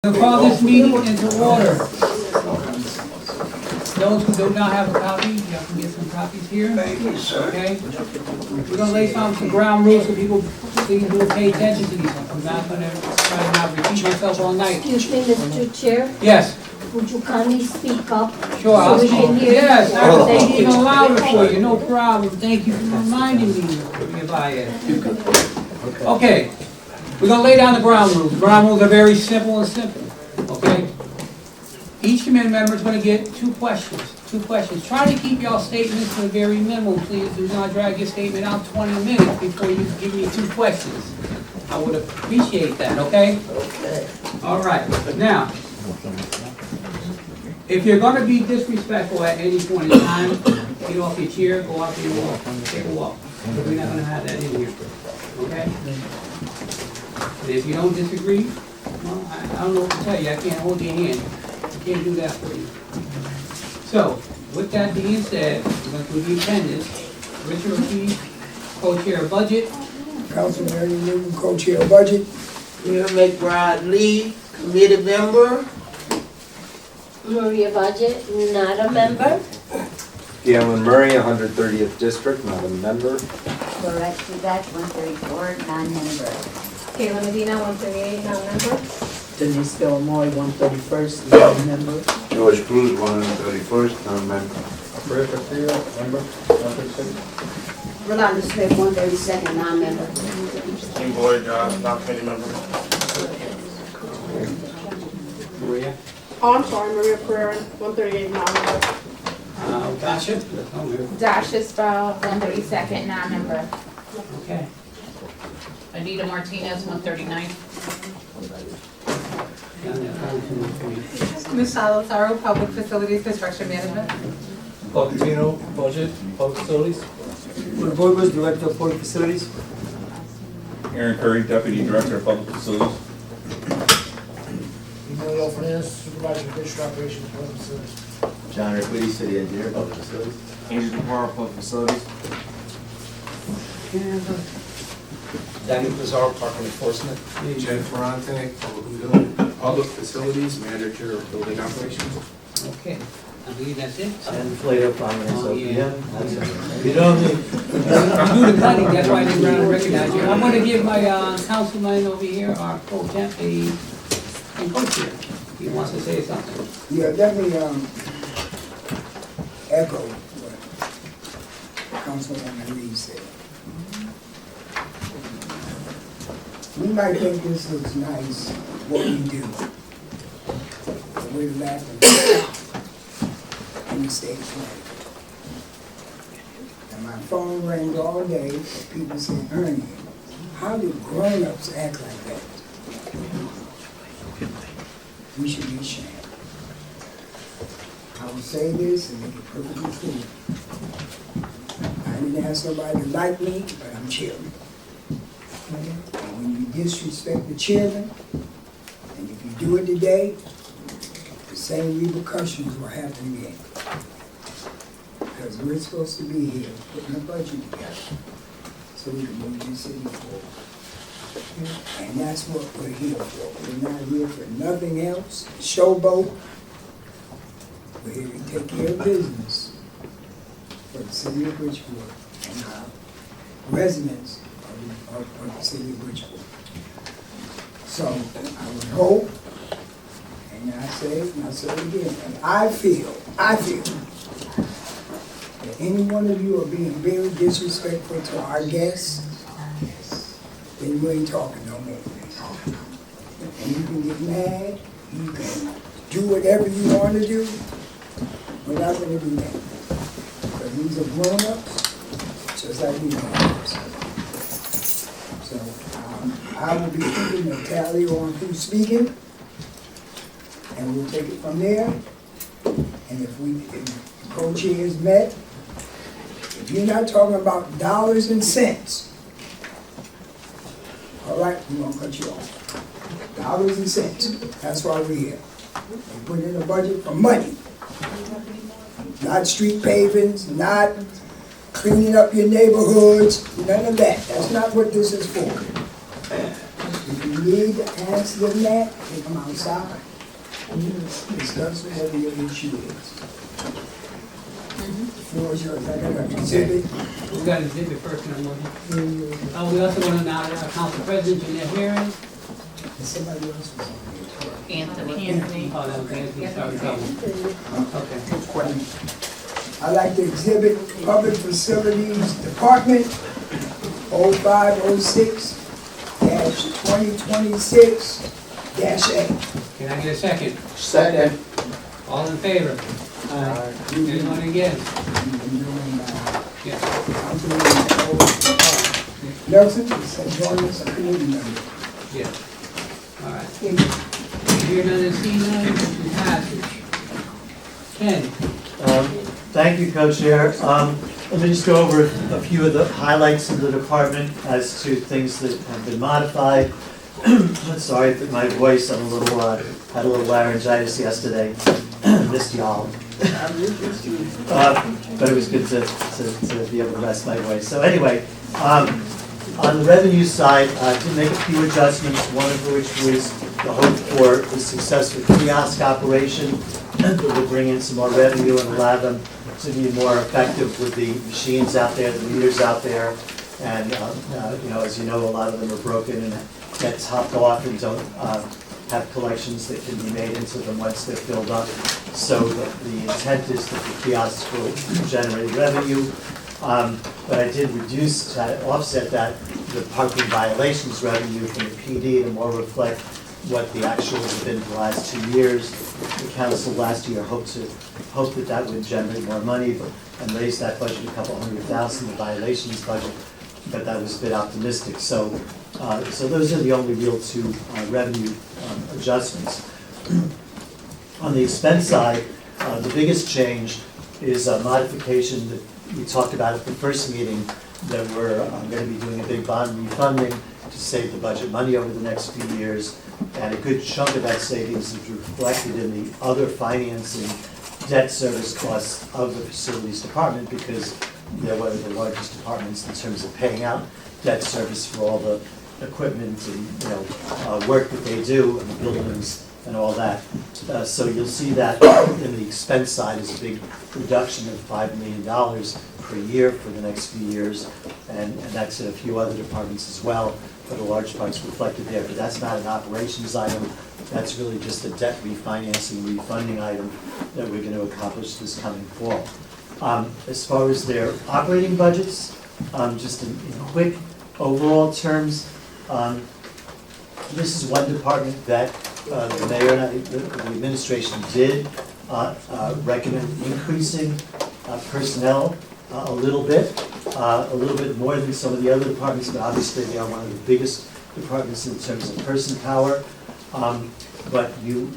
We'll call this meeting into order. Those who do not have a copy, you have to get some copies here. Thank you, sir. Okay? We're gonna lay some ground rules so people will pay attention to these. I'm not gonna try to not repeat myself all night. Excuse me, Mr. Chair, Yes, would you kindly speak up? sure, I'll So we can hear you? yes, I'll Thank speak you. even louder for you, no problem. Thank you for reminding me. Okay, we're gonna lay down the ground rules. The ground rules are very simple and simple, okay? Each committee member is gonna get two questions. Try to keep your statements to a very minimum, please. Do not drag your statement out 20 minutes before you give me two questions. I would appreciate that, okay? Okay. All right, now, if you're gonna be disrespectful at any point in time, get off your chair, go out and walk, take a walk. But we're not gonna have that in here, okay? And if you don't disagree, well, I don't know what to tell you, I can't hold your hand. I can't do that for you. So, with that being said, we're going to do the attendance. Richard O'Keefe, co-chair of budget. Councilman Newton, co-chair of budget. Mayor McBride Lee, committee member. Maria Budget, not a member. Galen Murray, 130th District, not a member. Correct, Quebec, 134, non-member. Kayla Medina, 138, non-member. Denise Delmoy, 131st, non-member. George Cruz, 131st, non-member. Fred Castillo, member, 136. Rolanda Smith, 132nd, non-member. King Boyd, non-committee member. Maria. Oh, I'm sorry, Maria Pereira, 138, non-member. Gotcha. Dasha Spell, 132nd, non-member. Okay. Anita Martinez, 139. Ms. Salazaro, Public Facilities Construction Management. Paul Catino, Budget, Public Facilities. Wood Burgos, Director of Public Facilities. Aaron Curry, Deputy Director of Public Facilities. Emilio Fernandez, supervisor of district operations, public facilities. John Rickety, City Engineer, Public Facilities. Andrew DePaulo, Public Facilities. Danny Pizarro, Park and Enforcement. Jennifer Ferrante, Public Facilities, Manager of Building Operations. Okay, I believe that's it. And Flato, Prominence, Oh, yeah. OPM. You don't need. You do the cutting, that's why I didn't recognize you. I'm gonna give my councilman over here, our pro-temp, and co-chair. He wants to say something. Yeah, let me, echo what Councilwoman Lee said. We might think this is nice, what we do. But we're lacking in the state plan. And my phone rings all day, people saying, Ernie, how do grown-ups act like that? We should be ashamed. I will say this and make it perfectly clear. I didn't ask nobody to like me, but I'm chairman. And when you disrespect the chairman, and if you do it today, the same repercussions will happen again. Because we're supposed to be here putting a budget together so we can move this city forward. And that's what we're here for. We're not here for nothing else, showboat. We're here to take care of business for the city of Bridgeport and our residents of the city of Bridgeport. So I would hope, and I say it and I say it again, and I feel that any one of you are being very disrespectful to our guests, then you ain't talking no more. And you can get mad, you can do whatever you want to do, we're not going to do that. Because these are grown-ups, just like we are. So I will be keeping a tally on who's speaking, and we'll take it from there. And if the co-chairs met, if you're not talking about dollars and cents, all right, we're gonna cut you off. Dollars and cents, that's why we're here. We put in a budget for money. Not street pavings, not cleaning up your neighborhoods, none of that. That's not what this is for. If you you need to ask them that, they come outside. Discuss whatever your issue is. The floor is yours. I got an exhibit. We got an exhibit first, and I'm looking. We also want to now our council president in their hearing. And somebody else was on there. Anthony. Oh, that was Anthony, sorry, okay. I like to exhibit Public Facilities Department 0506-2026-8. Can I get a second? Second. All in favor? Anyone against? Yes. Nelson, join us, a committee member. Yes. All right. Hear none and see none, motion passes. Ken? Thank you, Co-Chair. Let me just go over a few of the highlights of the department as to things that have been modified. Sorry for my voice, I'm had a little laryngitis yesterday. Missed y'all. But it was good to be able to rest my voice. So anyway, on the revenue side, I did make a few adjustments, one of which was the hope for the successful kiosk operation that will bring in some more revenue and allow them to be more effective with the machines out there, the meters out there. And, as you know, a lot of them are broken and get topped off and don't have collections that can be made into them once they're filled up. So the intent is that the kiosks will generate revenue. But I did reduce, to offset that, the parking violations revenue from the PD to more reflect what the actuals have been for the last 2 years. The council last year hoped that would generate more money and raise that budget a couple $100,000, the violations budget, but that was a bit optimistic. So those are the only real two revenue adjustments. On the expense side, the biggest change is a modification that we talked about at the first meeting, that we're going to be doing a big bond refunding to save the budget money over the next few years. And a good chunk of that savings is reflected in the other financing debt service costs of the facilities department, because they're one of the largest departments in terms of paying out debt service for all the equipment and work that they do, and the buildings and all that. So you'll see that in the expense side is a big reduction of $5 million per year for the next few years, and that's in a few other departments as well, but a large part's reflected there. But that's not an operations item, that's really just a debt refinancing, refunding item that we're going to accomplish this coming fall. As far as their operating budgets, just in quick overall terms, this is one department that the mayor and the administration did recommend increasing personnel a little bit more than some of the other departments, but obviously they are one of the biggest departments in terms of person power. But you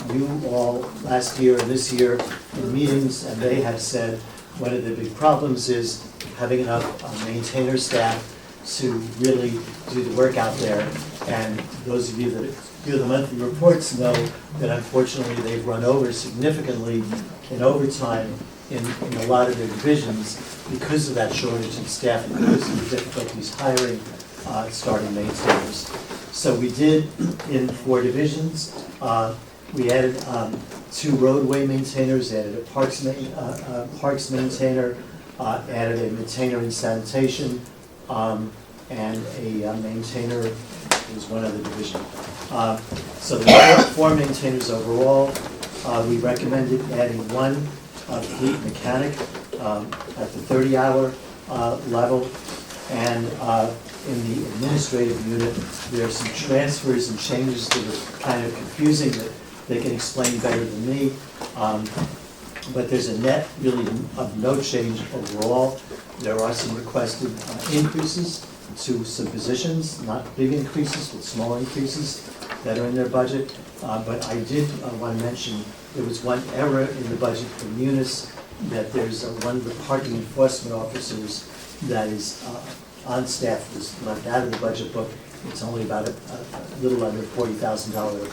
all last year and this year in meetings, and they have said one of the big problems is having enough maintainer staff to really do the work out there. And those of you that do the monthly reports know that unfortunately they've run over significantly in overtime in a lot of their divisions because of that shortage in staff, because of the difficulties hiring starting maintainers. So we did, in 4 divisions, we added 2 roadway maintainers, added a parks maintainer, added a maintainer in sanitation, and a maintainer was one other division. So there were 4 maintainers overall. We recommended adding 1 fleet mechanic at the 30-hour level, and in the administrative unit, there are some transfers and changes that are kind of confusing that they can explain better than me. But there's a net really of no change overall. There are some requested increases to some positions, not big increases, but small increases that are in their budget. But I did want to mention there was one error in the budget for Munis, that there's one of the parking enforcement officers that is on staff was left out of the budget book. It's only about a little under $40,000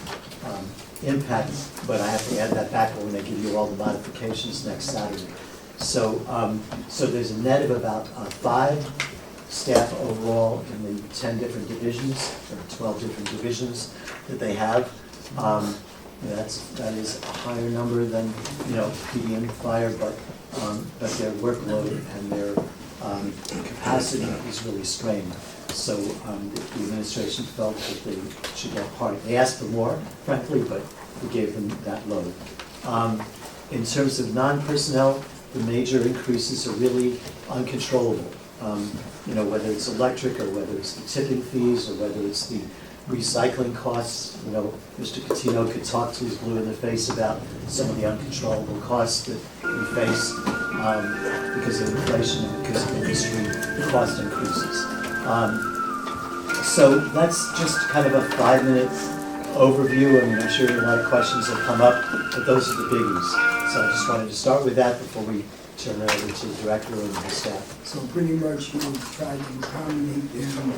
impact, but I have to add that back when they give you all the modifications next Saturday. So there's a net of about 5 staff overall in the 10 different divisions, or 12 different divisions that they have. That is a higher number than, PD and fire, but their workload and their capacity is really strained. So the administration felt that they should get part of it. They asked for more, frankly, but we gave them that load. In terms of non-personnel, the major increases are really uncontrollable. Whether it's electric or whether it's the tipping fees or whether it's the recycling costs. Mr. Catino could talk to his blue in the face about some of the uncontrollable costs that we face because of inflation and because of industry cost increases. So that's just kind of a 5-minute overview. I'm sure a lot of questions will come up, but those are the biggies. So I just wanted to start with that before we turn it over to the director and the staff. So pretty much you try to accommodate them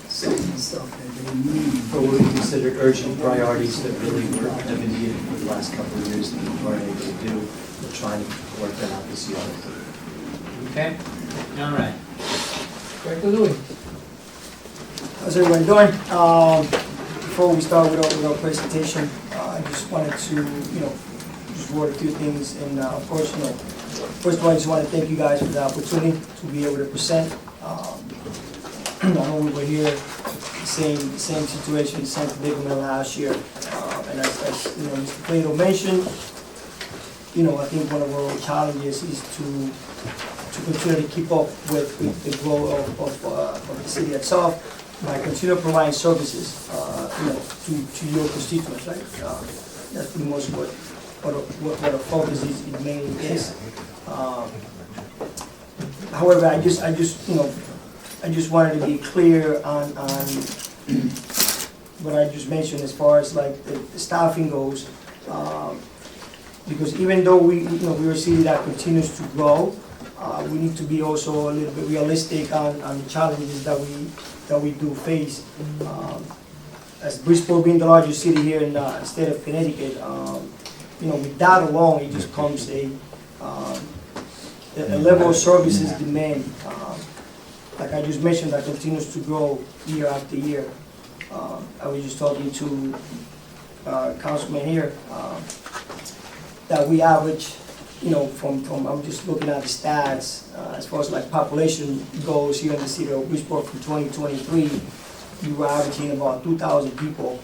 some of the stuff that they need. For what we considered urgent priorities that really were needed for the last couple of years that we weren't able to do. We're trying to work that out this year. Okay, all right. Director Louis. How's everyone doing? Before we start with our presentation, I just wanted to, just word a few things. And of course, first of all, I just want to thank you guys for the opportunity to be able to present. I know we were here, same situation, same predicament last year. And as Mr. Plato mentioned, I think one of our challenges is to continue to keep up with the growth of the city itself by continuing to provide services, to your constituents, right? That's pretty much what our focus is mainly is. However, I just wanted to be clear on what I just mentioned as far as like the staffing goes, because even though we're a city that continues to grow, we need to be also a little bit realistic on the challenges that we do face. As Bridgeport being the largest city here in the state of Connecticut, with that alone, it just comes a level of services demand, like I just mentioned, that continues to grow year after year. I was just talking to Councilman here, that we average, from I'm just looking at the stats, as far as like population goes here in the city of Bridgeport from 2023, we were averaging about 2,000 people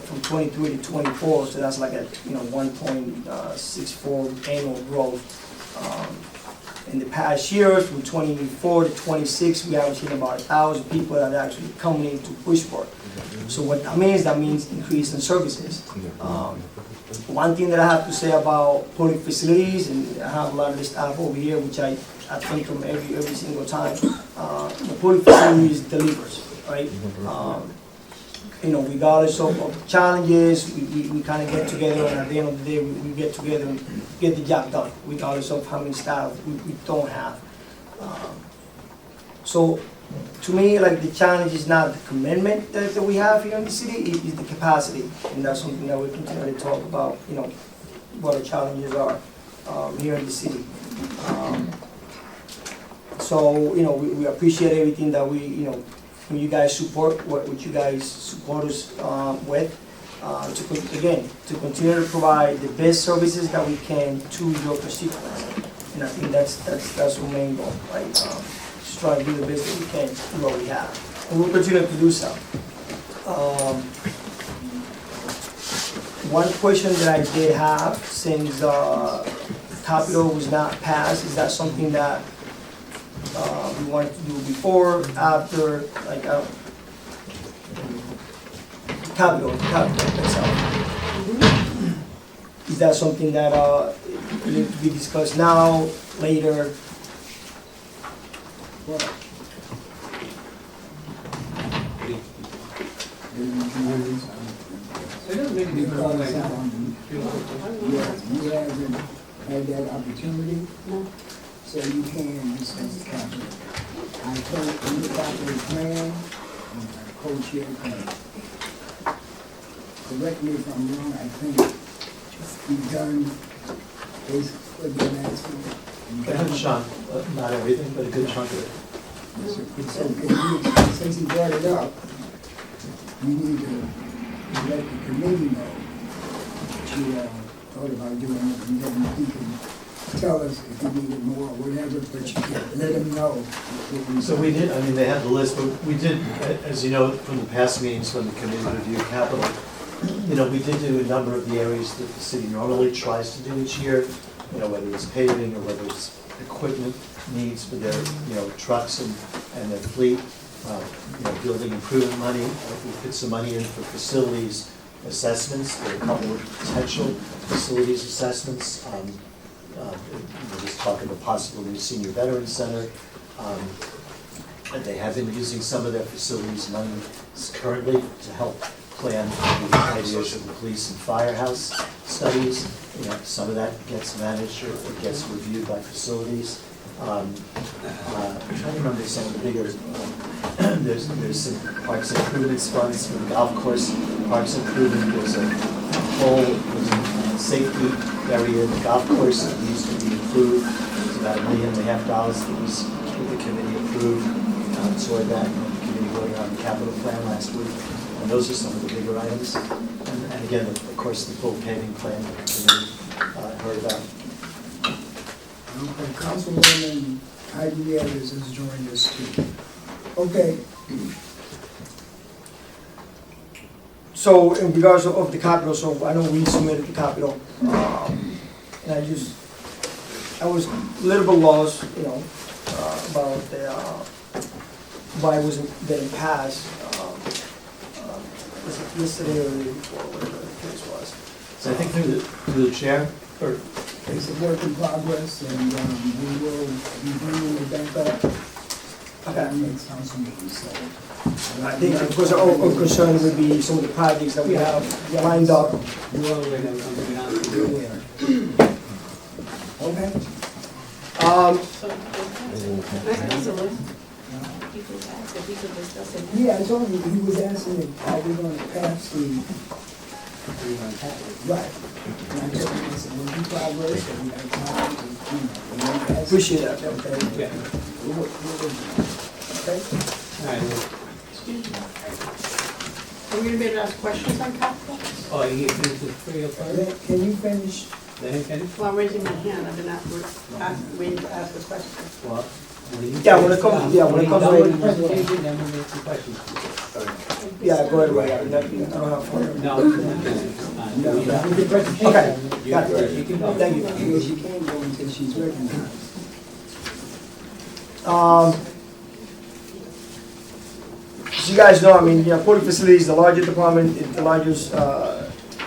from 23 to 24, so that's like a 1.64 annual growth. In the past years, from 24 to 26, we averaging about 1,000 people that are actually coming into Bridgeport. So what that means increase in services. One thing that I have to say about public facilities, and I have a lot of the staff over here, which I think from every single time, the public facilities delivers, right? Regardless of challenges, we kind of get together, and at the end of the day, we get together and get the job done, regardless of how many staff we don't have. So, to me, like, the challenge is not the commitment that we have here in the city, it is the capacity, and that's something that we continue to talk about, what our challenges are here in the city. So, we appreciate everything that when you guys support, what you guys support us with, to continue to provide the best services that we can to your constituents. And I think that's our main goal, right? Just try to do the best that we can do what we have. And we'll continue to do so. One question that I did have, since capital was not passed, is that something that we wanted to do before, after, like, capital itself? Is that something that needs to be discussed now, later? It doesn't really be Because you haven't had that opportunity, so you can discuss the capital. I told you the capital plan, and I co-chair the plan. Correct me if I'm wrong, I think you've done basically what you've asked for. A good chunk, not everything, but a good chunk of it. So since he brought it up, we need to let the committee know that you thought about doing it, and then he can tell us if he needed more or whatever, but you can let him know. So we did, I mean, they had the list, but we did, as you know, from the past meetings when the committee reviewed capital, you know, we did do a number of the areas that the city normally tries to do each year, you know, whether it's paving or whether it's equipment needs for their, you know, trucks and their fleet, you know, building improvement money. We put some money in for facilities assessments. There are a couple of potential facilities assessments. We're just talking the possibility of senior veterans center. And they have been using some of their facilities money currently to help plan the ideas of the police and firehouse studies. You know, some of that gets managed or gets reviewed by facilities. I'm trying to remember some of the bigger, there's some parks improvements funds for the golf course, parks improvement, there's a whole safety area in the golf course that needs to be improved. It's about $1.5 million that the committee approved toward that, and the committee voted on the capital plan last week. And those are some of the bigger items. And again, of course, the full paving plan that the committee heard about. Okay, Councilwoman Heidi Ellis has joined us too. Okay, So in regards of the capital, so I know we submitted the capital, and I was a little bit lost, you know, about the, why it wasn't getting passed. Was it yesterday or the day before, whatever the case was? So I think through the chair, or it's a work in progress, and we will be bringing it back up at our next council meeting, so. I think, of course, our concern would be some of the projects that we have lined up. You're aware that we're going on to do there. Okay? Yeah, I told you, he was asking if how we're gonna pass the. Right. And I told him, I said, we'll do progress, and we have time to, you know, and then pass it. Appreciate that. Okay? Yeah. Okay? All right. Are we gonna be able to ask questions on capital? Oh, you finished the three of us? Can you finish? Let him finish? Well, I'm raising my hand, I've been waiting to ask a question. Well, Yeah, when it comes- yeah, when it comes When to- you're done with the presentation, then we'll make some questions. Yeah, go ahead, Ray. I don't have further. No. With the presentation. Okay, you- got it. You can go. Thank you. Because you can't go until she's recognized. As you guys know, I mean, you know, Public Facilities is the largest department, it's the largest,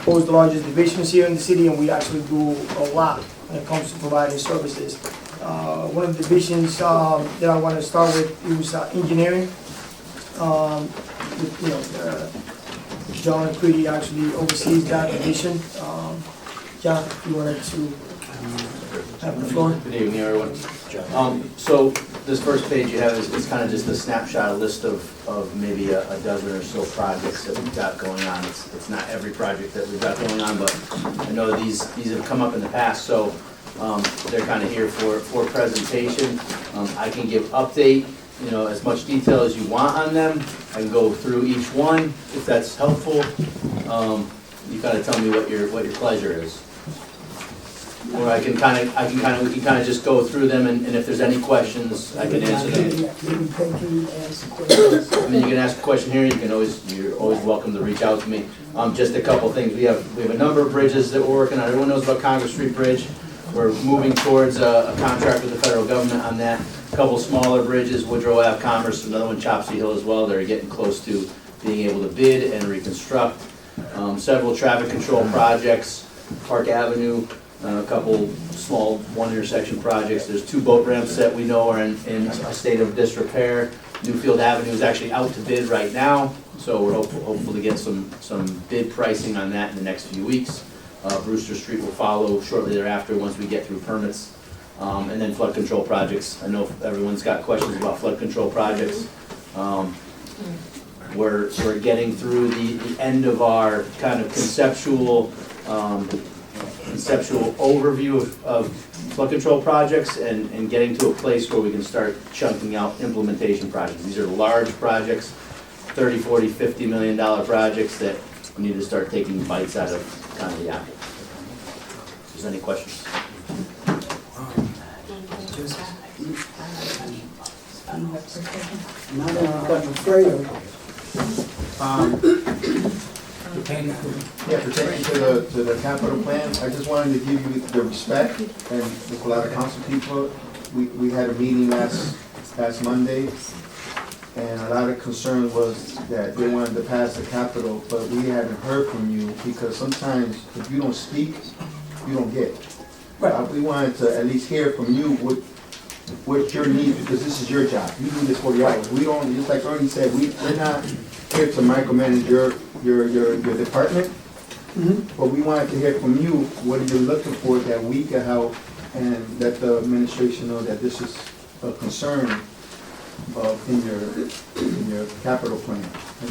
holds the largest divisions here in the city, and we actually do a lot when it comes to providing services. One of the divisions that I want to start with is engineering. You know, John Creedy actually oversees that division. John, you wanted to have the floor? Good evening, everyone. So this first page you have is kind of just a snapshot, a list of maybe a dozen or so projects that we've got going on. It's not every project that we've got going on, but I know these have come up in the past, so they're kind of here for presentation. I can give update, you know, as much detail as you want on them. I can go through each one if that's helpful. You kind of tell me what your pleasure is. Or we can kind of just go through them, and if there's any questions, I can answer them. I mean, you can ask a question here. You're always welcome to reach out to me. Just a couple things. We have a number of bridges that we're working on. Everyone knows about Congress Street Bridge. We're moving towards a contract with the federal government on that. A couple smaller bridges, Woodrow Ave, Commerce, another one, Chopsy Hill as well. They're getting close to being able to bid and reconstruct. Several traffic control projects, Park Avenue. A couple small one intersection projects. There's 2 boat ramps that we know are in a state of disrepair. Newfield Avenue is actually out to bid right now, so we're hopeful to get some bid pricing on that in the next few weeks. Brewster Street will follow shortly thereafter once we get through permits. And then flood control projects. I know everyone's got questions about flood control projects. We're getting through the end of our kind of conceptual overview of flood control projects and getting to a place where we can start chunking out implementation projects. These are large projects, 30, 40, $50 million projects that we need to start taking bites out of kind of the apple. If there's any questions? Not I'm afraid of. Yeah, pertaining to the capital plan, I just wanted to give you the respect, and with a lot of council people, we had a meeting last Monday, and a lot of concern was that they wanted to pass the capital, but we haven't heard from you, because sometimes if you don't speak, you don't get. We wanted to at least hear from you what your needs, because this is your job. You do this 40 hours. We don't, just like Ernie said, we're not here to micromanage your department, but we wanted to hear from you what you're looking for that we can help, and let the administration know that this is a concern in your capital plan.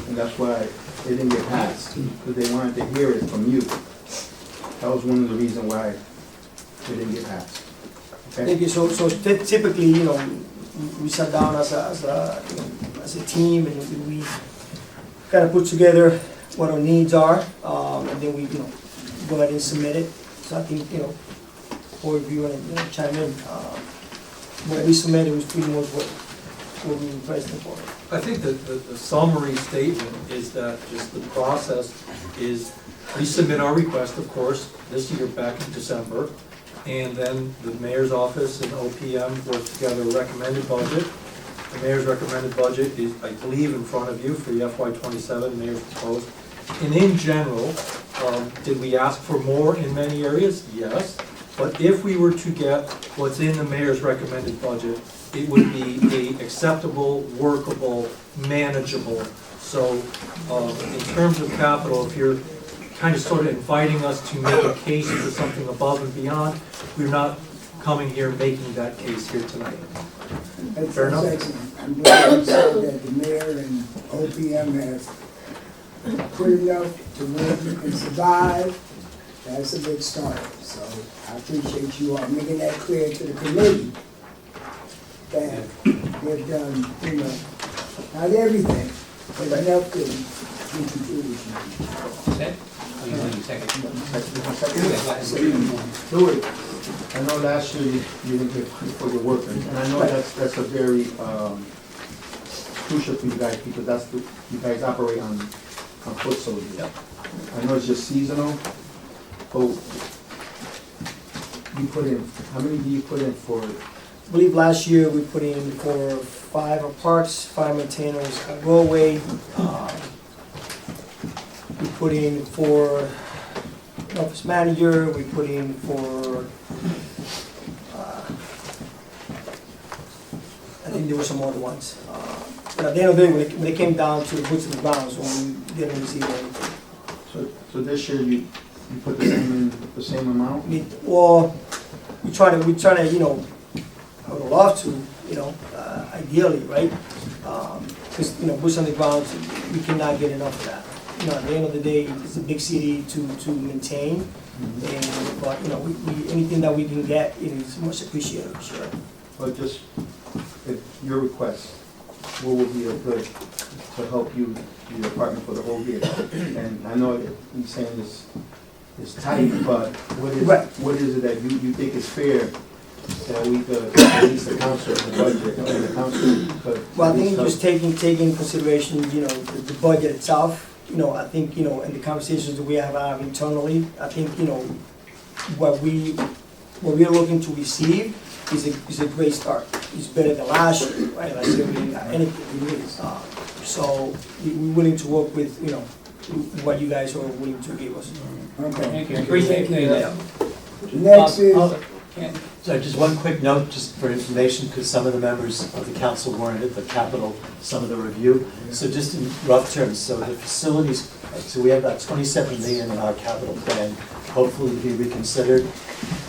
And that's why it didn't get passed, because they wanted to hear it from you. That was one of the reasons why it didn't get passed. Okay? Thank you. So typically, we sat down as a team, and we kind of put together what our needs are, and then we, go ahead and submit it. So I think, both of you want to chime in. What we submitted was pretty much what we were pressing for. I think that the summary statement is that just the process is, we submit our request, of course, this year back in December, and then the mayor's office and OPM work together a recommended budget. The mayor's recommended budget is, I believe, in front of you for the FY27, mayor's proposed. And in general, did we ask for more in many areas? Yes. But if we were to get what's in the mayor's recommended budget, it would be a acceptable, workable, manageable. So in terms of capital, if you're kind of sort of inviting us to make a case for something above and beyond, we're not coming here making that case here tonight. Fair enough? I'm glad you said that the mayor and OPM has put enough to win and survive. That's a big start. So I appreciate you all making that clear to the committee that they've done, not everything, but enough to get you through this. Set? Oh, you want a second? Louis, I know last year you didn't get for your workers, and I know that's a very crucial for you guys, because you guys operate on foot soldiers. I know it's just seasonal, but you put in, how many do you put in for? I believe last year we put in for 5 parks, 5 maintainers, a roadway. We put in for office manager, we put in for, I think there were some other ones. But at the end of the day, when it came down to the boots on the ground, so we didn't receive anything. So this year you put the same amount? Well, we try to, I would love to, ideally, right? Because, boots on the ground, we cannot get enough of that. At the end of the day, it's a big city to maintain, but anything that we can get, it is much appreciated, sure. But just, if your request, what would be a good to help you, your department for the whole year? And I know that you're saying it's tight, but what is it that you think is fair that we could, at least the council, the budget, and the council could? Well, I think just taking consideration, the budget itself. I think, in the conversations that we have internally, I think, what we're looking to receive is a great start. It's better than last year, right? Last year we didn't got anything. So we're willing to work with, what you guys are willing to give us. Okay. Thank you. Appreciate that. Next is, So just one quick note, just for information, because some of the members of the council weren't at the Capitol, some of the review. So just in rough terms, so the facilities, so we have about 27 million in our capital plan, hopefully to be reconsidered.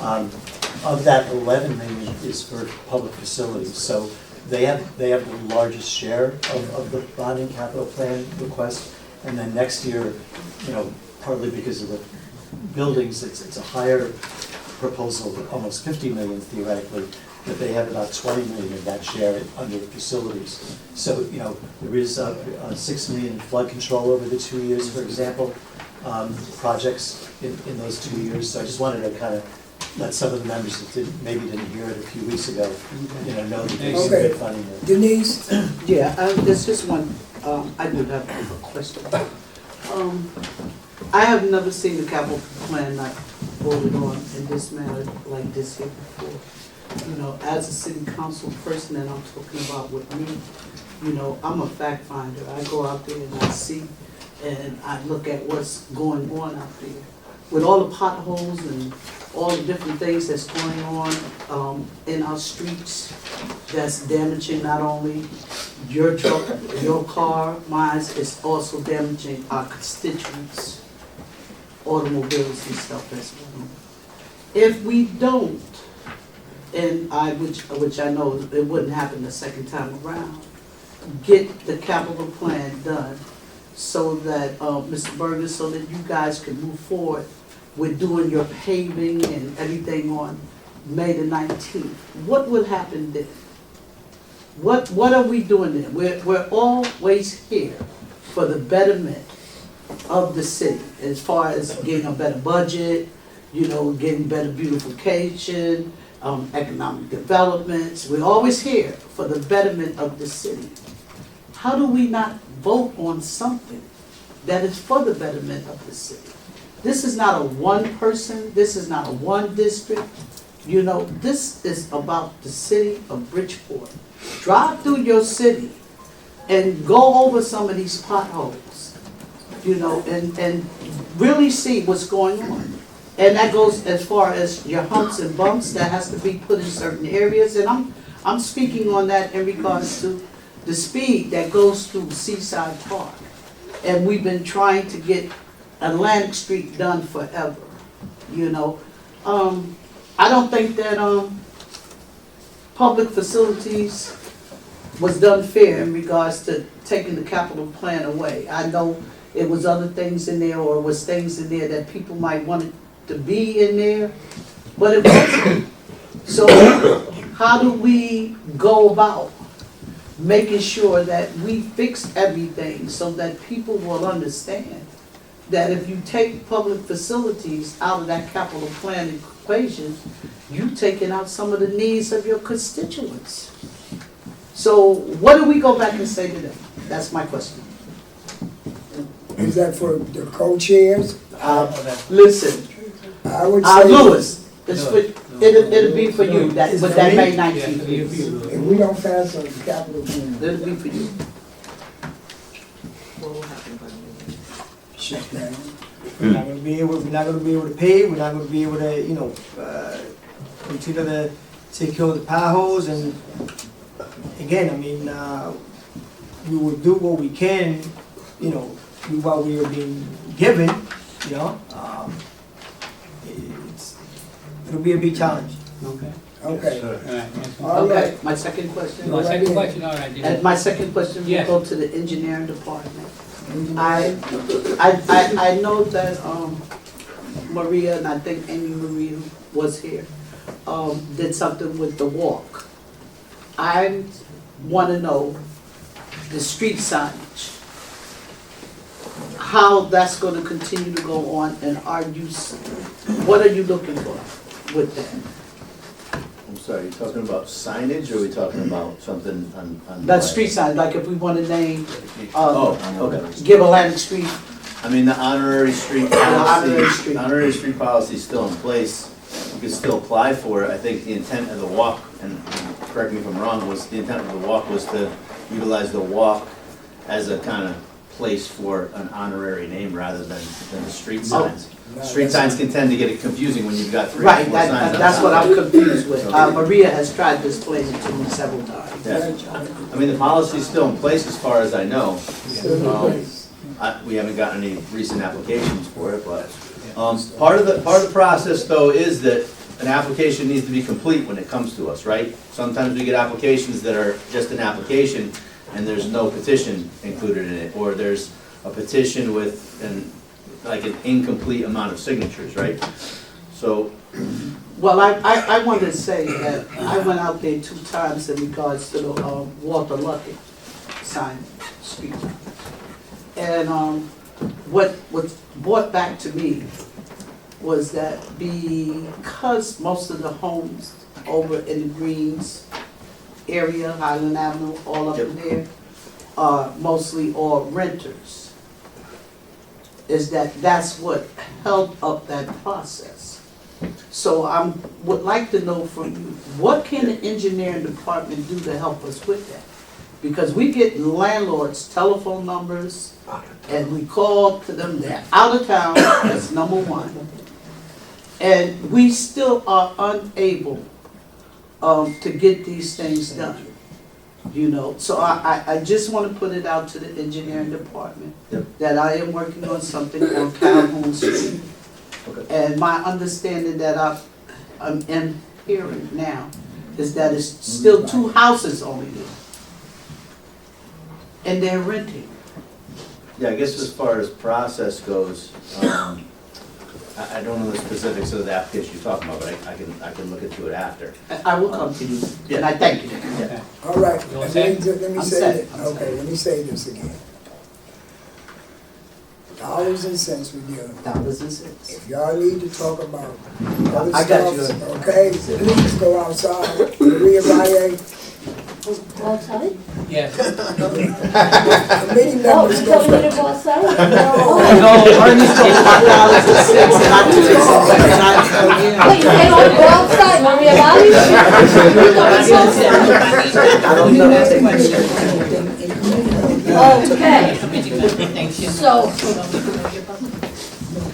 Of that, 11 million is for public facilities. So they have the largest share of the bonding capital plan request. And then next year, partly because of the buildings, it's a higher proposal of almost 50 million theoretically, that they have about 20 million of that share under facilities. So, you know, there is 6 million in flood control over the 2 years, for example, projects in those 2 years. So I just wanted to kind of let some of the members that maybe didn't hear it a few weeks ago, you know that there's some good funding there. Denise? Yeah, there's just one, I do have a question. I have never seen the capital plan not voted on in this manner like this here before. You know, as a city council person, and I'm talking about with me, you know, I'm a fact finder. I go out there and I see, and I look at what's going on out there. With all the potholes and all the different things that's going on in our streets, that's damaging not only your truck, your car, mine, it's also damaging our constituents, automobiles and stuff as well. If we don't, and which I know it wouldn't happen the second time around, get the capital plan done so that, Mr. Berger, so that you guys can move forward with doing your paving and everything on May the 19th. What will happen then? What are we doing then? We're always here for the betterment of the city, as far as getting a better budget, you know, getting better beautification, economic developments. We're always here for the betterment of the city. How do we not vote on something that is for the betterment of the city? This is not a one person, this is not a one district. You know, this is about the city of Bridgeport. Drive through your city and go over some of these potholes, you know, and really see what's going on. And that goes as far as your humps and bumps that has to be put in certain areas. And I'm speaking on that in regards to the speed that goes through Seaside Park. And we've been trying to get Atlantic Street done forever, you know. I don't think that public facilities was done fair in regards to taking the capital plan away. I know it was other things in there, or was things in there that people might want it to be in there, but it wasn't. So how do we go about making sure that we fix everything so that people will understand that if you take public facilities out of that capital plan equation, you've taken out some of the needs of your constituents. So what do we go back and say to them? That's my question. Is that for the co-chairs? Listen, I would say. Lewis, it'll be for you, that, with that May 19th. If we don't pass on the capital plan, It'll be for you. shut down. We're not gonna be able to pay, we're not gonna be able to, you know, continue to take care of the potholes. And again, I mean, we will do what we can, you know, do what we are being given, you know. It'll be a big challenge. Okay. Okay. All right. Okay, my second question. My second question, all right. And my second question will Yes. go to the engineering department. I know that Maria, and I think Amy Marie was here, did something with the walk. I want to know the street signage, how that's going to continue to go on, and what are you looking for with that? I'm sorry, you talking about signage, or are we talking about something on? That street sign, like if we want to name, Okay. give Atlantic Street. I mean, the honorary street honorary street policy is still in place. You can still apply for it. I think the intent of the walk, and correct me if I'm wrong, the intent of the walk was to utilize the walk as a kind of place for an honorary name rather than the street signs. Street signs can tend to get it confusing when you've got 3 or 4 Right, signs. that's what I'm confused with. Maria has tried to explain it to me several times. Yeah. I mean, the policy's still in place as far as I know. We haven't gotten any recent applications for it, but part of the process though is that an application needs to be complete when it comes to us, right? Sometimes we get applications that are just an application and there's no petition included in it, or there's a petition with an incomplete amount of signatures, right? So Well, I want to say that I went out there 2 times in regards to the Walter Luckett sign street. And what was brought back to me was that because most of the homes over in the Greens area, Highland Avenue, all up in there, are mostly all renters, is that's what held up that process. So I would like to know from you, what can the engineering department do to help us with that? Because we get landlords' telephone numbers, and we call to them, they're out of town, that's number one. And we still are unable to get these things done, you know? So I just want to put it out to the engineering department that I am working on something on Calhoun Street. And my understanding that I'm in hearing now is that it's still 2 houses only there. And they're renting. Yeah, I guess as far as process goes, I don't know the specifics of the application you're talking about, but I can look into it after. I will come to you, and I thank you. Yeah. All right, You all let set? me I'm say set. it, okay, let me say this again. Dollars and cents we're dealing with. Dollars and cents. If y'all need to talk about other I got you. stuff, okay, please go outside. Maria Valle, Outside? Yes. committee Oh, members you go told me to first. go outside? No, Ernie's talking about dollars and cents, and I took something, and I told him. Wait, they all go outside, Maria Valley? I don't know. Okay. So,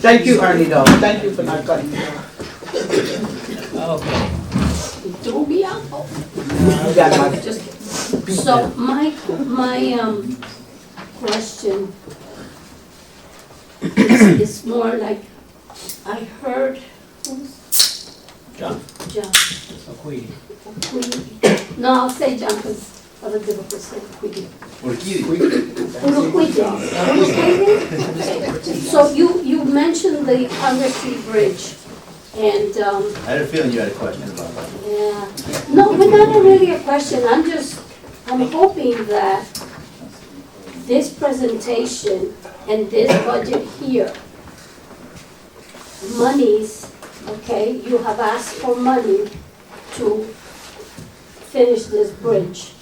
Thank you, Ernie, though. Thank you for not cutting me off. Okay. threw me out. You got my. Just kidding. So my question is more like, I heard, who's? John. John. Queenie. No, I'll say John because other people could say Queenie. So you mentioned the Congress Street Bridge, and I had a feeling you had a question about that. yeah, no, but not really a question. I'm hoping that this presentation and this budget here, monies, okay, you have asked for money to finish this bridge,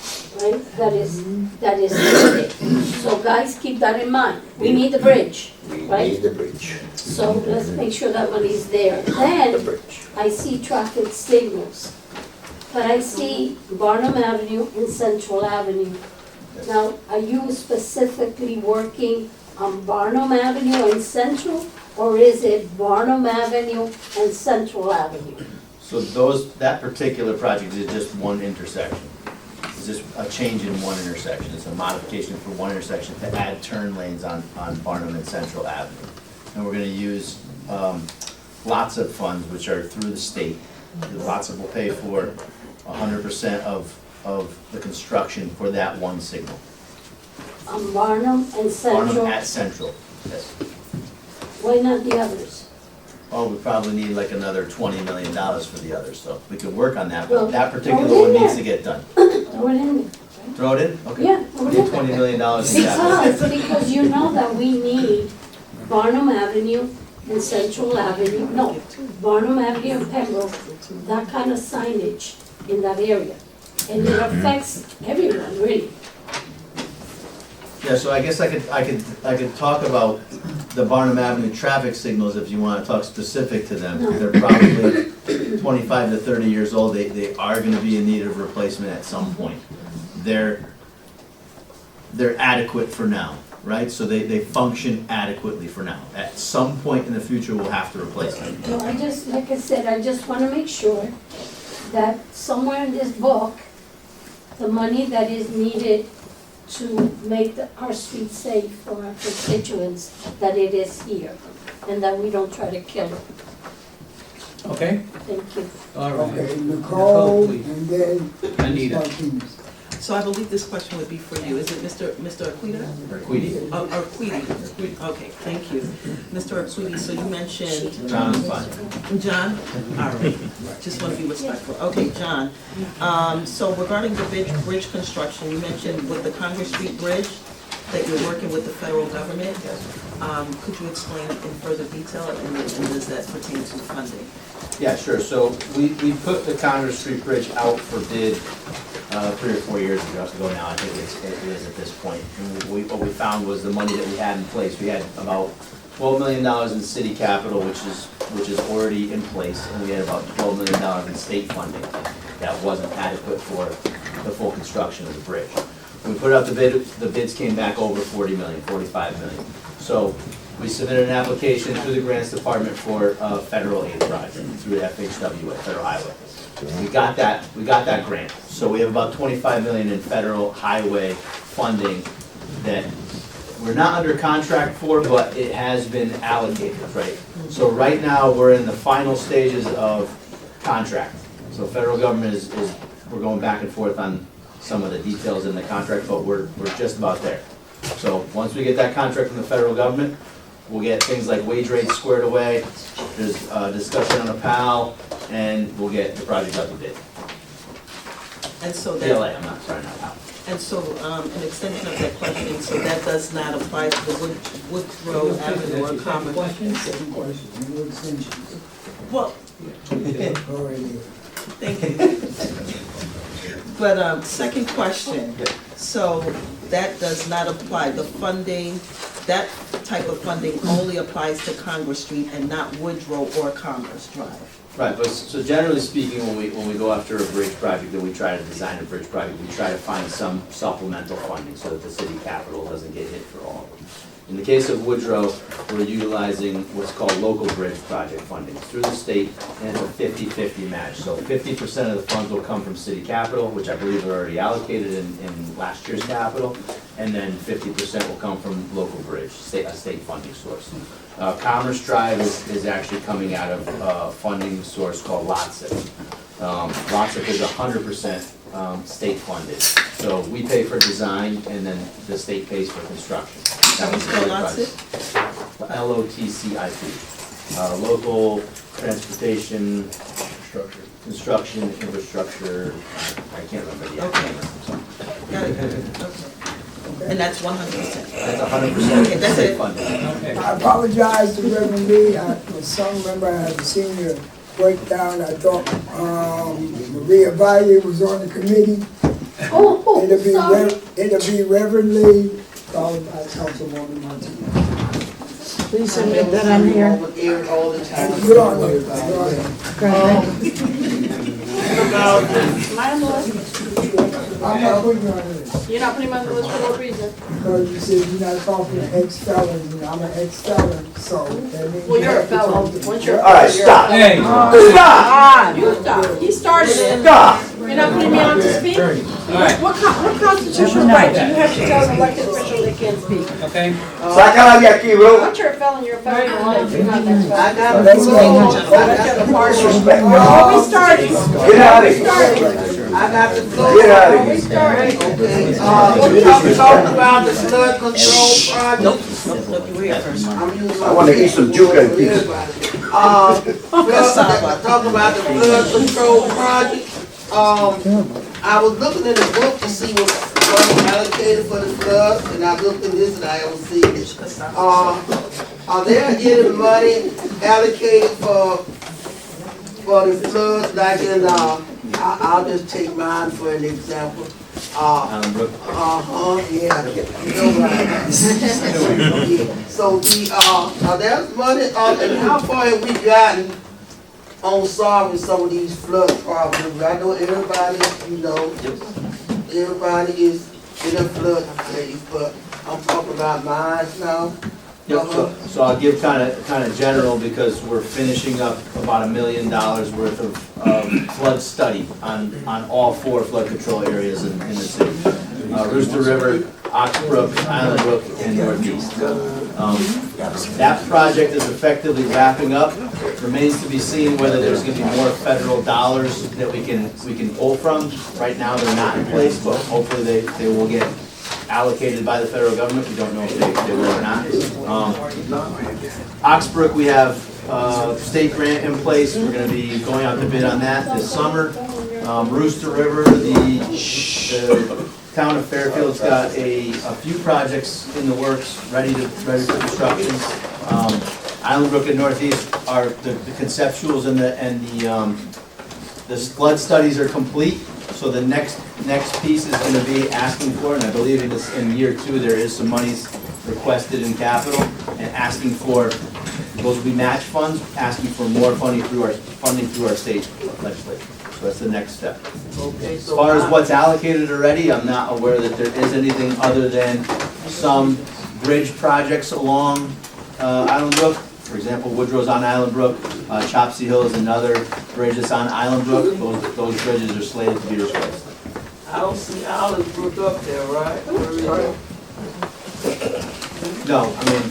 right? That is needed. So guys, keep that in mind. We need the bridge, right? We need the bridge. So let's make sure that money is there. Then, I see traffic signals, but I see Barnum Avenue and Central Avenue. Now, are you specifically working on Barnum Avenue and Central, or is it Barnum Avenue and Central Avenue? So that particular project is just one intersection. It's just a change in one intersection. It's a modification for one intersection to add turn lanes on Barnum and Central Avenue. And we're gonna use lots of funds, which are through the state. The lots will pay for 100% of the construction for that one signal. On Barnum and Central? Barnum at Central, yes. Why not the others? Oh, we probably need like another $20 million for the others, so we can work on that, Well, but that particular throw it one in needs there. to get done. Throw it in there. Throw it in? Okay. Yeah, throw it Get in there. $20 million in capital. Because you know that we need Barnum Avenue and Central Avenue, no, Barnum Avenue and Pembroke, that kind of signage in that area. And it affects everyone, really. Yeah, so I guess I could talk about the Barnum Avenue traffic signals if you want to talk specific to them. They're probably 25 to 30 years old. They are going to be in need of replacement at some point. They're adequate for now, right? So they function adequately for now. At some point in the future, we'll have to replace them. So I just, like I said, I just want to make sure that somewhere in this book, the money that is needed to make our streets safe for our constituents, that it is here, and that we don't try to kill it. Okay? Thank you. All right. Okay, Nicole, please. and then Anita. Martinez. So I believe this question would be for you. Is it Mr. Arquita? Arquidi. Arquidi. Okay, thank you. Mr. Arquidi, so you mentioned. John is fine. John? All right. Just want to be respectful. Okay, John. So regarding the bridge construction, you mentioned with the Congress Street Bridge that you're working with the federal government. Could you explain in further detail, and does that pertain to funding? Yeah, sure. So we put the Congress Street Bridge out for bid 3 or 4 years ago now, I think it is at this point. And what we found was the money that we had in place, we had about $12 million in city capital, which is already in place, and we had about $12 million in state funding that wasn't adequate for the full construction of the bridge. When we put out the bid, the bids came back over 40 million, 45 million. So we submitted an application through the grants department for a federal aid project through FHWA, Federal Highway. We got that grant. So we have about 25 million in federal highway funding that we're not under contract for, but it has been allocated, right? So right now, we're in the final stages of contract. So federal government we're going back and forth on some of the details in the contract, but we're just about there. So once we get that contract from the federal government, we'll get things like wage rates squared away, there's a discussion on a PAL, and we'll get the project up to bid. And so that. PLA, I'm not, sorry, not PAL. And so, an extension of that question, so that does not apply to the Woodrow Avenue or Common? Second question, no extensions. Well, Already. thank you. But, second question, so that does not apply, the funding, that type of funding only applies to Congress Street and not Woodrow or Commerce Drive? Right, but so generally speaking, when we go after a bridge project, and we try to design a bridge project, we try to find some supplemental funding so that the city capital doesn't get hit for all of them. In the case of Woodrow, we're utilizing what's called local bridge project funding through the state, and it's a 50-50 match. So 50% of the funds will come from city capital, which I believe are already allocated in last year's capital, and then 50% will come from local bridge, a state funding source. Commerce Drive is actually coming out of a funding source called LOTSIP. LOTSIP is 100% state funded. So we pay for design, and then the state pays for construction. How do you spell LOTSIP? LOTCIP. Local Transportation Construction Infrastructure. I can't remember the acronym. Got it. Okay. And that's 100%? That's 100% Okay, that's state it. funded. I apologize to Reverend Lee, for some member I haven't seen your breakdown. I thought Maria Valle was on the committee. Oh, sorry. It'll be Reverend Lee, followed by Councilwoman Martinez. Please submit that I'm here. All the time. You're on there. You're on there. My lord, I'm not putting you on this. you're not putting me on the list for no reason. Because you said you're not talking to ex-felons, and I'm an ex-felon, so that means. Well, you're a felon. Once you're a All right, felon, stop. Hey, Stop! You stop. He started it. Stop! You're not putting me on to speak? all right, What constitutional right do you have to tell an elected official they can't speak? okay? Sácala de aquí, bro. Once you're a felon, you're a felon. You're not next I felon. got Let's a go. Oh, we started. Get out of here. I got the floor. Get out of We here. started. Okay, we talking about the flood control project. Nope, you were here first. I'm using I want to eat some juca and pizza. Talk about the flood control project. I was looking in the book to see what was allocated for the flood, and I looked in this and I haven't seen it. Are there any money allocated for the floods, like in, I'll just take mine for an example. Allenbrook. Yeah, you know right. Yeah. So there's money, and how far have we gotten on solving some of these flood problems? I know everybody, everybody is in a flood phase, but I'm talking about mine now. Yep, so I'll give kind of general, because we're finishing up about $1 million worth of flood study on all 4 flood control areas in the city. Rooster River, Oxbrook, Islandbrook, and Northeast. That project is effectively wrapping up. Remains to be seen whether there's gonna be more federal dollars that we can pull from. Right now, they're not in place, but hopefully they will get allocated by the federal government. We don't know if they will or not. Oxbrook, we have state grant in place. We're gonna be going out to bid on that this summer. Rooster River, the town of Fairfield's got a few projects in the works, ready for construction. Island Brook and Northeast are the conceptuals and the flood studies are complete. So the next piece is gonna be asking for, and I believe in year 2, there is some monies requested in capital and asking for, those will be match funds, asking for more funding through our state legislature. So that's the next step. Okay, As so far as what's allocated already, I'm not aware that there is anything other than some bridge projects along Island Brook. For example, Woodrow's on Island Brook, Chopsy Hill is another bridge that's on Island Brook. Those bridges are slated to be replaced. I don't see Island Brook up there, right? No, I mean,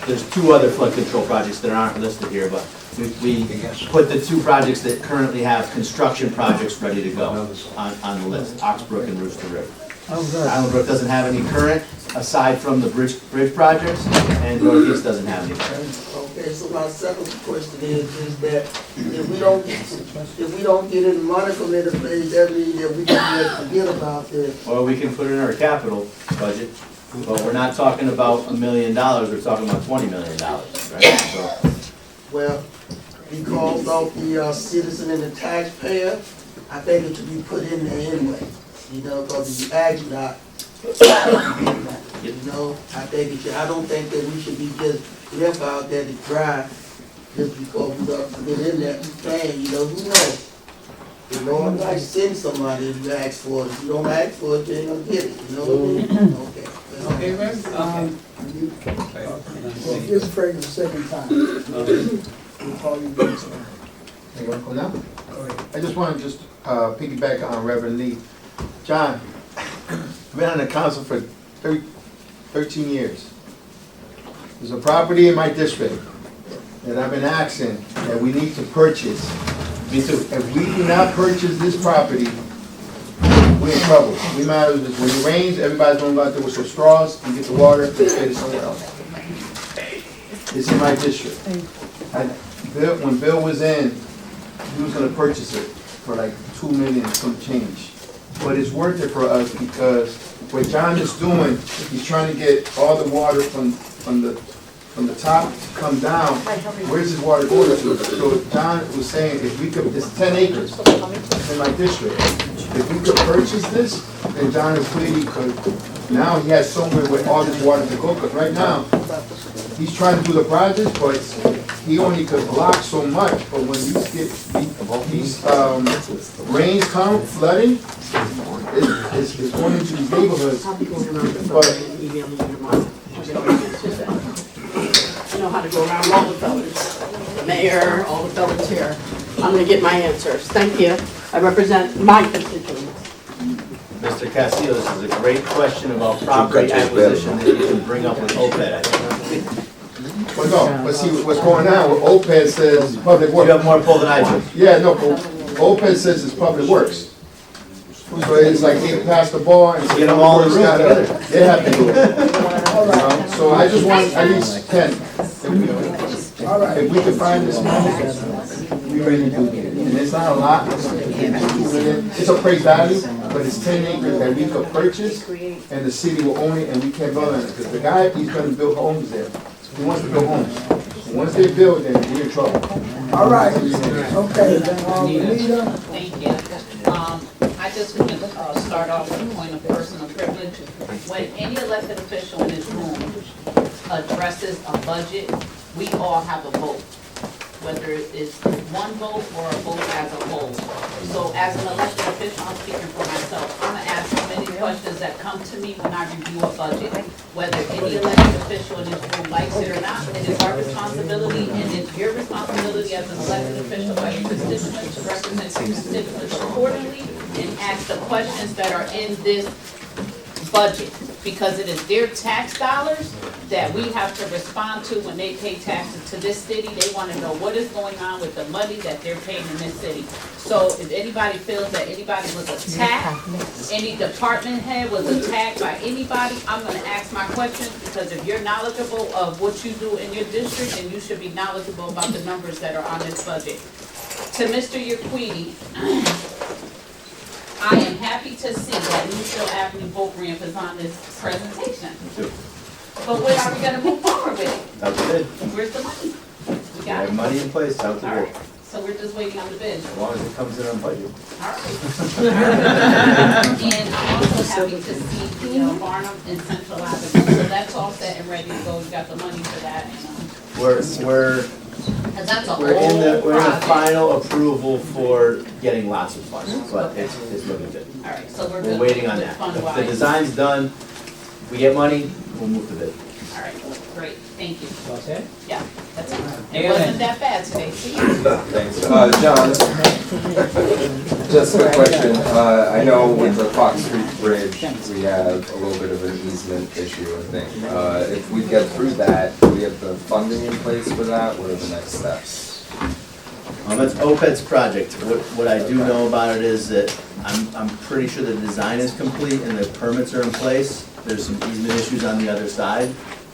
there's 2 other flood control projects that aren't listed here, but we put the 2 projects that currently have construction projects ready to go on the list, Oxbrook and Rooster River. Island Brook doesn't have any current, aside from the bridge projects, and Northeast doesn't have any current. Okay, so my second question is that if we don't get any money from it, that means that we can forget about this. Or we can put it in our capital budget, but we're not talking about $1 million, we're talking about $20 million, right? So, Well, because of the citizen and the taxpayer, I think it should be put in there anyway. You know, because if you ask not, you know, I think it should, I don't think that we should be just left out there to dry just because we got to put it in there paying, you know, who knows? The Lord might send somebody if you ask for it. If you don't ask for it, you ain't gonna get it, you know what I mean? Okay. Okay, Rick? Well, here's afraid of the second time. We'll call you back, sir. You wanna go now? Go ahead. I just want to just piggyback on Reverend Lee. John, I've been on the council for 13 years. There's a property in my district that I've been asking that we need to purchase. me too. If we do not purchase this property, we're in trouble. We might as well, when it rains, everybody's going to go out there with some straws and get the water and get it somewhere else. It's in my district. When Bill was in, he was going to purchase it for like $2 million and some change. But it's worth it for us because what John is doing, he's trying to get all the water from the top to come down. Where's his water going to? So John was saying if we could, it's 10 acres in my district. If we could purchase this, then John is clearly could, now he has somewhere where all this water to go. Because right now, he's trying to do the project, but he only could block so much. But when these rains come, flooding, it's going into these neighborhoods. But I know how to go around all the fellas, the mayor, all the fellas here. I'm gonna get my answers. Thank you. I represent my constituents. Mr. Castillo, this is a great question about property acquisition that you can bring up with OPED, I think. Well, no, but see, what's going on, what OPED says is public works. You have more pull than I do. Yeah, no, OPED says it's public works. So it's like they pass the ball and Get them all in the room together. they have to do it. So I just want at least 10. If we could find this money, we really do. And it's not a lot, it's appraised value, but it's 10 acres that we could purchase and the city will own it and we can't build on it. Because the guy, he's gonna build homes there. He wants to build homes. And once they build, then we're in trouble. All right, okay, Anita. Thank you. I just want to start off with a point of personal privilege. When any elected official in this room addresses a budget, we all have a vote, whether it's one vote or a vote as a whole. So as an elected official, I'm speaking for myself. I'm gonna ask so many questions that come to me when I review a budget. Whether any elected official in this room likes it or not, it is our responsibility and it's your responsibility as an elected official by your constituents to represent your constituents accordingly and ask the questions that are in this budget. because it is their tax dollars that we have to respond to when they pay taxes to this city. They want to know what is going on with the money that they're paying in this city. So if anybody feels that anybody was attacked, any department head was attacked by anybody, I'm gonna ask my questions, because if you're knowledgeable of what you do in your district, then you should be knowledgeable about the numbers that are on this budget. To Mr. Yaquiti, I am happy to see that Newfield Avenue boat ramp is on this presentation. But when are we gonna move forward with Out the bid. it? Where's the money? We We got have it? money in place, out the All bid. right, so we're just waiting on the bid. As long as it comes in on budget. All right. And I'm also happy to see, you know, Barnum and Central Avenue, so that's all set and ready to go. We got the money for that, and, We're cause that's a We're in the whole project. final approval for getting lots of funds, but it's looking good. All right, so we're We're good. waiting on with that. fund If the wise. design's done, we get money, we'll move to bid. All right, great, thank you. Okay? Yeah, that's it. It Amen. wasn't that bad today, see? Thanks. John, just a quick question. I know with the Fox Street Bridge, we have a little bit of an easement issue, I think. If we get through that, do we have the funding in place for that? What are the next steps? It's OPED's project. What I do know about it is that I'm pretty sure the design is complete and the permits are in place. There's some easement issues on the other side,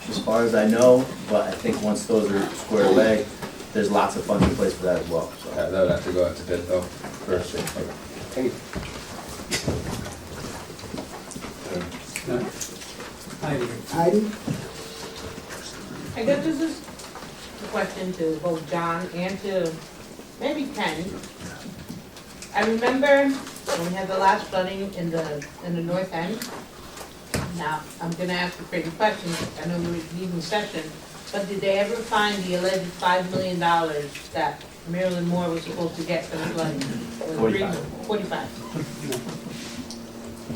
as far as I know, but I think once those are squared away, there's lots of funds in place for that as well. So Yeah, that would have to go out to bid though, first. Okay. Heidi? I guess this is a question to both John and to maybe Ken. I remember when we had the last flooding in the north end. Now, I'm gonna ask a pretty question, I know we're leaving session, but did they ever find the alleged $5 million that Marilyn Moore was supposed to get from the flooding? 45.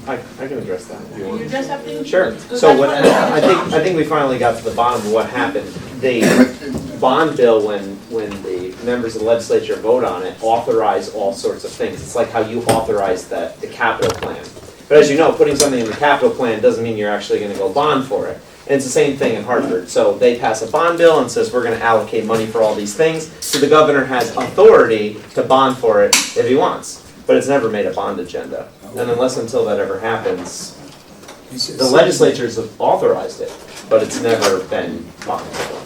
I can address that. if you Can want. you address that, please? Sure. Because So that's what, what I- I think we finally got to the bottom of what happened. The bond bill, when the members of the legislature vote on it, authorize all sorts of things. It's like how you authorize the capital plan. But as you know, putting something in the capital plan doesn't mean you're actually gonna go bond for it. And it's the same thing in Hartford. So they pass a bond bill and says, we're gonna allocate money for all these things. So the governor has authority to bond for it if he wants. But it's never made a bond agenda. And unless until that ever happens, the legislatures have authorized it, but it's never been bonded for.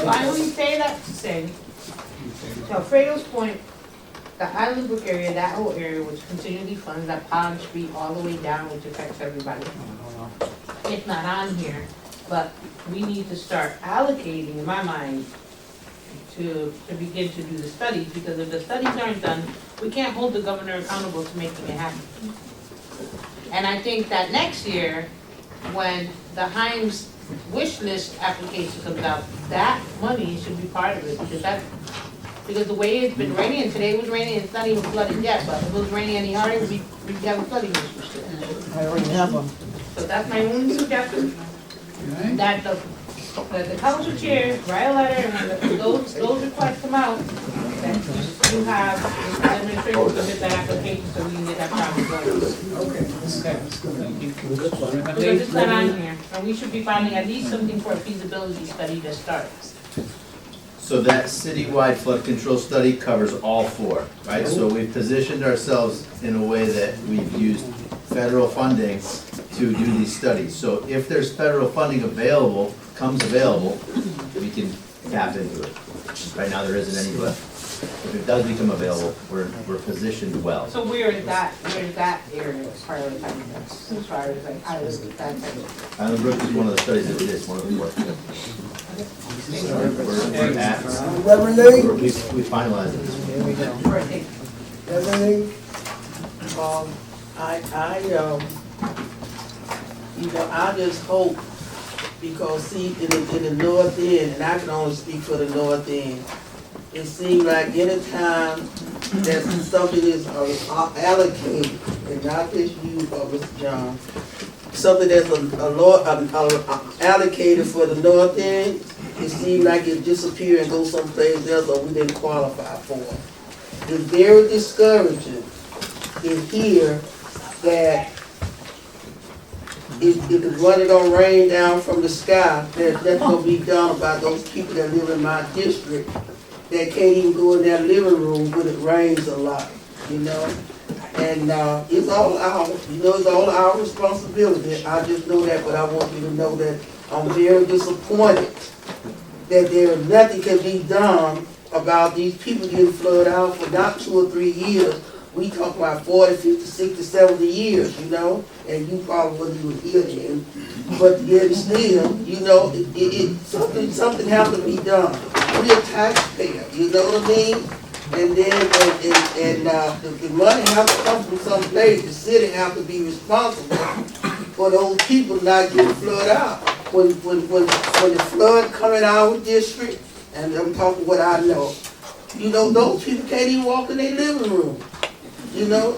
Well, I only say that to say, to Alfredo's point, the Highland Brook area, that whole area was continually funded, that Pond Street all the way down, which affects everybody. It's not on here, but we need to start allocating, in my mind, to begin to do the studies, because if the studies aren't done, we can't hold the governor accountable to making it happen. And I think that next year, when the Hines wish list application comes out, that money should be part of it, because the way it's been raining, and today was raining, it's not even flooded yet, but if it was raining any harder, we'd have a flooding issue still. I already have them. So that's my only suggestion, that the council chair write a letter, and when those requests come out, that you have the administration submit that application so we can get that project going. Okay, that's good. Because it's not on here, and we should be finding at least something for a feasibility study to start. So that citywide flood control study covers all four, right? So we've positioned ourselves in a way that we've used federal funding to do these studies. So if there's federal funding available, comes available, we can tap into it. Right now, there isn't any, but if it does become available, we're positioned well. So where is that area prioritized as far as like Island, that type of? Island Brook is one of the studies that it is, one of the work. We're at, Reverend Lee? we finalized it this week. Here we go. Reverend Lee? I just hope, because see, in the north end, and I can only speak for the north end, it seems like any time that something is allocated, and not just you, Mr. John, something that's allocated for the north end, it seems like it disappear and go someplace else or we didn't qualify for it. It's very discouraging to hear that if the money don't rain down from the sky, there's nothing gonna be done about those people that live in my district that can't even go in their living room when it rains a lot, you know? And, it's all it's all our responsibility. I just know that, but I want you to know that I'm very disappointed that there nothing can be done about these people getting flooded out for not 2 or 3 years. We talk about 40, 50, 60, 70 years, you know, and you probably wasn't even here then. But yet still, you know, something has to be done. We're a taxpayer, you know what I mean? And then, the money has to come from some place. The city has to be responsible for those people not getting flooded out. When the flood come in our district, and I'm talking what I know, you know, those people can't even walk in their living room. You know,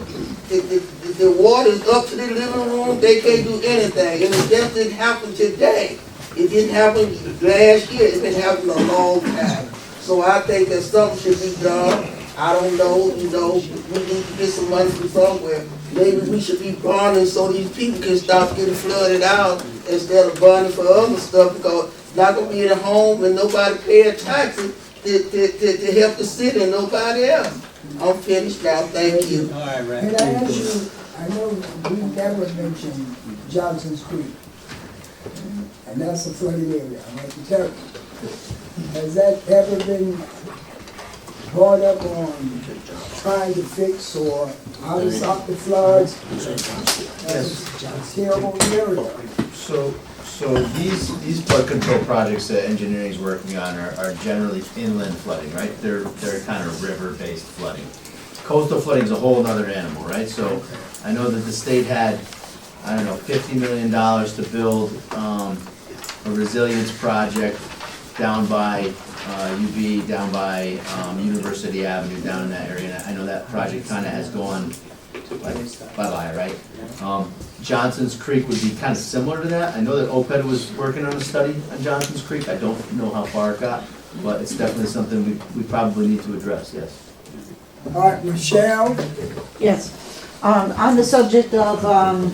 the water is up to their living room, they can't do anything. And it just didn't happen today. It didn't happen last year, it's been happening a long time. So I think that something should be done. I don't know, you know, we need to get some money from somewhere. Maybe we should be bonding so these people can stop getting flooded out instead of bonding for other stuff, because it's not gonna be at home and nobody paying taxes to help the city and nobody else. I'm finished now, thank you. All right, Ray. Can I ask you, I know we never mentioned Johnson's Creek, and that's a flooded area, I want to tell you. Has that ever been brought up on trying to fix or how to stop the floods? That's a terrible area. So these flood control projects that engineering is working on are generally inland flooding, right? They're kind of river-based flooding. Coastal flooding is a whole other animal, right? So I know that the state had, I don't know, $50 million to build a resilience project down by UB, down by University Avenue, down in that area. And I know that project kind of has gone like bye-bye, right? Johnson's Creek would be kind of similar to that. I know that OPED was working on a study on Johnson's Creek. I don't know how far it got, but it's definitely something we probably need to address, yes. All right, Michelle? Yes. On the subject of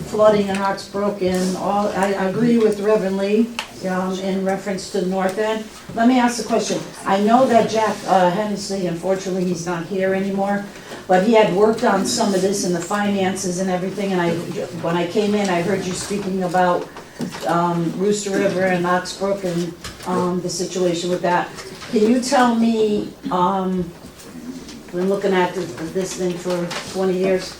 flooding in Oxbrook and all, I agree with Reverend Lee in reference to the north end. Let me ask a question. I know that Jack Hennessy, unfortunately, he's not here anymore, but he had worked on some of this in the finances and everything, and when I came in, I heard you speaking about Rooster River and Oxbrook and the situation with that. Can you tell me, been looking at this thing for 20 years,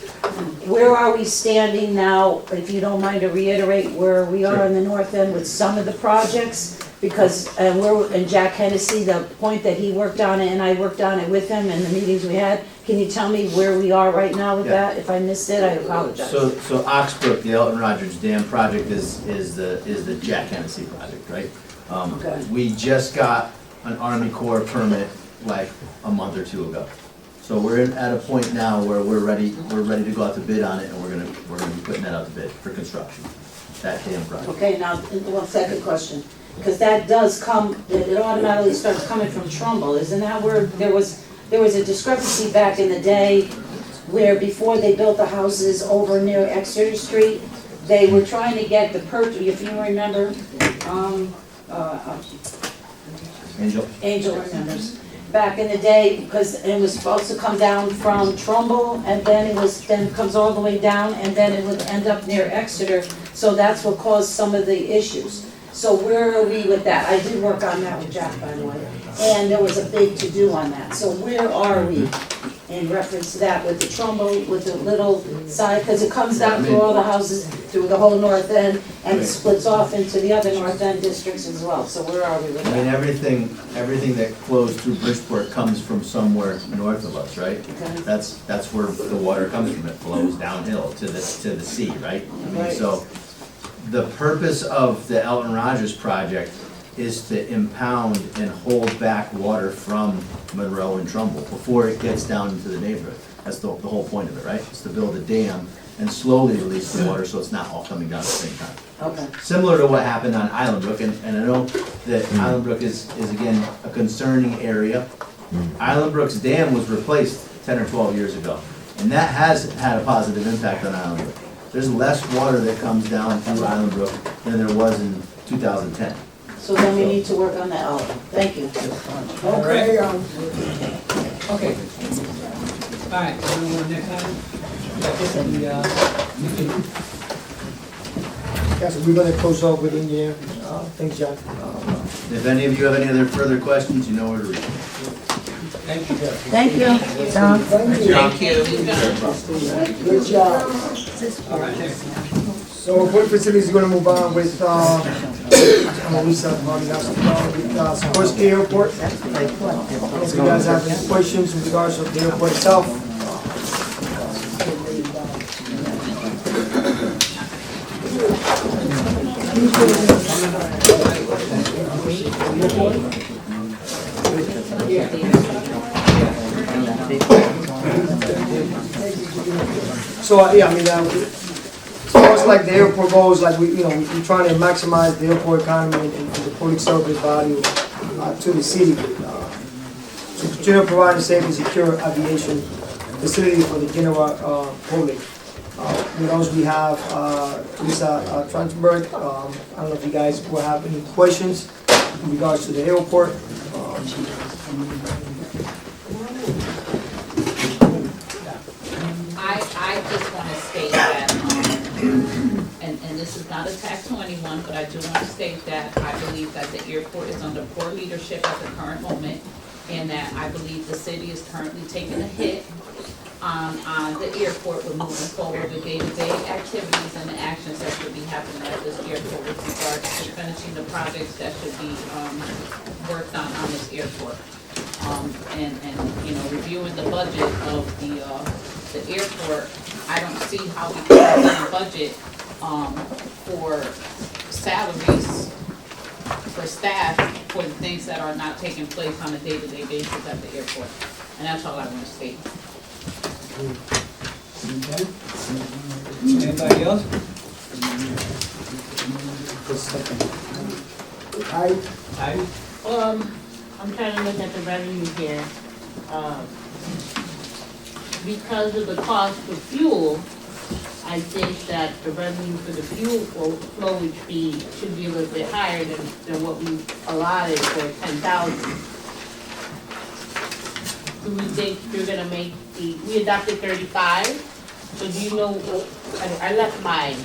where are we standing now, if you don't mind to reiterate where we are in the north end with some of the projects? Because and Jack Hennessy, the point that he worked on it and I worked on it with him in the meetings we had, can you tell me where we are right now with that? If I missed it, I apologize. So Oxbrook, the Elton Rogers Dam project is the Jack Hennessy project, right? Okay. We just got an Army Corps permit like a month or two ago. So we're at a point now where we're ready to go out to bid on it, and we're gonna be putting that out to bid for construction, that dam project. Okay, now, one second question, because that does come, it automatically starts coming from Trumbull, isn't that where there was a discrepancy back in the day where before they built the houses over near Exeter Street, they were trying to get the if you remember, Angel remembers. Back in the day, because it was supposed to come down from Trumbull, and then it comes all the way down, and then it would end up near Exeter, so that's what caused some of the issues. So where are we with that? I did work on that with Jack, by the way, and there was a big to-do on that. So where are we in reference to that with the Trumbull, with the little side, because it comes down through all the houses, through the whole north end, and it splits off into the other north end districts as well. So where are we with I mean, that? everything that flows through Bridgeport comes from somewhere north of us, right? Okay. That's where the water comes from. It flows downhill to the sea, right? I mean, Right. so the purpose of the Elton Rogers project is to impound and hold back water from Monroe and Trumbull before it gets down into the neighborhood. That's the whole point of it, right? It's to build a dam and slowly release the water so it's not all coming down at the same time. Okay. Similar to what happened on Island Brook, and I know that Island Brook is again a concerning area. Island Brook's dam was replaced 10 or 12 years ago, and that has had a positive impact on Island Brook. there's less water that comes down through Island Brook than there was in 2010. So then we need to work on that. Thank you. Okay, Okay. All right, so we're on next item. Yeah, so we're gonna close off with engineer, thanks, John. If any of you have any other further questions, you know where to reach. Thank you. Thank you, John. thank you. Good job. All right, next. So Board Facilities is gonna move on with, Lisa, with, Sikorsky Airport. If you guys have any questions in regards to the airport itself. So, yeah, I mean, as far as like the airport goes, like we're trying to maximize the airport economy and the public service value to the city. To continue providing safe and secure aviation facility for the general public. With us, we have Lisa Transberg. I don't know if you guys will have any questions in regards to the airport. I just want to state that, and this is not a attack to anyone, but I do want to state that I believe that the airport is under poor leadership at the current moment, and that I believe the city is currently taking a hit on the airport with moving forward with day-to-day activities and the actions that should be happening at this airport with regard to finishing the projects that should be worked on this airport. And reviewing the budget of the airport, I don't see how we can have a budget for salaries for staff for the things that are not taking place on a day-to-day basis at the airport. And that's all I want to state. Okay. Anybody else? Aye. I'm trying to look at the revenue here. Because of the cost of fuel, I think that the revenue for the fuel flow should be a little bit higher than what we allotted for 10,000. Do we think you're gonna make we adopted 35? So do you know, I left my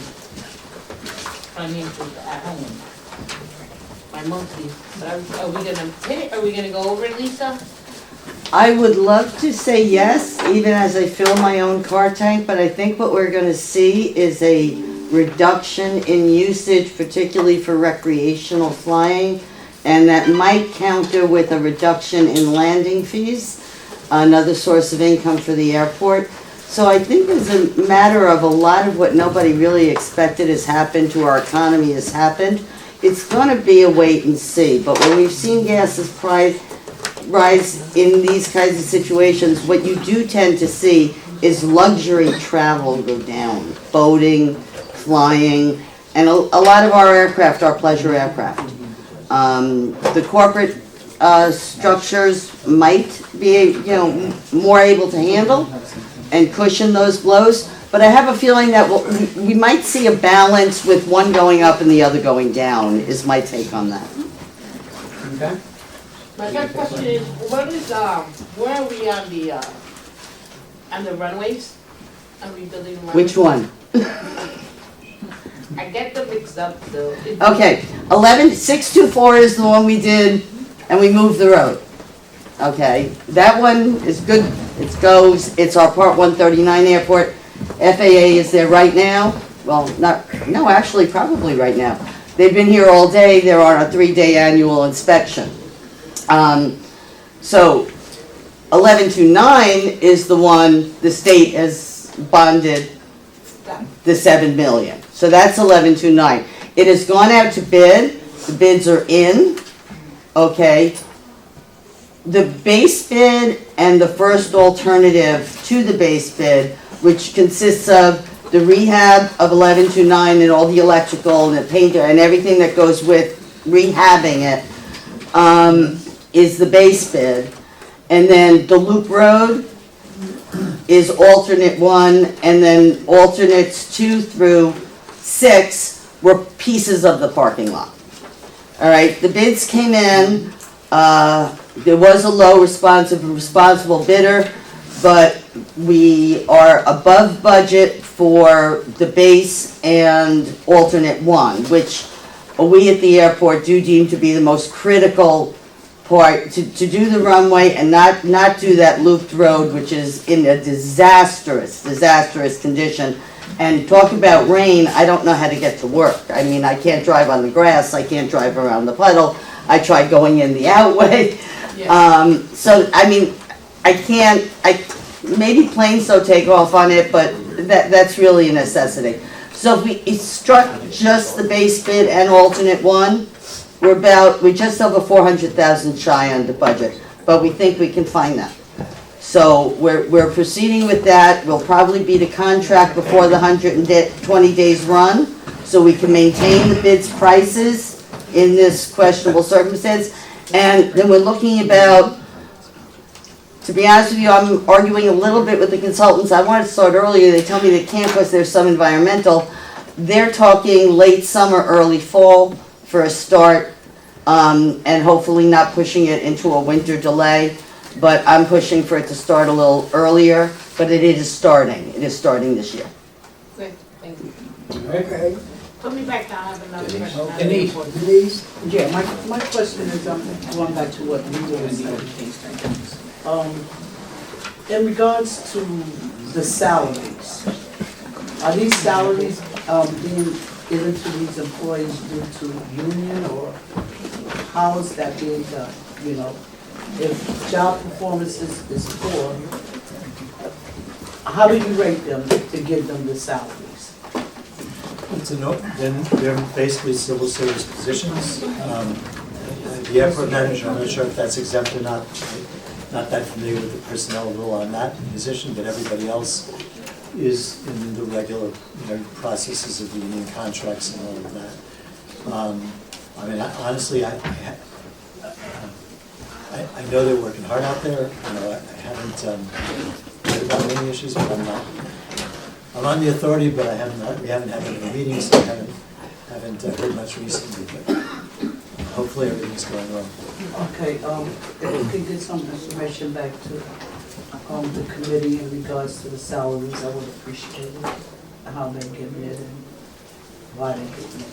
financials at home, my monthly, but are we gonna hit it? Are we gonna go over it, Lisa? I would love to say yes, even as I fill my own car tank, but I think what we're gonna see is a reduction in usage, particularly for recreational flying, and that might counter with a reduction in landing fees, another source of income for the airport. So I think it's a matter of a lot of what nobody really expected has happened to our economy has happened. It's gonna be a wait and see, but when we've seen gases rise in these kinds of situations, what you do tend to see is luxury travel go down, boating, flying, and a lot of our aircraft are pleasure aircraft. The corporate structures might be, more able to handle and cushion those blows, but I have a feeling that we might see a balance with one going up and the other going down, is my take on that. Okay. My first question is, where are we on the runways? Are we building runways? Which one? I get them mixed up though. Okay, 11624 is the one we did, and we moved the road. Okay, that one is good, it goes, it's our Part 139 airport. FAA is there right now, well, actually probably right now. They've been here all day, they're on a 3-day annual inspection. So 1129 is the one the state has bonded the 7 million. So that's 1129. It has gone out to bid, the bids are in, okay. The base bid and the first alternative to the base bid, which consists of the rehab of 1129 and all the electrical and the paint and everything that goes with rehabbing it, is the base bid. And then the loop road is alternate 1, and then alternates 2 through 6 were pieces of the parking lot. All right, the bids came in, there was a low responsible bidder, but we are above budget for the base and alternate 1, which we at the airport do deem to be the most critical part, to do the runway and not do that looped road, which is in a disastrous condition. And talk about rain, I don't know how to get to work. I mean, I can't drive on the grass, I can't drive around the puddle, I tried going in the outway. So, I mean, maybe planes don't take off on it, but that's really a necessity. So if we struck just the base bid and alternate 1, we're just over 400,000 shy on the budget, but we think we can find that. So we're proceeding with that. We'll probably be to contract before the 120 days run, so we can maintain the bids prices in this questionable circumstance. And then we're looking about, to be honest with you, I'm arguing a little bit with the consultants. I wanted to start earlier. They tell me they can't because there's some environmental. They're talking late summer, early fall for a start, and hopefully not pushing it into a winter delay. But I'm pushing for it to start a little earlier, but it is starting. It is starting this year. Good, thank you. Okay. Put me back down, I have another question. Denise? Yeah, my question is, going back to what you were saying. In regards to the salaries, are these salaries being given to these employees due to union, or how is that being done? You know, if job performance is poor, how do you rate them to give them the salaries? Then they're basically civil service positions. The airport manager, I'm not sure if that's exempt or not. Not that familiar with the personnel rule on that position, but everybody else is in the regular, processes of the union contracts and all of that. I mean, honestly, I know they're working hard out there. I haven't heard about many issues, but I'm on the authority, but we haven't had any meetings, so I haven't heard much recently. But hopefully everything's going well. Okay, if we could get some information back to the committee in regards to the salaries, I would appreciate it. How they're getting it and why they're getting it.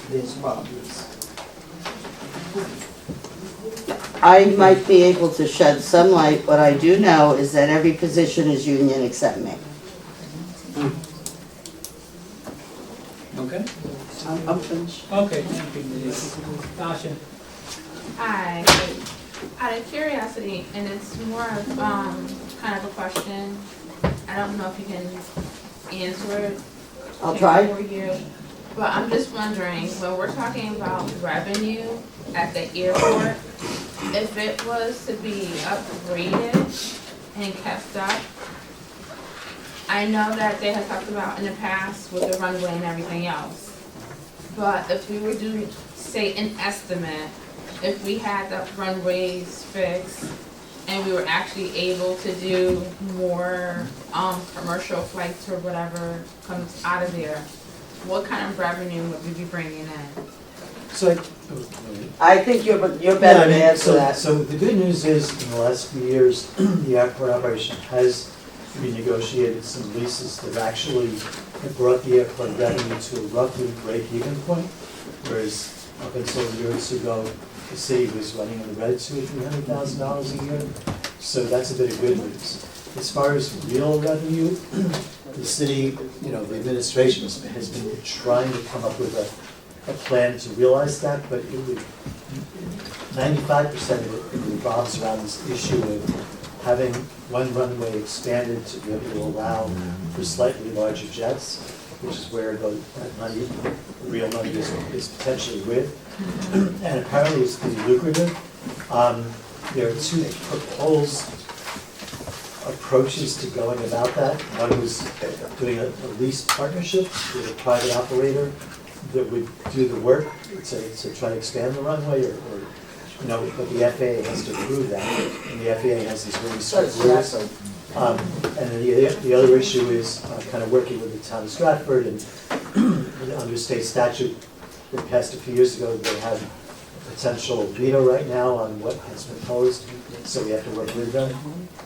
There's problems. I might be able to shed some light. What I do know is that every position is union except me. Okay? I'm finished. Okay, thank you, Denise. Tasha? Hi, out of curiosity, and it's more of kind of a question. I don't know if you can answer it. I'll try. For you, but I'm just wondering, when we're talking about revenue at the airport, if it was to be upgraded and kept up, I know that they have talked about in the past with the runway and everything else. But if we were to say an estimate, if we had the runways fixed and we were actually able to do more commercial flights or whatever comes out of there, what kind of revenue would we be bringing in? So I think you're better to answer that. So the good news is, in the last few years, the airport operation has renegotiated some leases that actually have brought the airport revenue to a roughly break-even point, whereas up until a year or two ago, the city was running in the red $200,000 or $300,000 a year. So that's a bit of good news. As far as real revenue, the city, the administration has been trying to come up with a plan to realize that, but it would 95% of it revolves around this issue of having one runway expanded to be able to allow for slightly larger jets, which is where that money, the real money is potentially with. And apparently it's pretty lucrative. There are two proposed approaches to going about that. One was doing a lease partnership with a private operator that would do the work to try to expand the runway, but the FAA has to approve that, and the FAA has these really strict rules. And then the other issue is kind of working with the town of Stratford and under state statute, that passed a few years ago, they have a potential veto right now on what has been proposed, so we have to work with them.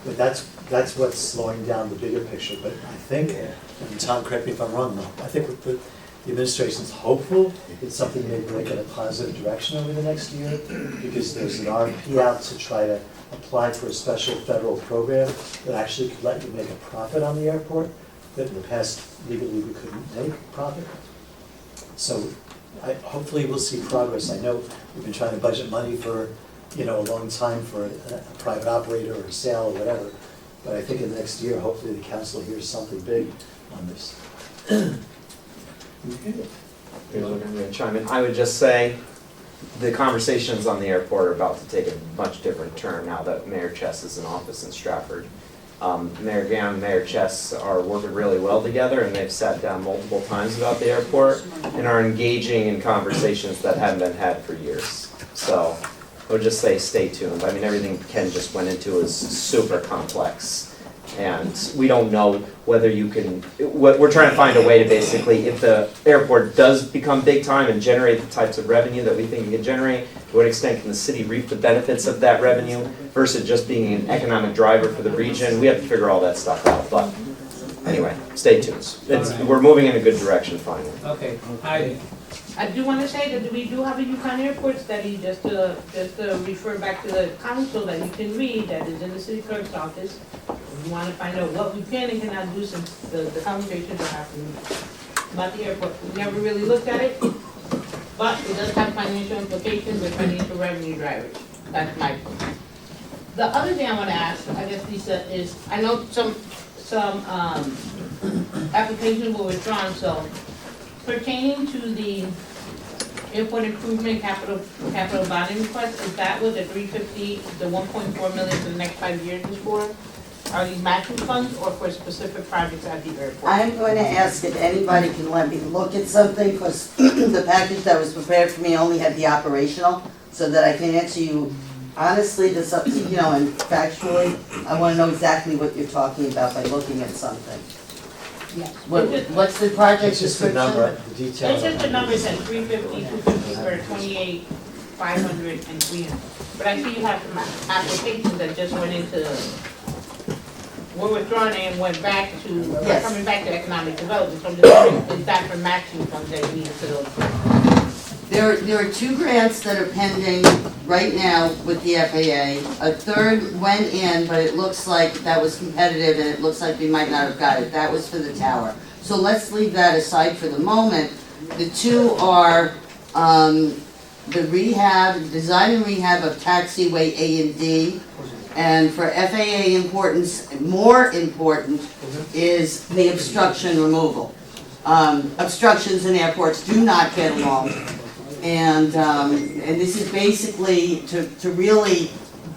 But that's what's slowing down the bigger picture. But I think, and Tom, correct me if I'm wrong, though, I think what the administration's hopeful it's something may break in a positive direction over the next year, because there's an RFP out to try to apply for a special federal program that actually could let you make a profit on the airport, that in the past legally we couldn't make profit. So hopefully we'll see progress. I know we've been trying to budget money for, a long time for a private operator or a sale or whatever, but I think in the next year, hopefully the council hears something big on this. Here's what I'm gonna chime in. I would just say, the conversations on the airport are about to take a much different turn now that Mayor Chess is in office in Stratford. Mayor Gam and Mayor Chess are working really well together, and they've sat down multiple times about the airport and are engaging in conversations that haven't been had for years. So I would just say stay tuned. I mean, everything Ken just went into is super complex. And we don't know whether you can, we're trying to find a way to basically, if the airport does become big time and generate the types of revenue that we think it can generate, to what extent can the city reap the benefits of that revenue versus just being an economic driver for the region? We have to figure all that stuff out, but anyway, stay tuned. We're moving in a good direction finally. Okay, I do want to say that we do have a Yukon airport study, just to refer back to the council, that you can read, that is in the city clerk's office. If you want to find out what we can and cannot do, since the conversations are happening about the airport. We never really looked at it, but it does have financial implications and financial revenue drivers. That's my point. The other thing I want to ask, I guess, Lisa, is I know some applications were withdrawn, so pertaining to the airport improvement capital bonding request, is that what the 350, the 1.4 million for the next 5 years is for? Are these matching funds or for specific projects at the airport? I'm going to ask if anybody can let me look at something, because the package that was prepared for me only had the operational, so that I can answer you honestly, this up to, and factually. I want to know exactly what you're talking about by looking at something. Yes. What's the project It's just the description? number, the details. It's just the numbers at 350, 250 for 28, 500, and 300. But I see you have some applications that just went into, were withdrawn and went back to, Yes. coming back to economic development. So I'm just wondering, is that for matching funds that you needed for those? There are 2 grants that are pending right now with the FAA. A third went in, but it looks like that was competitive and it looks like we might not have got it. That was for the tower. So let's leave that aside for the moment. The 2 are the rehab, design and rehab of taxiway A and D. And for FAA importance, more important is the obstruction removal. Obstructions in airports do not get along. And this is basically to really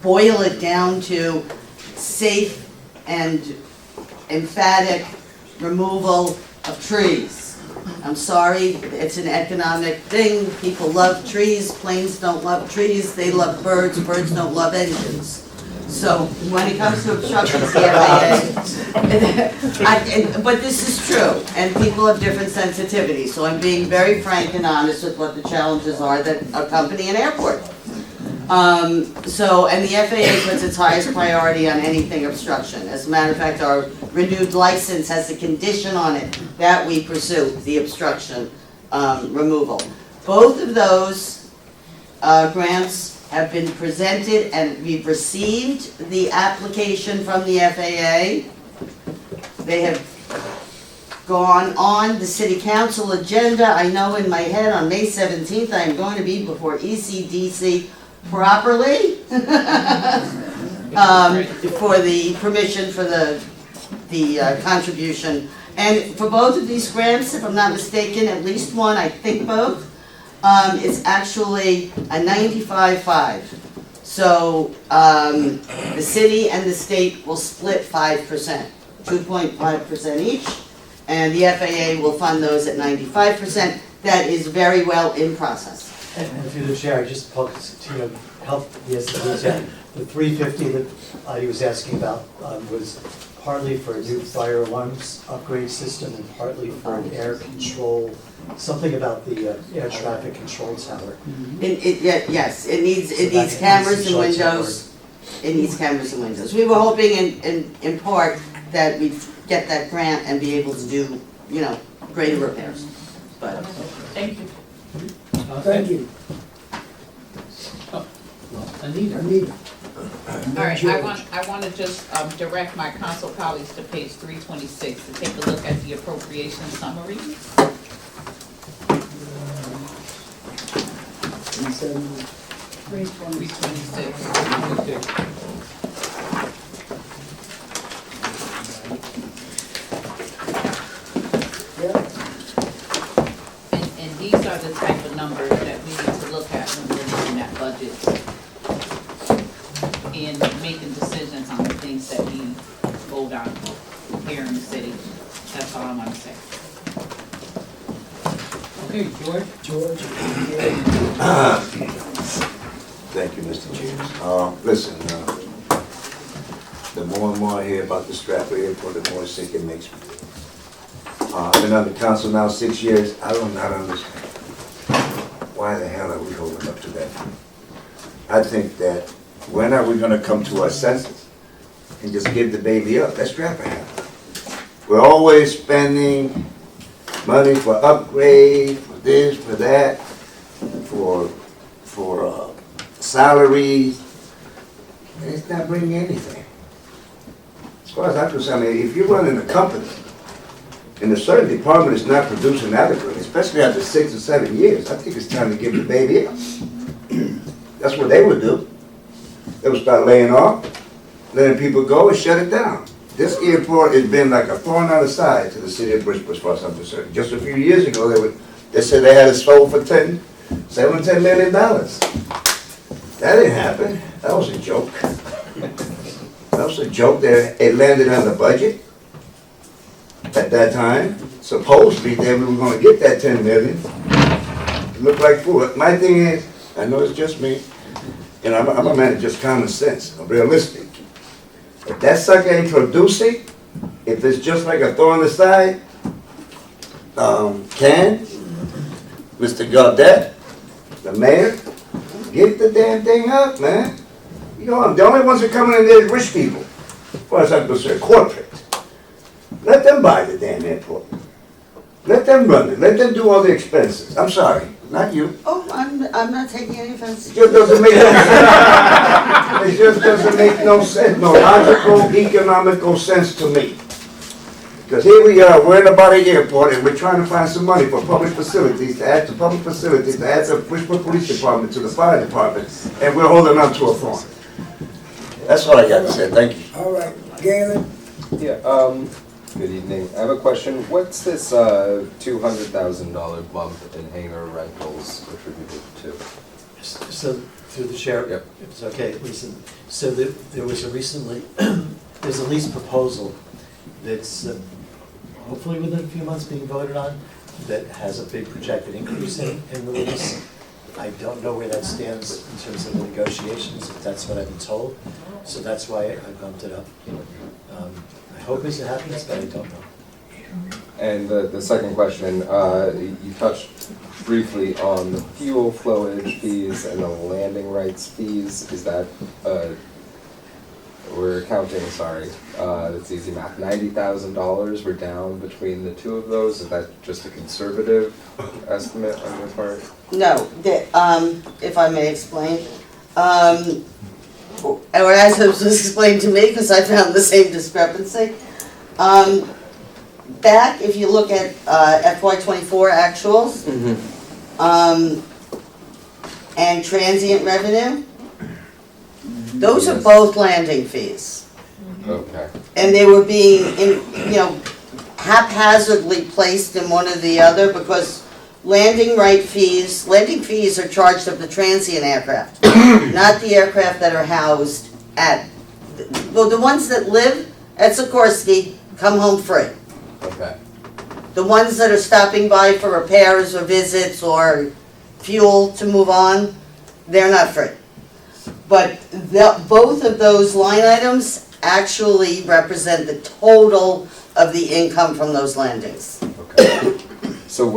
boil it down to safe and emphatic removal of trees. I'm sorry, it's an economic thing. People love trees, planes don't love trees, they love birds, birds don't love engines. So when it comes to obstructions, the FAA, but this is true, and people have different sensitivities, so I'm being very frank and honest with what the challenges are that accompany an airport. And the FAA puts its highest priority on anything obstruction. As a matter of fact, our renewed license has a condition on it that we pursue the obstruction removal. Both of those grants have been presented, and we've received the application from the FAA. They have gone on the city council agenda. I know in my head on May 17th I am going to be before ECDC properly for the permission for the contribution. And for both of these grants, if I'm not mistaken, at least one, I think both, is actually a 95-5. So the city and the state will split 5%, 2.5% each, and the FAA will fund those at 95%. That is very well in process. And through the chair, I just to help the SDGs. The 350 that he was asking about was partly for a new fire alarms upgrade system and partly for an air control, something about the air traffic control tower. Yes, it needs So that cameras and needs to show windows. It needs cameras and windows. We were hoping in part that we'd get that grant and be able to do, greater repairs. But Thank you. Thank you. Anita. All right, I want to just direct my council colleagues to page 326 to take a look at the appropriation summary. 326. And these are the type of numbers that we need to look at when we're looking at budgets and making decisions on the things that we vote on here in the city. That's all I want to say. Okay, George? Thank you, Mr. Chair. Listen, the more and more I hear about the Stratford Airport, the more sick it makes me. I've been on the council now 6 years. I do not understand. Why the hell are we holding up to that? I think that when are we gonna come to our senses and just give the baby up? Let's wrap it up. We're always spending money for upgrade, for this, for that, for salaries, and it's not bringing anything. As far as I'm concerned, if you're running a company and a certain department is not producing adequately, especially after 6 or 7 years, I think it's time to give the baby up. That's what they would do. They would start laying off, letting people go and shut it down. This airport has been like a thorn on the side to the city of Bridgeport, as far as I'm concerned. Just a few years ago, they said they had it sold for $7 or $10 million. That didn't happen. That was a joke. That was a joke that it landed on the budget at that time. Supposedly, we were going to get that $10 million. It looked like fool. My thing is, I know it's just me, and I'm a man of just common sense. I'm realistic. If that sucker ain't producing, if it's just like a thorn in the side, Mr. Gaudette, the mayor, get the damn thing up, man. The only ones that are coming in there is rich people, as far as I'm concerned, corporate. Let them buy the damn airport. Let them run it. Let them do all the expenses. I'm sorry, not you. Oh, I'm not taking any offense. It just doesn't make no sense. It just doesn't make no sense, no logical, economical sense to me. Because here we are, we're in the Body Airport, and we're trying to find some money for public facilities, to add to public facilities, to add to the Bridgeport Police Department, to the Fire Department, and we're holding on to a thorn. That's all I got to say, thank you. All right, Galen? Yeah, good evening. I have a question. What's this $200,000 bump in hangar rentals attributed to? So, through the chair, Yep. if it's okay, listen. So there was there's a lease proposal that's hopefully within a few months being voted on that has a big projected increase in the lease. I don't know where that stands in terms of the negotiations, if that's what I've been told. So that's why I bumped it up. I hope it happens, but I don't know. And the second question, you touched briefly on the fuel flowage fees and the landing rights fees. Is that, we're counting, sorry, it's easy math, $90,000 we're down between the two of those? Is that just a conservative estimate on your part? No, if I may explain. Or as it was explained to me, because I found the same discrepancy. Back, if you look at FY24 actuals, and transient revenue, those are both landing fees. Okay. And they were being, haphazardly placed in one or the other because landing fees are charged of the transient aircraft, not the aircraft that are housed at, well, the ones that live at Sikorsky come home free. Okay. The ones that are stopping by for repairs or visits or fuel to move on, they're not free. But both of those line items actually represent the total of the income from those landings. So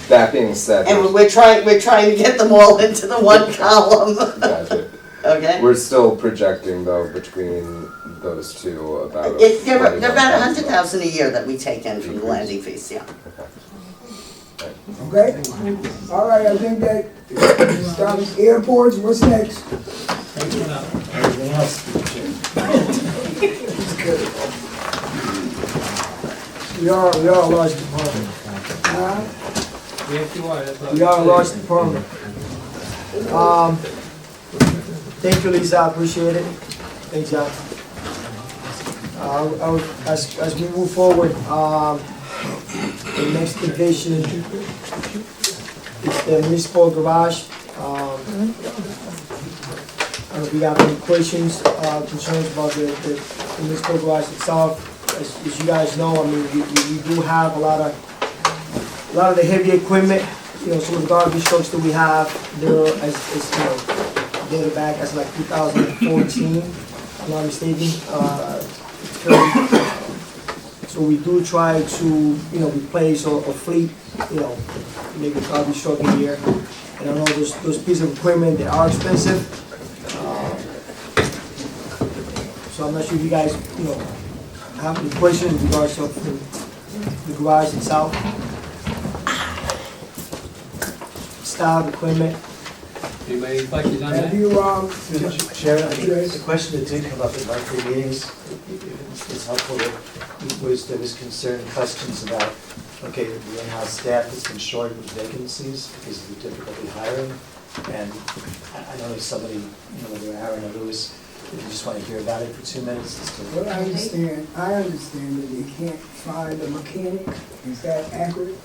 that being said. And we're trying to get them all into the one column. Gotcha. Okay? We're still projecting though between those two about. They're about 100,000 a year that we take in from the landing fees, yeah. Okay? All right, I think that stops airports, what's next? Everything else. We are a large department. Yes, you are. That's what We are a large department. Thank you, Lisa, I appreciate it. Thanks, y'all. As we move forward, the next division is the municipal garage. I don't know if you got any questions, concerns about the municipal garage itself. As you guys know, I mean, we do have a lot of the heavy equipment, you know, some of the garbage trucks that we have, they're dated back as like 2014, if I'm not mistaken. So we do try to, you know, replace a fleet, you know, maybe a garbage truck a year. And I know those pieces of equipment, they are expensive. So I'm not sure if you guys, you know, have any questions in regards to the garage itself. Style, equipment. Anybody have questions on that? Have you, Sharon, I think the question that did come up at monthly meetings, it's helpful that there was concern, questions about, okay, the in-house staff has been short with vacancies because of the difficulty hiring. And I know there's somebody, you know, whether Aaron or Louis, if you just want to hear about it for 2 minutes. Well, I understand that they can't find a mechanic, is that accurate?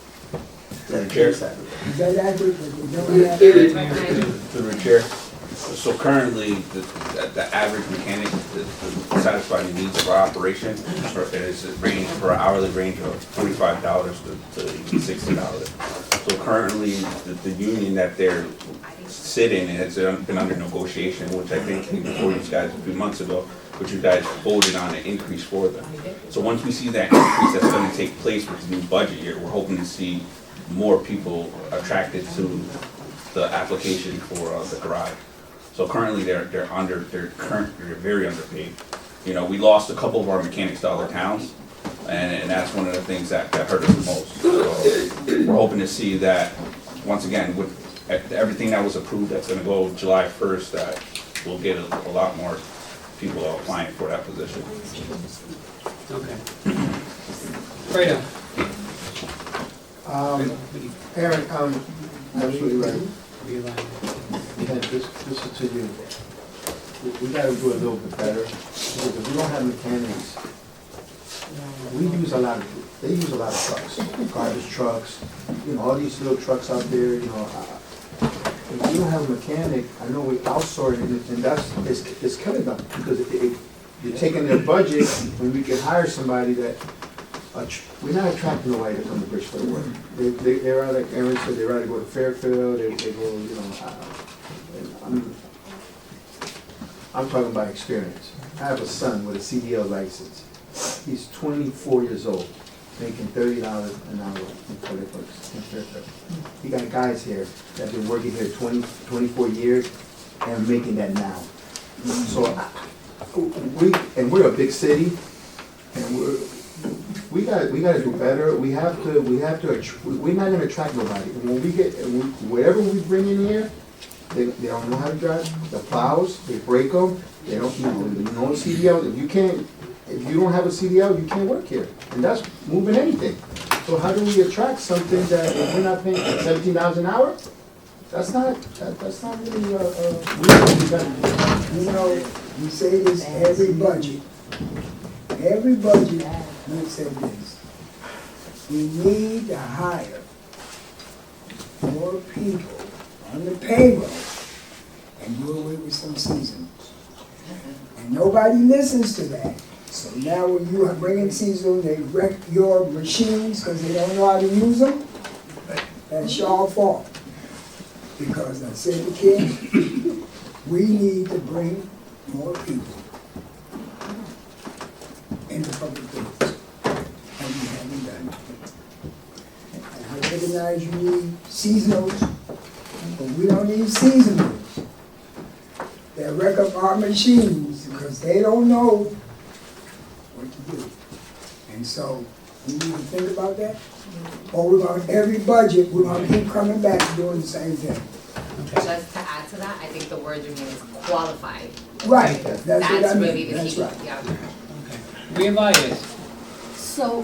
Through the chair. Is that accurate, that they don't have? Through the chair. So currently, the average mechanic to satisfy the needs of our operation is range for an hourly range of $45 to even $60. So currently, the union that they're sitting has been under negotiation, which I think came before you guys a few months ago, which you guys voted on an increase for them. So once we see that increase that's going to take place with the new budget year, we're hoping to see more people attracted to the application for the garage. So currently they're very underpaid. You know, we lost a couple of our mechanics to other towns, and that's one of the things that hurt us the most. So we're hoping to see that once again with everything that was approved that's going to go July 1st, that we'll get a lot more people applying for that position. Okay. Fredo. Aaron, absolutely right. And this is to you. We gotta do a little bit better, because if we don't have mechanics, they use a lot of trucks, garbage trucks, you know, all these little trucks out there, you know. If we don't have a mechanic, I know we outsource it, and it's killing them, because if you're taking their budget, when we can hire somebody that, we're not attracting nobody to come to Bridgeport to work. They're rather, like Aaron said, they rather go to Fairfield, they go, you know, I'm talking about experience. I have a son with a CDL license. He's 24 years old, making $30 an hour in public works in Fairfield. You got guys here that have been working here 24 years and making that now. So we're a big city, and we got to do better. We're not going to attract nobody. When we get whatever we bring in here, they don't know how to drive the plows. They break them. They don't know CDL. If you don't have a CDL, you can't work here, and that's moving anything. So how do we attract something that if we're not paying $17 an hour? That's not really You know, we say this every budget. Every budget, we say this. We need to hire more people on the payroll and do away with some seasonals. And nobody listens to that. So now when you are bringing seasonal, they wreck your machines because they don't know how to use them. That's your fault. Because I said to Ken, we need to bring more people into public things, and we haven't done it. And I recognize you need seasonals, but we don't need seasonals that wreck up our machines because they don't know what to do. And so we need to think about that. Or we're going, every budget, we're going to keep coming back and doing the same thing. Just to add to that, I think the word you mean is qualified. Right, that's what I mean. really the That's key, right. yeah. Reinvite us. So,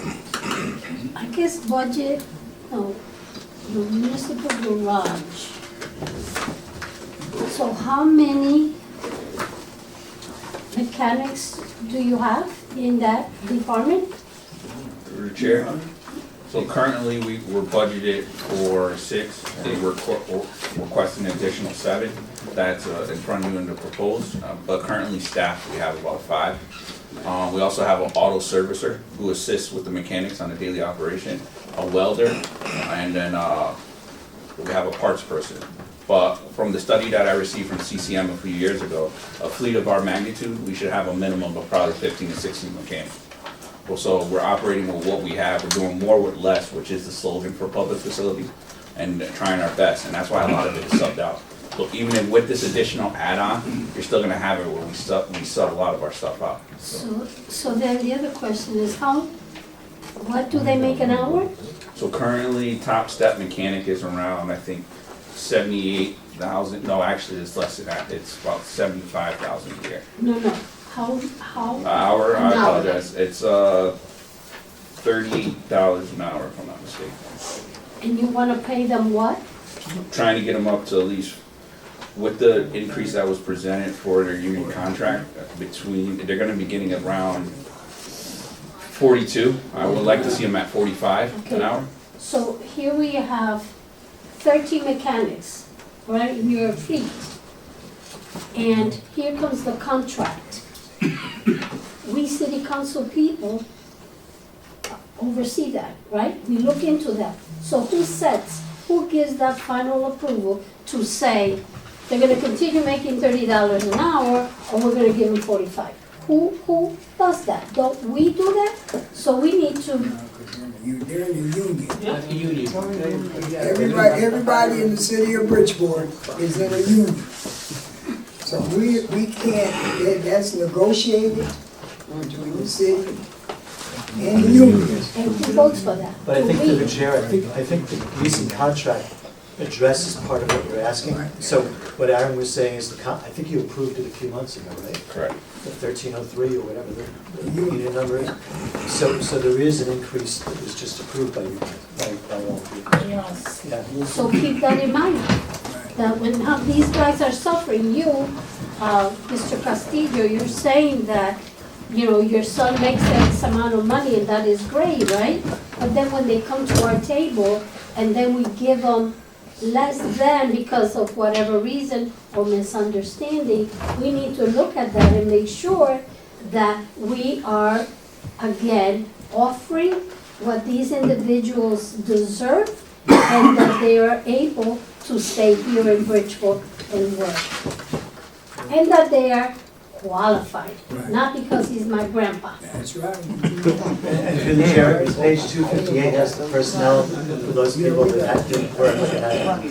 I guess budget, no, the municipal garage. So how many mechanics do you have in that department? Through the chair. So currently, we're budgeted for 6, and we're requesting an additional 7. That's in front of you in the proposed, but currently staffed, we have about 5. We also have an auto servicer who assists with the mechanics on the daily operation, a welder, and then we have a parts person. But from the study that I received from CCM a few years ago, a fleet of our magnitude, we should have a minimum of probably 15 to 16 mechanics. So we're operating with what we have, we're doing more with less, which is the slogan for public facilities, and trying our best, and that's why a lot of it is subbed out. So even with this additional add-on, you're still gonna have it where we sub a lot of our stuff out. So then the other question is what do they make an hour? So currently, top step mechanic is around, I think, 78,000, no, actually, it's less than that, it's about 75,000 a year. No, how? Hour, I An hour. apologize, it's $38 an hour, if I'm not mistaken. And you wanna pay them what? Trying to get them up to at least, with the increase that was presented for their union contract, they're gonna be getting around 42. I would like to see them at 45 an hour. So here we have 30 mechanics, right, in your fleet. And here comes the contract. We city council people oversee that, right? We look into that. So who gives that final approval to say they're gonna continue making $30 an hour or we're gonna give them 45? Who does that? Don't we do that? So we need to. They're in the union. That's the union. Everybody in the city of Bridgeport is in a union. So we can't, that's negotiated between the city and the union. And who votes for that? But I think We. through the chair, I think the leasing contract addresses part of what you're asking. So what Aaron was saying is, I think you approved it a few months ago, right? Correct. The 1303 or whatever the union number is. So there is an increase that was just approved by you, by all of you. Yes. Yeah. So keep that in mind, that when these guys are suffering, Mr. Castillo, you're saying that, your son makes X amount of money and that is great, right? But then when they come to our table and then we give them less than because of whatever reason or misunderstanding, we need to look at that and make sure that we are, again, offering what these individuals deserve and that they are able to stay here in Bridgeport and work. And that they are qualified, not because he's my grandpa. That's right. And through the chair, page 258 has the personnel for those people that didn't work.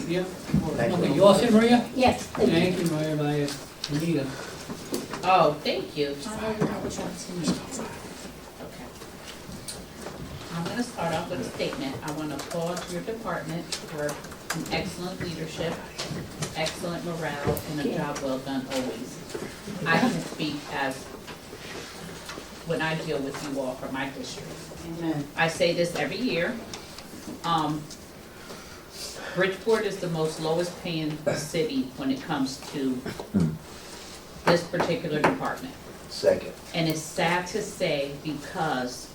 Yeah. Thank Okay, you. you all set, Maria? Yes. Thank you, Maria. Anita. Oh, thank you. I'm gonna start off with a statement. I want to applaud your department for an excellent leadership, excellent morale, and a job well done always. I can speak as when I deal with you all from my district. Amen. I say this every year. Bridgeport is the most lowest paying city when it comes to this particular department. Second. And it's sad to say because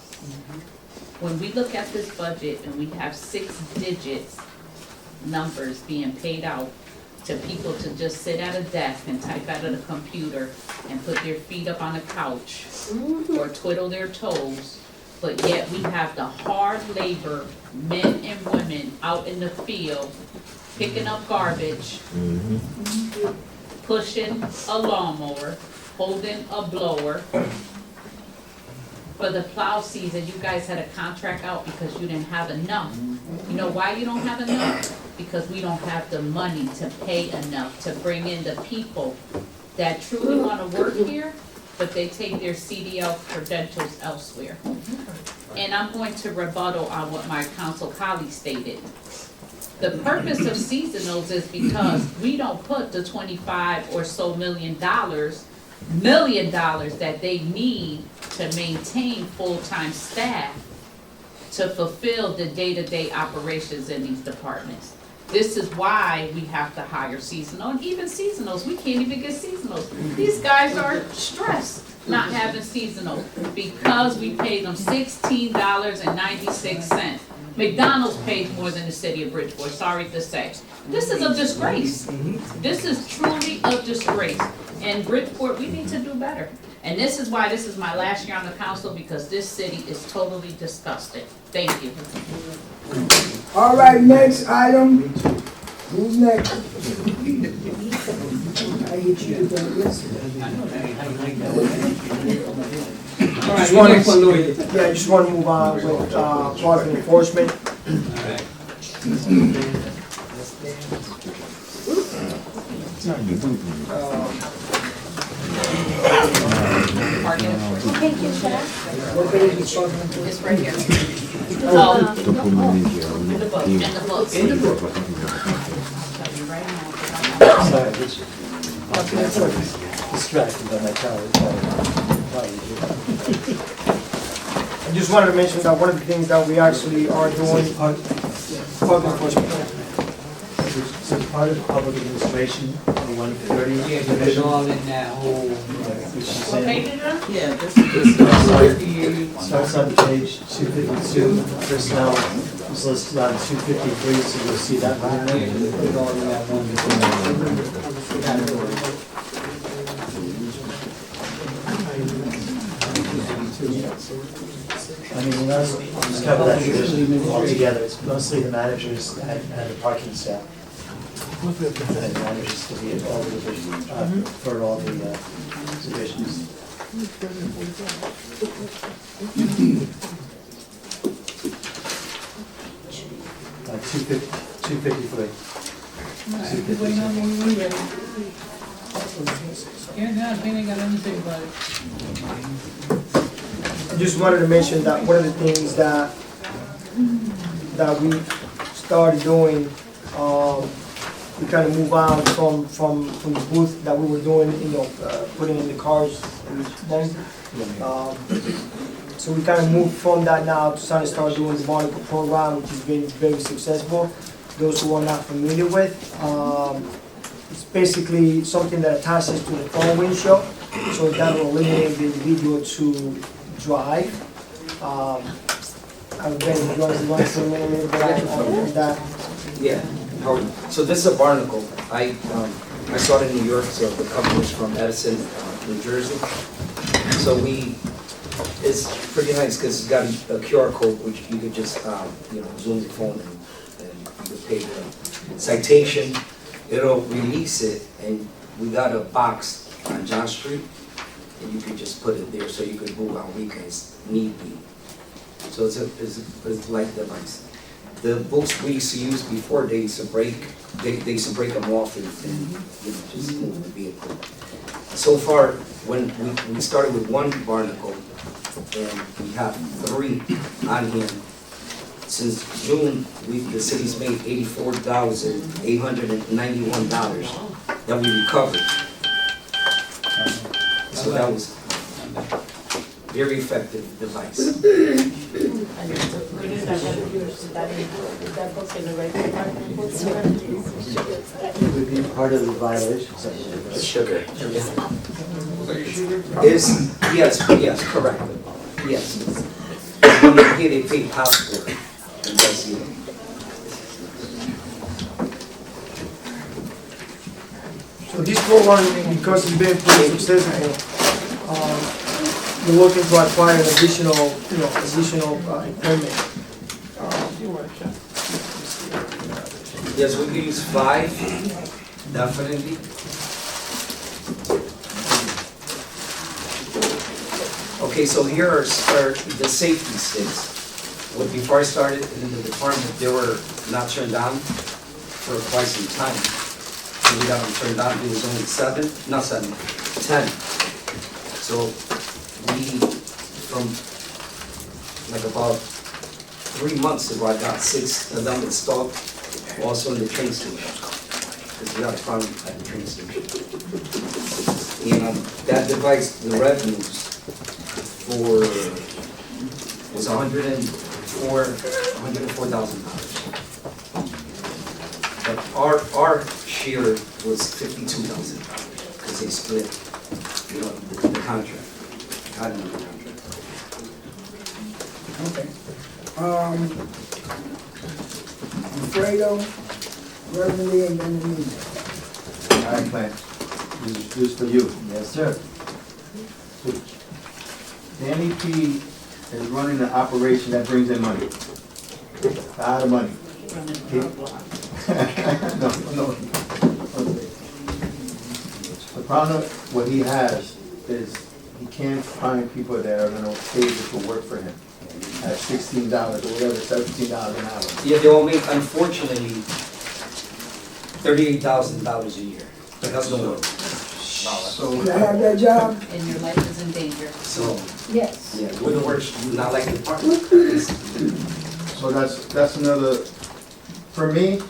when we look at this budget and we have 6 digits numbers being paid out to people to just sit at a desk and type out of the computer and put their feet up on a couch or twiddle their toes, but yet we have the hard labor men and women out in the field picking up garbage, pushing a lawnmower, holding a blower. For the plow season, you guys had a contract out because you didn't have enough. You know why you don't have enough? Because we don't have the money to pay enough to bring in the people that truly wanna work here, but they take their CDL credentials elsewhere. And I'm going to rebuttal on what my council colleague stated. The purpose of seasonals is because we don't put the 25 or so $1 million that they need to maintain full-time staff to fulfill the day-to-day operations in these departments. This is why we have to hire seasonal, and even seasonals, we can't even get seasonals. These guys are stressed not having seasonals because we paid them $16.96. McDonald's pays more than the city of Bridgeport, sorry to say. This is a disgrace. This is truly a disgrace. In Bridgeport, we need to do better. And this is why this is my last year on the council, because this city is totally disgusting. Thank you. All right, next item. Who's next? I hit you with that yesterday. All right, who's next one, Louis? Yeah, I just want to move on with park enforcement. Thank you, sir. What page is it? It's right here. Oh. In the book, in the book. In the book. Tell you right now. Sorry, distracted by my child. I just wanted to mention that one of the things that we actually are doing, park enforcement. So part of public administration, the 130 Yeah, it's division, all in that whole. which is What in, page is that? Yeah, this starts on page 252, personnel is listed on 253, so you'll see that one in there. Put it all in that one category. I mean, let's just cover that division altogether. It's mostly the managers and the parking staff. And managers to be at all the divisions, for all the divisions. 253. I just wanted to mention that one of the things that we started doing, we kind of move on from the booth that we were doing, putting in the cars and then. So we kind of moved from that now to start doing the Barnacle program, which has been very successful. Those who are not familiar with, it's basically something that attaches to the front windshield, so that will eliminate the individual to drive. I've been enjoying one for a minute, but on that. Yeah, Howard. So this is a barnacle. I saw it in New York, so the company is from Edison, New Jersey. So it's pretty nice because it's got a QR code which you could just, zoom the phone and you could pay the citation. It'll release it, and we got a box on John Street, and you could just put it there so you could move on weekends, need be. So it's a light device. The books we used to use before, they used to break them off and just move the vehicle. So far, when we started with one barnacle, and we have 3 on here. Since June, the city's made $84,891 that we recovered. So that was very effective device. That book in the right department? It would be part of the violations. Sugar. Yes, correct. Yes. When they get a paid passport, that's it. So this program, because it's been pretty successful, we're looking to acquire an additional equipment. Yes, we could use 5, definitely. Okay, so here are the safety sticks. Well, before I started in the department, they were not turned on for quite some time. So we got them turned on, it was only 10. So we, from like about 3 months ago, I got 6 of them installed, also in the train station. Because we got a problem at the train station. And that device, the revenues for, was $104,000. But our share was $52,000, because they split, the contract. I didn't know the contract. Okay. Fredo, Reverend, and then me. All right, Clarence, this is for you. Yes, sir. The NEP is running an operation that brings in money. A lot of money. No. The problem, what he has is he can't find people that are gonna pay to work for him at $16 or whatever, $17 an hour. Yeah, they all make, unfortunately, $38,000 a year. That's no work. So, Can I have that job? And your life is in danger. So, Yes. yeah, with the work, not like the department. so that's another, for me,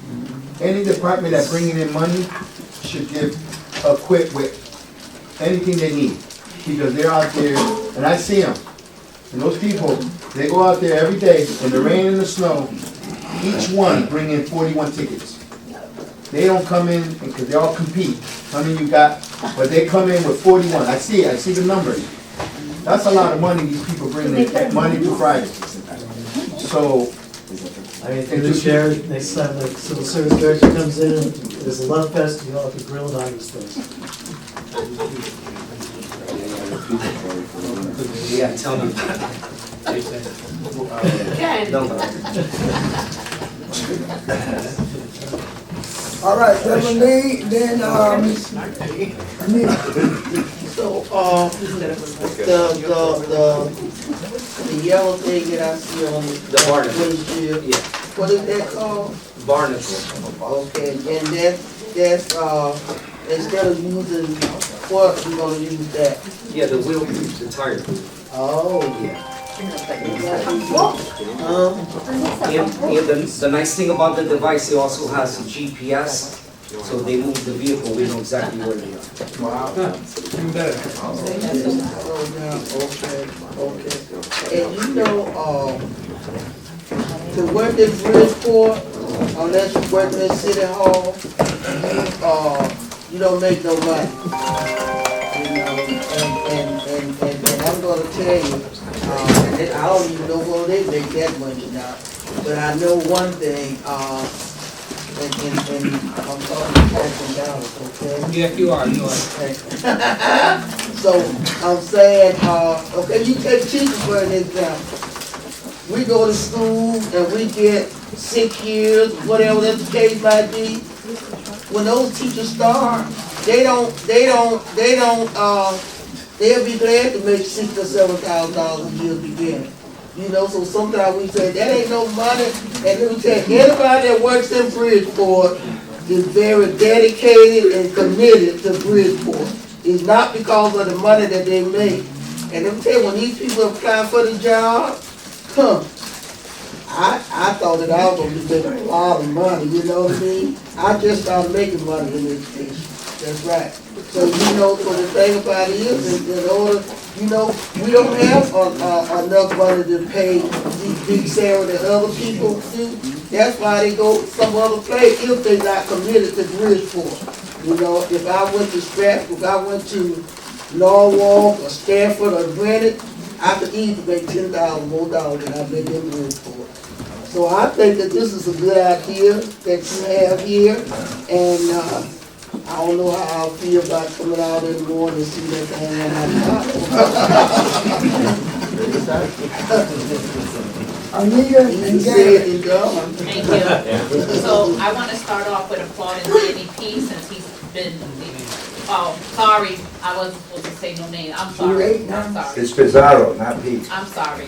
any department that's bringing in money should give, equip with anything they need. Because they're out there, and I see them, and those people, they go out there every day in the rain and the snow, each one bring in 41 tickets. They don't come in, because they all compete, how many you got, but they come in with 41, I see the numbers. That's a lot of money these people bring in, Monday to Friday. So, I mean, through the chair, next time the civil service director comes in, and there's a love fest, you all have to grill it on this thing. Yeah, tell me about it. No, All right, Reverend Lee, then, me. So, the yellow thing that I see on The barnacle. windshield, Yeah, what is that called? barnacle. Okay, and that's, instead of using what, we're gonna use that? Yeah, the wheel, the tire. Oh, Yeah. uh, And the nice thing about the device, it also has a GPS, so they move the vehicle, we know exactly where they are. wow. okay. And you know, to work in Bridgeport, unless you work in City Hall, you don't make no money. You know, and I'm gonna tell you, and I don't even know where they make that money now. But I know one thing, and I'm talking $1,000, okay? Yes, you are. So, I'm saying, okay, you take teachers for an example. We go to school and we get 6 years, whatever the case might be. When those teachers start, they'll be glad to make $6,000 or $7,000 a year beginning. You know, so sometimes we say, that ain't no money. And let me tell you, anybody that works in Bridgeport is very dedicated and committed to Bridgeport. It's not because of the money that they make. And let me tell you, when these people apply for the job, I thought that I was going to be making a lot of money, you know what I mean? I just started making money in education. That's right. So, you know, so the thing about it is, in order, you know, we don't have enough money to pay these big salaries that other people do. That's why they go some other place if they're not committed to Bridgeport. You know, if I went to Stratford, if I went to Norwalk or Stanford or Greenwich, I could easily make $10,000 more than I make in Bridgeport. So I think that this is a good idea that you have here, and I don't know how I'll feel about coming out in the morning and see that thing on my top. Anita and Gary. Thank you. So I want to start off with applauding Danny P. since he's been, oh, sorry, I wasn't supposed to say no name. I'm sorry. I'm sorry. It's Pizarro, not Pete. I'm sorry.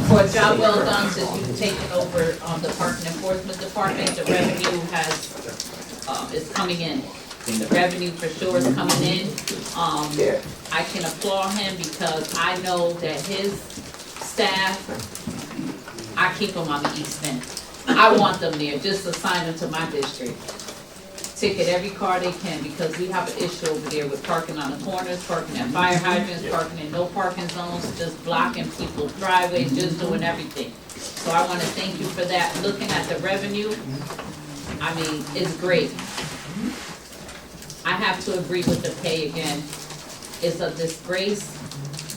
For a job well done since you've taken over the Park and Enforcement Department, the revenue is coming in. The revenue for sure is coming in. I can applaud him because I know that his staff, I keep them on the East End. I want them there, just assign them to my district. Ticket every car they can because we have an issue over there with parking on the corners, parking at fire hydrants, parking in no parking zones, just blocking people's driveways, just doing everything. So I want to thank you for that. Looking at the revenue, I mean, it's great. I have to agree with the pay again. It's a disgrace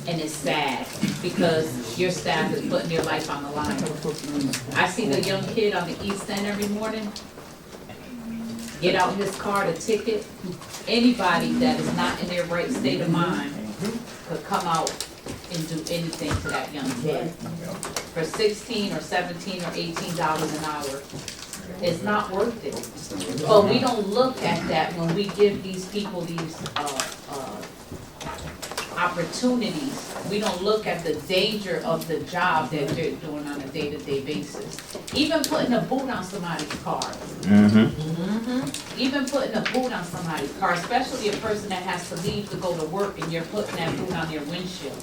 and it's sad because your staff is putting your life on the line. I see the young kid on the East End every morning, get out his car to ticket. Anybody that is not in their right state of mind could come out and do anything to that young kid. For $16 or $17 or $18 an hour, it's not worth it. But we don't look at that when we give these people these opportunities. We don't look at the danger of the job that they're doing on a day-to-day basis. Even putting a boot on somebody's car. Even putting a boot on somebody's car, especially a person that has to leave to go to work and you're putting that boot on their windshield.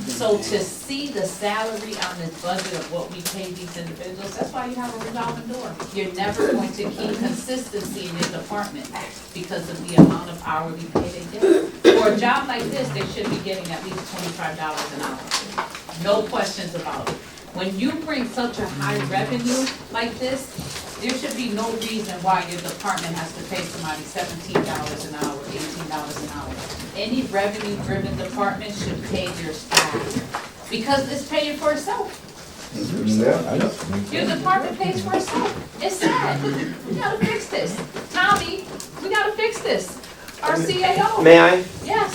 So to see the salary on this budget of what we pay these individuals, that's why you have a revolving door. You're never going to keep consistency in your department because of the amount of hourly pay they get. For a job like this, they should be getting at least $25 an hour. No questions about it. When you bring such a high revenue like this, there should be no reason why your department has to pay somebody $17 an hour, $18 an hour. Any revenue-driven department should pay their staff because it's paying for itself. Your department pays for itself. It's sad. We gotta fix this. Tommy, we gotta fix this. Our CAO. May I? Yes.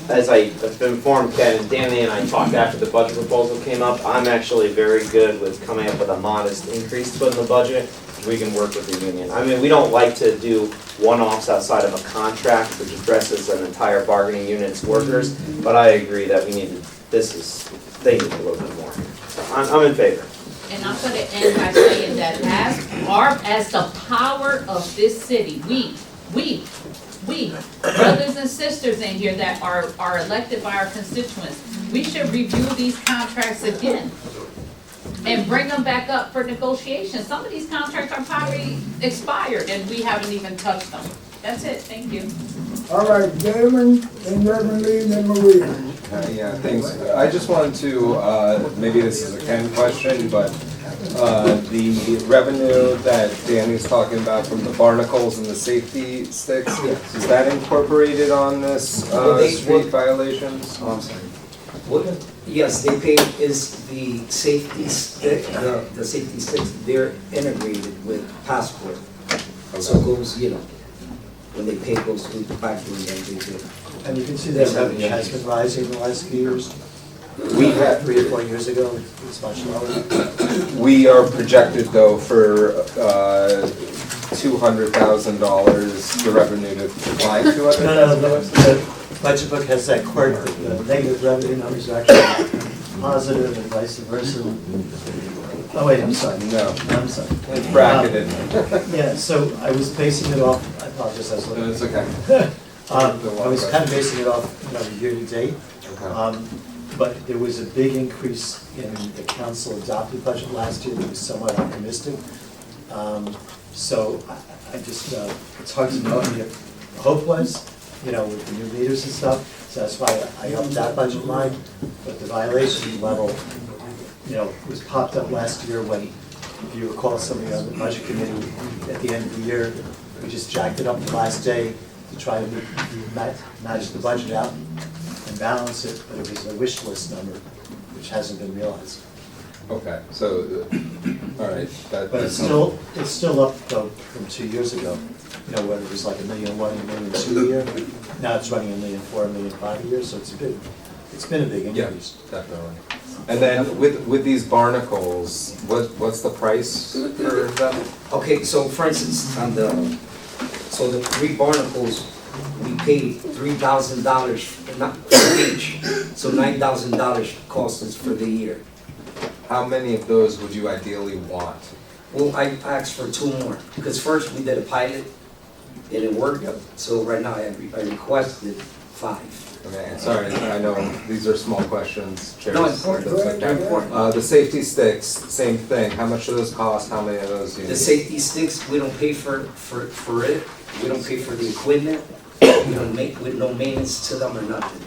As I have been informed, Ken and Danny and I talked after the budget proposal came up, I'm actually very good with coming up with a modest increase to put in the budget. We can work with the union. I mean, we don't like to do one-offs outside of a contract which addresses an entire bargaining unit's workers, but I agree that they need a little bit more. I'm in favor. And I'm gonna end by saying that as the power of this city, we, brothers and sisters in here that are elected by our constituents, we should review these contracts again and bring them back up for negotiation. Some of these contracts are probably expired and we haven't even touched them. That's it, thank you. All right, Damon, and Reverend Lee, and Maria. Yeah, thanks. I just wanted to, maybe this is a Ken question, but the revenue that Danny's talking about from the barnacles and the safety sticks, is that incorporated on this street violations? Oh, I'm sorry. Yes, they pay is the safety stick, the safety sticks, they're integrated with Passport. So it goes, when they pay goes through the factory and they do. And you can see that revenue has been rising the last few years. We had 3 or 4 years ago, it's much lower. We are projected though for $200,000, the revenue to decline $200,000. No, the budget book has that quirk that the negative revenue numbers are actually positive and vice versa. Oh wait, I'm sorry. No. I'm sorry. It's bracketed. Yeah, so I was basing it off, I apologize, I was looking. No, it's okay. I was kind of basing it off, year to date. Okay. But there was a big increase in the council adopted budget last year that was somewhat optimistic. So I just, it's hard to know what the hope was, with the new leaders and stuff. So that's why I upped that budget line. But the violation level, was popped up last year when, if you recall, somebody on the budget committee at the end of the year, we just jacked it up the last day to try to match the budget out and balance it, but it was a wish list number, which hasn't been realized. Okay, so, all right. But it's still up though from 2 years ago. Whether it was like $1,000,001, $1,000,002 a year. Now it's running $1,000,004, $1,000,005 a year, so it's a It's been a big Yeah, increase. definitely. And then with these barnacles, what's the price for them? Okay, so for instance, on the 3 barnacles, we paid $3,000 not for each, so $9,000 cost us for the year. How many of those would you ideally want? Well, I asked for 2 more, because first we did a pilot, and it worked, so right now I requested 5. Okay, and sorry, I know these are small questions, Chair. No, important. That's okay. They're important. The safety sticks, same thing. How much do those cost? How many of those do you The need? safety sticks, we don't pay for it, we don't pay for the equipment, we don't make, with no maintenance to them or nothing.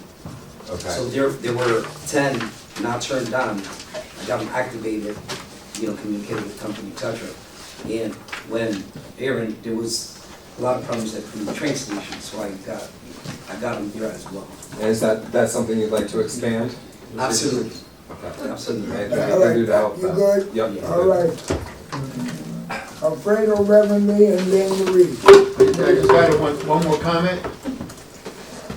Okay. So there were 10 not turned on, I got them activated, communicated with the company, et cetera. And when Aaron, there was a lot of problems at the train station, so I got them here as well. And is that something you'd like to expand? Absolutely. Okay. Absolutely. Anything I can do to help You them? good? Yep. All right. Alfredo, Reverend Lee, and then Marie. I just got one more comment.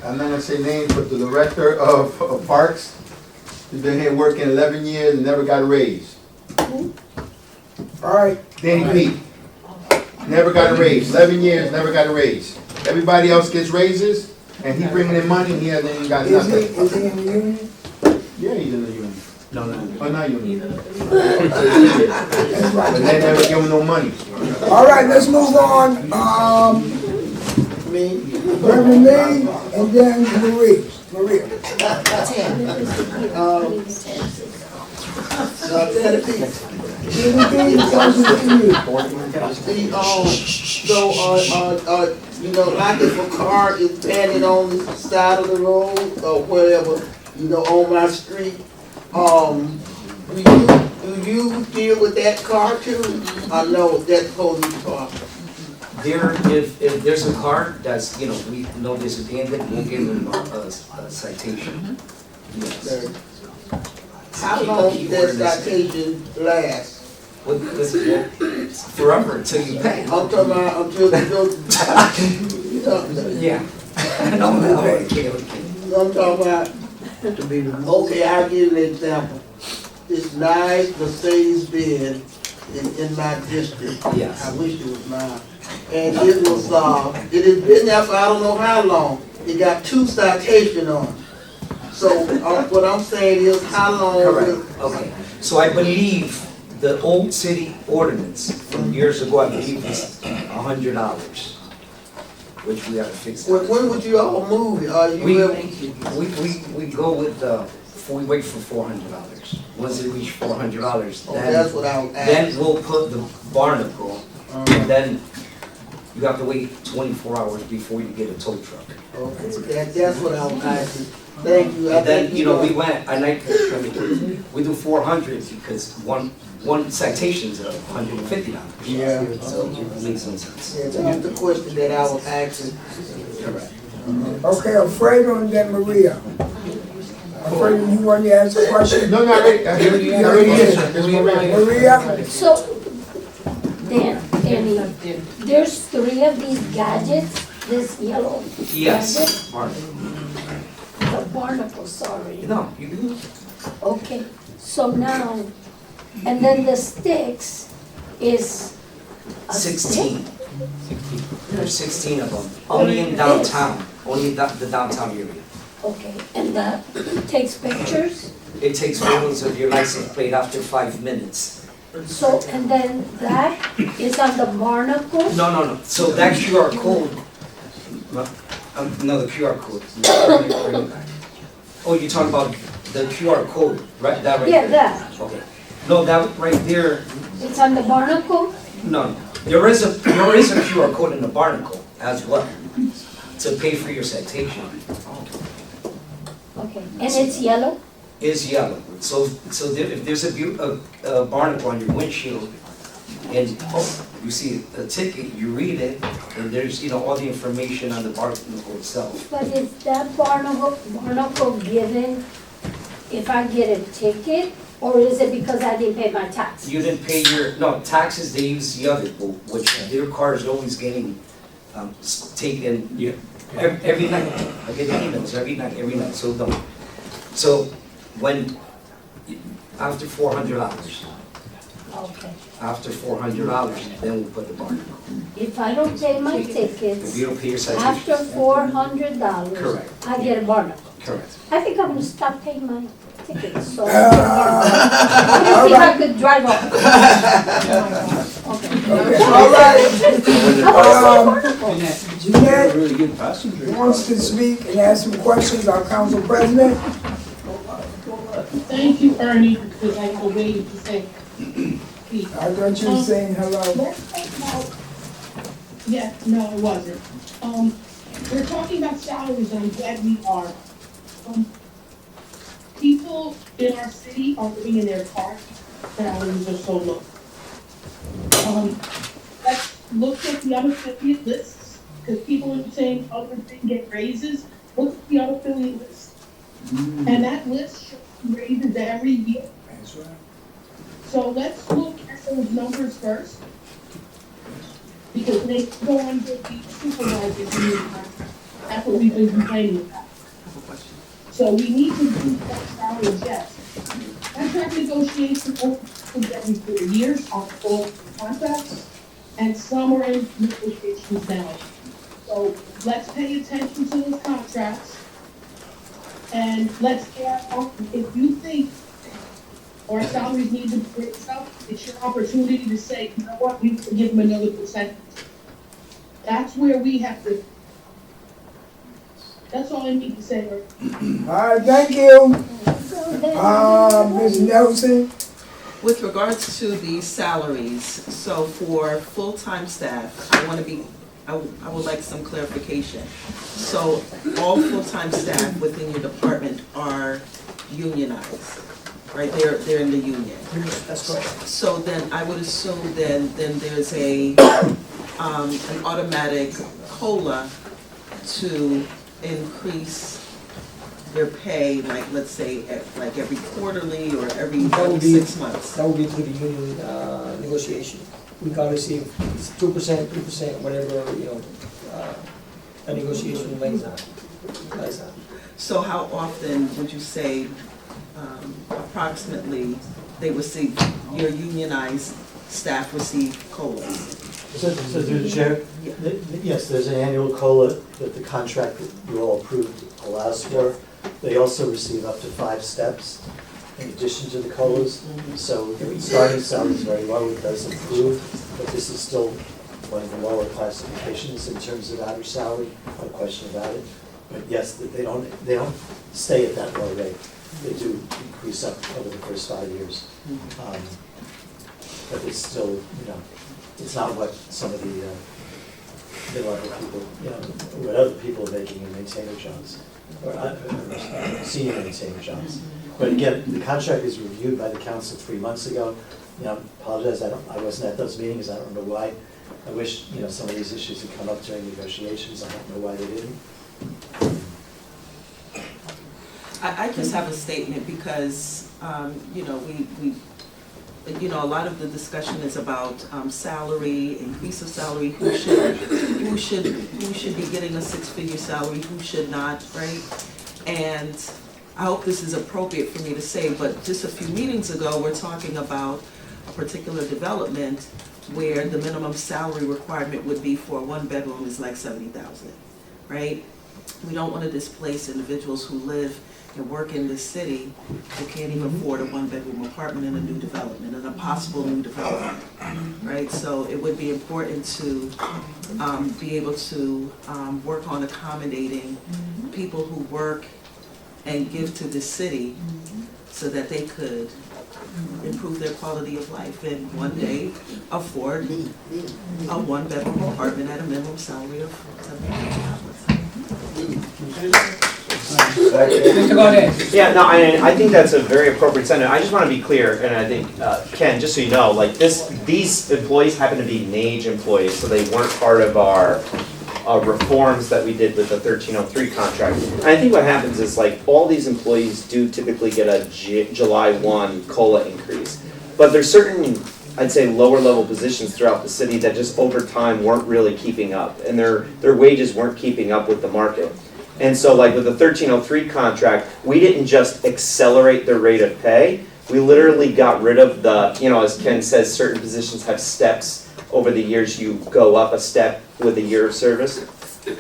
I'm not gonna say names, but the director of Parks, he's been here working 11 years and never got a raise. All right. Danny Pete, never got a raise, 11 years, never got a raise. Everybody else gets raises, and he bringing in money, and he hasn't even got Is nothing. he in the union? Yeah, he's in the union. No. Oh, not union. But they never give him no money. All right, let's move on. Reverend Lee, and then Marie. Maria. Like if a car is standing on the side of the road or wherever, on my street, do you deal with that car too? I know that's police car. If there's a car that's, we know there's a bandit, we'll give them a citation. Yes. How long does that citation last? Forever until you pay. I'm talking about until you go. Yeah. No, okay. I'm talking about, okay, I'll give you an example. It's nice Mercedes-Benz in my district. Yes. I wish it was mine. And it was, it has been there for I don't know how long. It got 2 citations on it. So, what I'm saying is, how long? Correct, okay. So I believe the old city ordinance from years ago, I believe was $100, which we gotta fix. When would you all move it? We go with, we wait for $400. Once it reach $400, then. That's what I was asking. Then we'll put the barnacle, and then you have to wait 24 hours before you get a tow truck. Okay, that's what I was asking. Thank you. And then, we went, we do 400 because one citation's $150. Yeah. So it makes no sense. Yeah, that's the question that I was asking. Correct. Okay, Alfredo, and then Maria. Alfredo, you want to ask a question? No, not ready. I already answered. Maria? So, Danny, there's 3 of these gadgets, this yellow Yes. gadget? The barnacle, sorry. No, you do. Okay, so now, and then the sticks is a 16. stick? There's 16 of them, only in downtown, only in the downtown area. Okay, and that takes pictures? It takes photos of your license plate after 5 minutes. So, and then that is on the barnacle? No. So that QR code, no, the QR code. Oh, you're talking about the QR code, right? That right Yeah, there? that. Okay. No, that right there, It's on the barnacle? no. There is a QR code in the barnacle as well to pay for your citation. Okay, and it's yellow? Is yellow. So if there's a barnacle on your windshield and you see a ticket, you read it, and there's all the information on the barnacle itself. But is that barnacle given if I get a ticket, or is it because I didn't pay my tax? You didn't pay taxes, they use the other, which their car is always getting taken every night. I get emails every night, so So when, after $400, Okay. after $400, then we'll put the barnacle. If I don't pay my If tickets, you don't pay your citation. after $400, Correct. I get a barnacle. Correct. I think I'm gonna stop paying my tickets, so I get a barnacle. What do you think I could drive off? All right. Jeanette Really good passenger. wants to speak and ask some questions, our council president. Thank you, Ernie, because I waited to say. I thought you were saying hello. Let's talk about, yeah, no, it wasn't. We're talking about salaries, and I'm glad we are. People in our city are living in their cars, salaries are so low. Let's look at the unaffiliated lists, because people are saying other things get raises. Look at the unaffiliated list. And that list shows raises every year. That's right. So let's look at those numbers first. Because they go under the supervisor's union contract. That's what we've been complaining about. So we need to do that salary, yes. Contract negotiation opens every 4 years on all contracts, and some are in negotiations now. So let's pay attention to those contracts. And let's add, if you think our salaries need to be raised up, it's your opportunity to say, you know what, we can give them another percent. That's where we have to, that's all I need to say. All right, thank you. Ms. Nelson. With regards to the salaries, so for full-time staff, I would like some clarification. So all full-time staff within your department are unionized, right? They're in the union. That's correct. So then I would assume then there's an automatic COLA to increase their pay, like, let's say, like every quarterly or every That would be 6 months. That would be through the union negotiation. We gotta see if it's 2%, 3%, whatever, a negotiation lays out. So how often would you say approximately they receive, your unionized staff receive COLAs? So through the chair, yes, there's an annual COLA that the contract that you all approved allows for. They also receive up to 5 steps in addition to the COLAs. So the starting salary is very low, it does improve, but this is still one of the lower classifications in terms of average salary, no question about it. But yes, they don't stay at that low rate. They do increase up over the first 5 years. But it's still, it's not what some of the mid-level people, what other people are making in maintainer jobs, or senior maintainer jobs. But again, the contract is reviewed by the council 3 months ago. I apologize, I wasn't at those meetings, I don't know why. I wish, some of these issues had come up during negotiations, I don't know why they didn't. I just have a statement because, we a lot of the discussion is about salary, increase of salary, who should be getting a 6-figure salary, who should not, right? And I hope this is appropriate for me to say, but just a few meetings ago, we're talking about a particular development where the minimum salary requirement would be for a 1-bedroom is like $70,000, right? We don't want to displace individuals who live and work in this city who can't even afford a 1-bedroom apartment in a new development, in a possible new development, right? So it would be important to be able to work on accommodating people who work and give to the city so that they could improve their quality of life and one day afford a 1-bedroom apartment at a minimum salary of $70,000. Yeah, no, I think that's a very appropriate sentiment. I just want to be clear, and I think, Ken, just so you know, like these employees happen to be NAGE employees, so they weren't part of our reforms that we did with the 1303 contract. And I think what happens is, like, all these employees do typically get a July 1 COLA increase. But there's certain, I'd say, lower level positions throughout the city that just over time weren't really keeping up, and their wages weren't keeping up with the market. And so like with the 1303 contract, we didn't just accelerate the rate of pay. We literally got rid of the, as Ken says, certain positions have steps. Over the years, you go up a step with a year of service.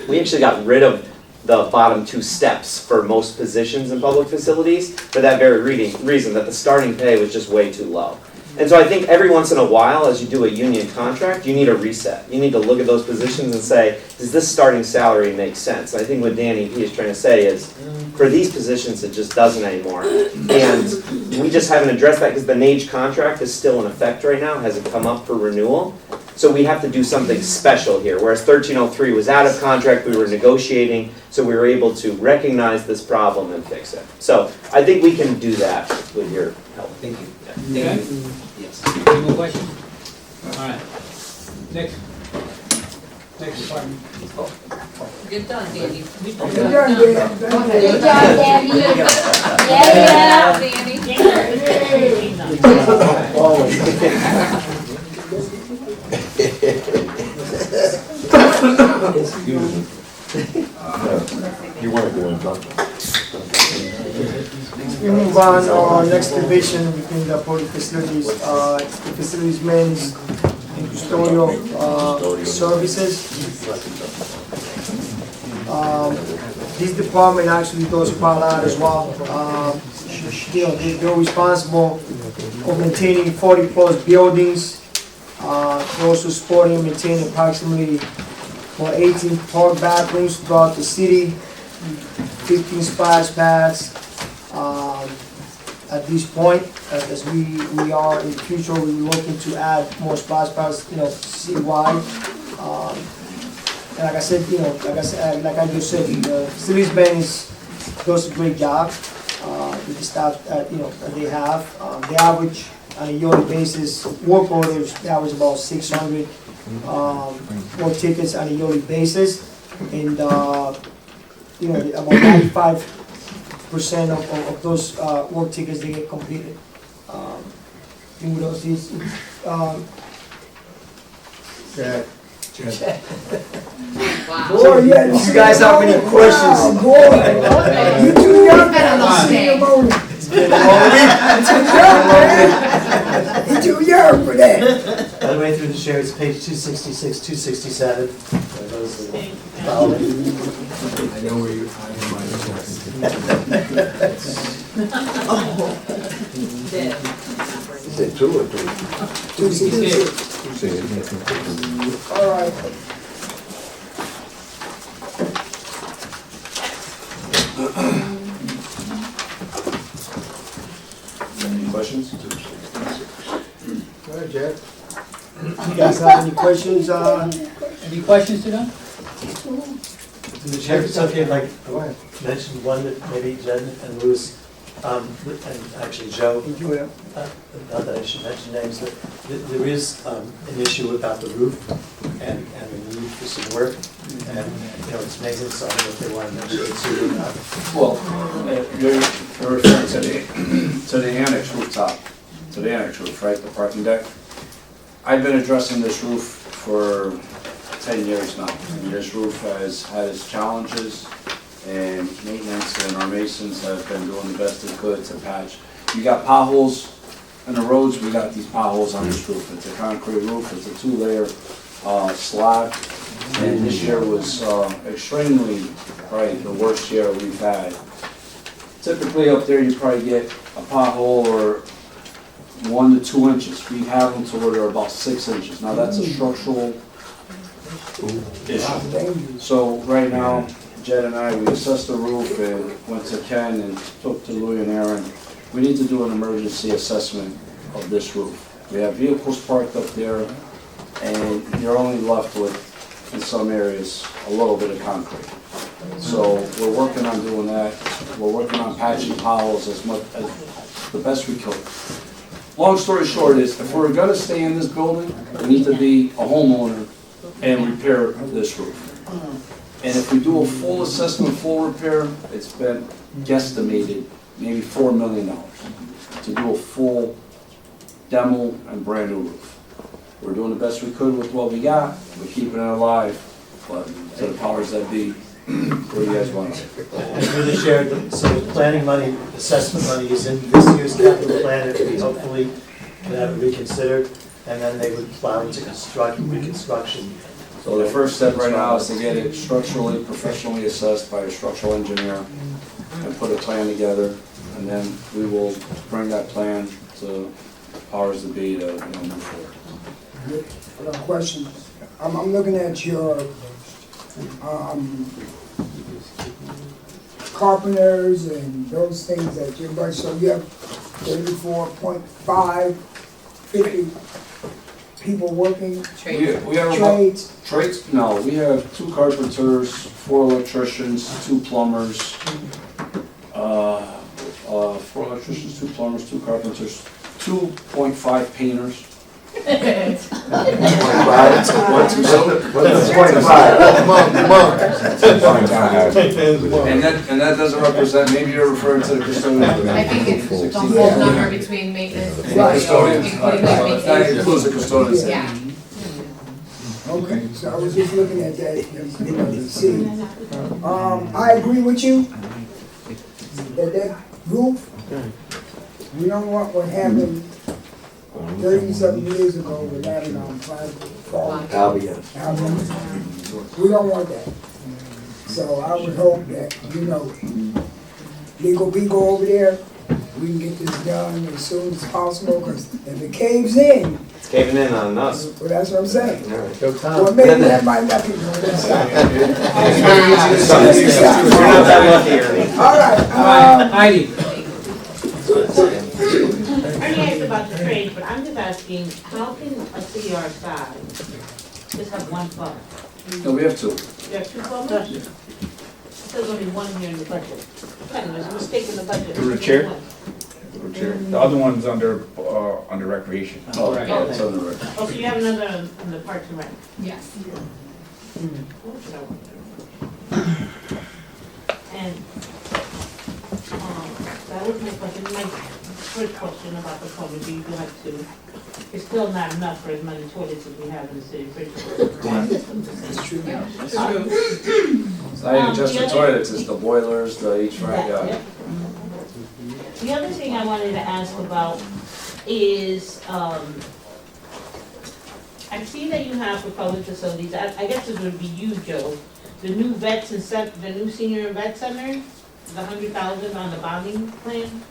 We actually got rid of the bottom 2 steps for most positions in public facilities for that very reason, that the starting pay was just way too low. And so I think every once in a while, as you do a union contract, you need a reset. You need to look at those positions and say, does this starting salary make sense? And I think what Danny P is trying to say is, for these positions, it just doesn't anymore. And we just haven't addressed that because the NAGE contract is still in effect right now, hasn't come up for renewal. So we have to do something special here, whereas 1303 was out of contract, we were negotiating, so we were able to recognize this problem and fix it. So I think we can do that with your help. Thank you. Yeah. Okay? Yes. Any more questions? All right. Next. Next department. Good done, Danny. Good job, Dan. Good job, Danny. Excuse me. You want to go in front? We move on, next division between the public facilities, the facilities managed and custodial, services. This department actually does quite a lot as well. They're responsible for maintaining 40+ buildings. They're also supporting and maintaining approximately 18 park bathrooms throughout the city, 15 splash pads. At this point, as we are in the future, we're looking to add more splash pads, citywide. And like I said, like I just said, the facilities man does a great job with the staff that they have. They average on a yearly basis, work orders, they average about 600 work tickets on a yearly basis, and about 95% of those work tickets they get completed. Boy, yeah, If you guys have any questions. Oh, boy, you too young now to see him on it. You too young for that. By the way, through the chair, it's page 266, 267. For those that follow. I know where you're finding Is it 2 or 3? 266. All right. Any questions? All right, Jack. You guys have any questions? Any questions to them? Through the chair, it's okay, like, I mentioned one that maybe Jen and Louis, and actually Joe, not that I should mention names, but there is an issue about the roof and the need for some work. And, it's maintenance, so I don't know if they want to mention it too or not. Well, you're referring to the annex rooftop, to the annex roof, right, the parking deck? I've been addressing this roof for 10 years now. And this roof has had its challenges, and maintenance and our masons have been doing the best they could to patch. You got potholes in the roads, we got these potholes on this roof. It's a concrete roof, it's a 2-layer slab, and this year was extremely, the worst year we've had. Typically up there you probably get a pothole or 1 to 2 inches. We have them to where they're about 6 inches. Now that's a structural issue. So right now, Jed and I, we assessed the roof and went to Ken and took to Louis and Aaron. We need to do an emergency assessment of this roof. We have vehicles parked up there, and you're only left with, in some areas, a little bit of concrete. So we're working on doing that. We're working on patching potholes as the best we could. Long story short is, if we're gonna stay in this building, we need to be a homeowner and repair this roof. And if we do a full assessment, full repair, it's been guesstimated maybe $4 million to do a full demo and brand new roof. We're doing the best we could with what we got. We're keeping it alive, but to the powers that be, What do you guys want? Through the chair, so the planning money, assessment money is in this year's capital plan, if we hopefully can have it reconsidered, and then they would plow into reconstruction. So the first step right now is to get it structurally, professionally assessed by a structural engineer and put a plan together, and then we will bring that plan to powers that be to, move forward. I got a question. I'm looking at your, carpenters and those things that you're budget, so you have 34.5, 50 people working, We have trades. Trades, no, we have 2 carpenters, 4 electricians, 2 plumbers, 4 electricians, 2 plumbers, 2 carpenters, 2.5 painters. What's the point of 5? And that doesn't represent, maybe you're referring to the custodian. I think it's the whole number between maintenance and Custodians, including that maintenance. includes the custodians. Yeah. Okay, so I was just looking at that, to see. I agree with you that roof, we don't want what happened 30-something years ago with that Albion. We don't want that. So I would hope that, legal people over there, we can get this done as soon as possible, because if it caves in, It's caving in on us. well, that's what I'm saying. All right. Well, maybe that might not be good. You're not that lucky, Ernie. All right, Heidi, Ernie asked about the trade, but I'm just asking, how can a city our size just have one plumber? No, we have 2. You have 2 plumbers? There's only one here in the budget. There's a mistake in the budget. Through the chair? The other one's under recreation. Oh, Right. yeah, it's on the record. Oh, so you have another on the Parks and Rec? Yes. What should I want to do? And, that was my question. My first question about the plumber, do you have to, it's still not enough for as many toilets as we have in the city of Bridgeport. that's true. It's not even just the toilets, it's the boilers, the HVAC, Yeah. The other thing I wanted to ask about is, I see that you have for public facilities, I guess it would be you, Joe, the new the new senior vet center, the 100,000 on the bonding plan,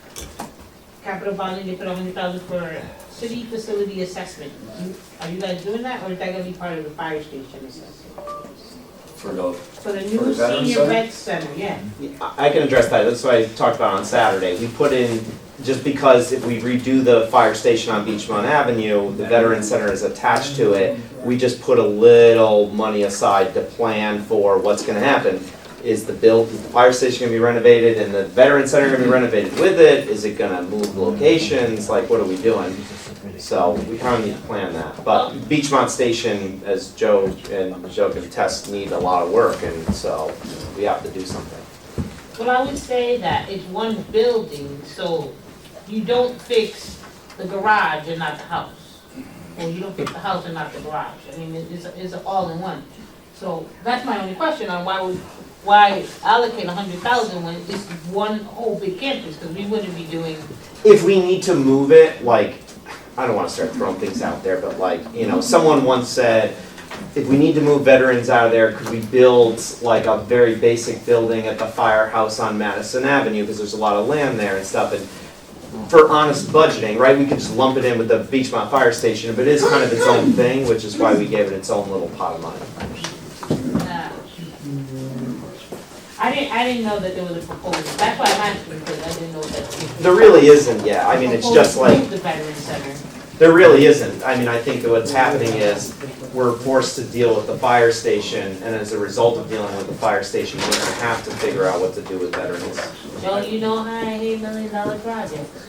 capital bonding, they put 100,000 for city facility assessment. Are you guys doing that, or is that gonna be part of the fire station assessment? for the, For the For new the veteran senior center? vet center, yeah. I can address that, that's what I talked about on Saturday. We put in, just because if we redo the fire station on Beachmont Avenue, the Veteran Center is attached to it, we just put a little money aside to plan for what's gonna happen. Is the fire station gonna be renovated and the Veteran Center gonna be renovated with it? Is it gonna move locations? Like, what are we doing? So we kind of need to plan that. But Beachmont Station, as Joe and Joe can attest, need a lot of work, and so we have to do something. Well, I would say that it's one building, so you don't fix the garage and not the house. Or you don't fix the house and not the garage. I mean, it's an all-in-one. So that's my only question on why allocate 100,000 when it's one whole big campus, because we wouldn't be doing. If we need to move it, like, I don't wanna start throwing things out there, but like, someone once said, if we need to move veterans out of there, could we build like a very basic building at the firehouse on Madison Avenue, because there's a lot of land there and stuff, and for honest budgeting, right, we could just lump it in with the Beachmont Fire Station, but it is kind of its own thing, which is why we gave it its own little pot of money. I didn't know that there was a proposal. That's why I'm asking, because I didn't know that. There really isn't yet, I mean, it's just like, The Veteran Center. there really isn't. I mean, I think that what's happening is we're forced to deal with the fire station, and as a result of dealing with the fire station, we're gonna have to figure out what to do with veterans. Joe, you know how I hate $1 million projects.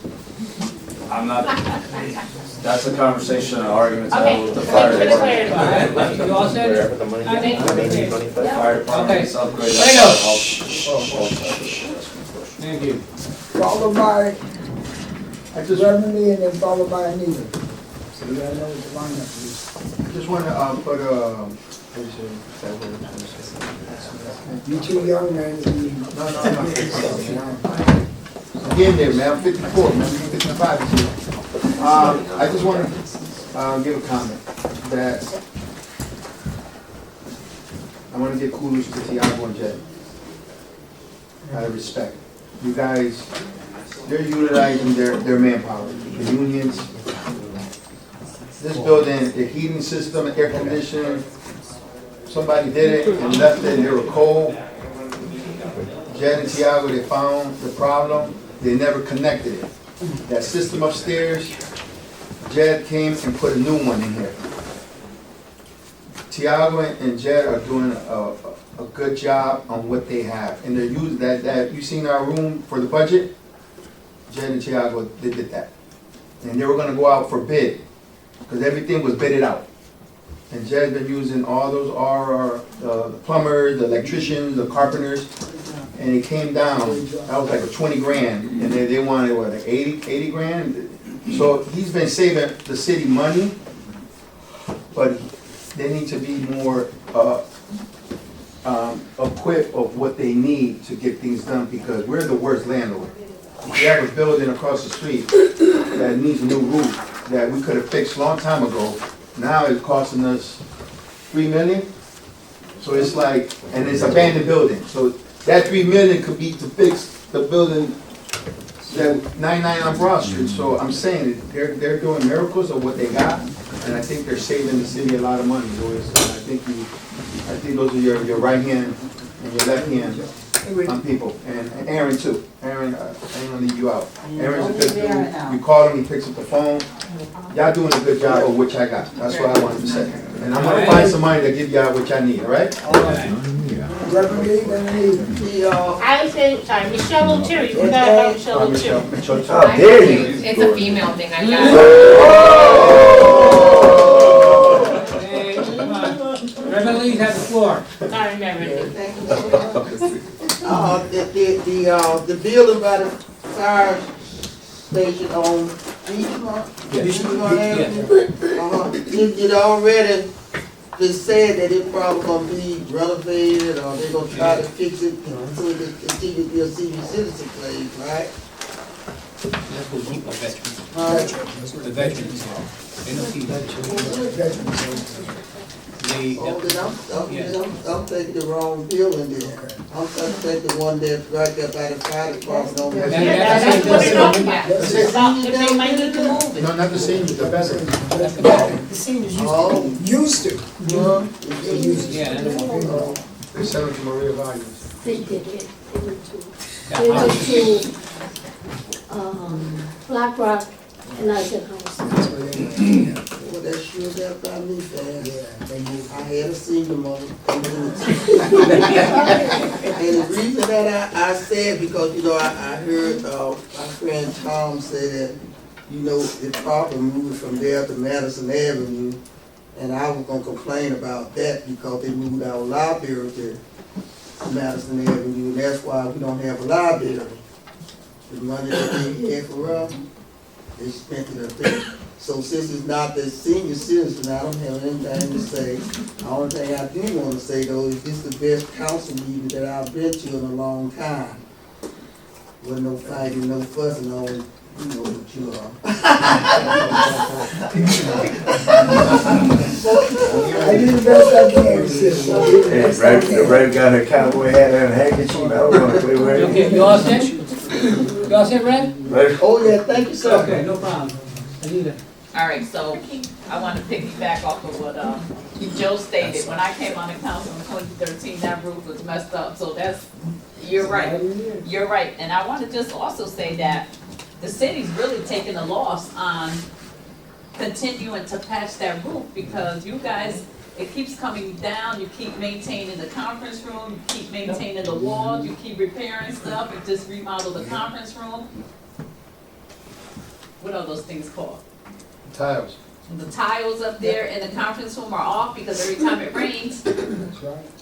I'm not, that's a conversation and argument to Okay, have with the thanks fire for the clarity. department. you all set? Wherever the money Okay. money for The that. fire department's upgrade. Thank you. Followed by Reverend Lee, and then followed by Anita. So you gotta know what the lineup is. I just want to put You too young, man, to be. No, I'm not 57, man. I'm getting there, man. I'm 54, man. I'm 55 this year. I just want to give a comment that I want to give kudos to Tiago and Jed. Out of respect. You guys, they're utilizing their manpower, the unions. This building, the heating system, air conditioning, somebody did it and left it, and they were cold. Jed and Tiago, they found the problem, they never connected it. That system upstairs, Jed came and put a new one in here. Tiago and Jed are doing a good job on what they have. And they're using that you seen our room for the budget? Jed and Tiago, they did that. And they were gonna go out for bid, because everything was bidded out. And Jed's been using all those the plumbers, the electricians, the carpenters, and it came down, that was like a 20 grand, and they wanted, what, like 80 grand? So he's been saving the city money, but they need to be more equipped of what they need to get things done, because we're the worst landlord. We have a building across the street that needs a new roof that we could have fixed a long time ago. Now it's costing us $3 million. So it's like, and it's abandoned building. So that $3 million could be to fix the building that 99 on Broad Street. So I'm saying that they're doing miracles of what they got, and I think they're saving the city a lot of money. Louis. I think those are your right hand and your left hand on people, and Aaron too. Aaron, I ain't gonna leave you out. Aaron's a good dude. You call him, he picks up the phone. Y'all doing a good job of what y'all got. That's what I wanted to say. And I'm gonna find some money to give y'all what y'all need, all right? Allison, sorry, Michelle O'Terry, you forgot about Michelle O'Terry. Oh, there you go. It's a female thing, I guess. Reverend Lee has the floor. Sorry, Reverend. The building by the fire station on Bridgeport. It already been said that it probably gonna be renovated, or they're gonna try to fix it so it can continue to be a senior citizen place, right? The veterans. They don't keep I'm thinking the wrong building there. I'm thinking the one that's right there by the fire department. That's what they're talking about. If they might need to move it. No, not the seniors, the veterans. The seniors used to. They used to. Yeah. They sent them to Maria Vargas. They did it. They went to Black Rock and Isaac House. Well, that sure got by me fast. I had a single mother. And the reason that I said, because, you know, I heard my friend Tom say that, you know, the proper moved from there to Madison Avenue. And I was gonna complain about that because they moved our library to Madison Avenue, and that's why we don't have a library. The money that they had for us, they spent it up there. So since it's not the senior citizen, I don't have anything to say. The only thing I do want to say though is this is the best council meeting that I've been to in a long time. With no fighting, no fussing on, you know what you are. I did the best I can, sis. The red got her cowboy hat and a handkerchief. I don't want to play with it. Okay, you all set? You all set, Red? Oh yeah, thank you, sir. Okay, no problem. Anita. All right, so I want to piggyback off of what Joe stated. When I came on the council in 2013, that roof was messed up. So you're right. You're right. And I want to just also say that the city's really taking a loss on continuing to patch that roof, because you guys, it keeps coming down. You keep maintaining the conference room. You keep maintaining the walls. You keep repairing stuff. You just remodeled the conference room. What are those things called? Tiles. The tiles up there in the conference room are off because every time it rains,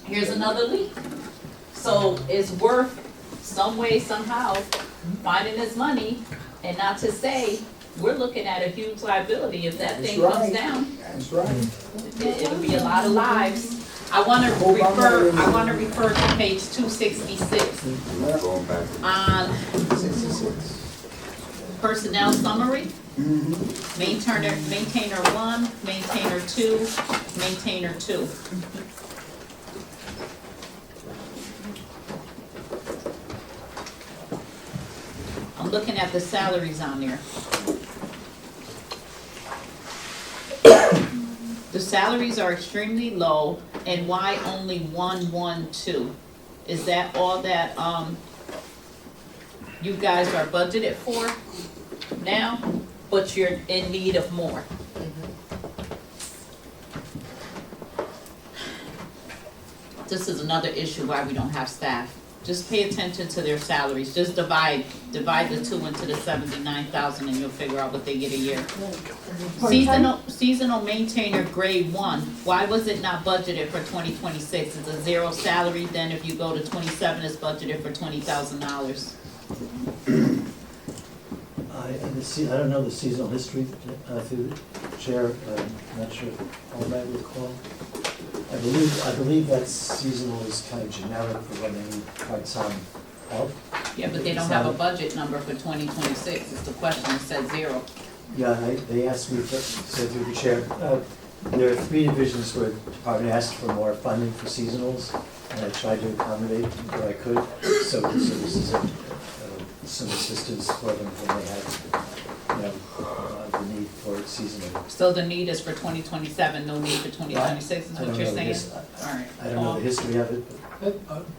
here's another leak. So it's worth some way, somehow, finding this money, and not to say, we're looking at a huge liability if that thing comes down. That's right. It'll be a lot of lives I wanna refer to page 266 Going back. on 66. personnel summary. Maintainer 1, maintainer 2, maintainer 2. I'm looking at the salaries on there. The salaries are extremely low, and why only 112? Is that all that, you guys are budgeted for now, but you're in need of more? This is another issue why we don't have staff. Just pay attention to their salaries, just divide the 2 into the 79,000 and you'll figure out what they get a year. Seasonal maintainer grade 1, why was it not budgeted for 2026? It's a 0 salary, then if you go to 27, it's budgeted for $20,000. I don't know the seasonal history through the chair, I'm not sure all that would recall. I believe that seasonal is kind of generic for when they need part-time help. Yeah, but they don't have a budget number for 2026, it's the question, it said 0. Yeah, they asked me, so through the chair, there are 3 divisions where the department asked for more funding for seasonals, and I tried to accommodate where I could, so this is some assistance for them when they have, the need for seasonal. So the need is for 2027, no need for 2026 is what you're saying? Alright. I don't know the history of it.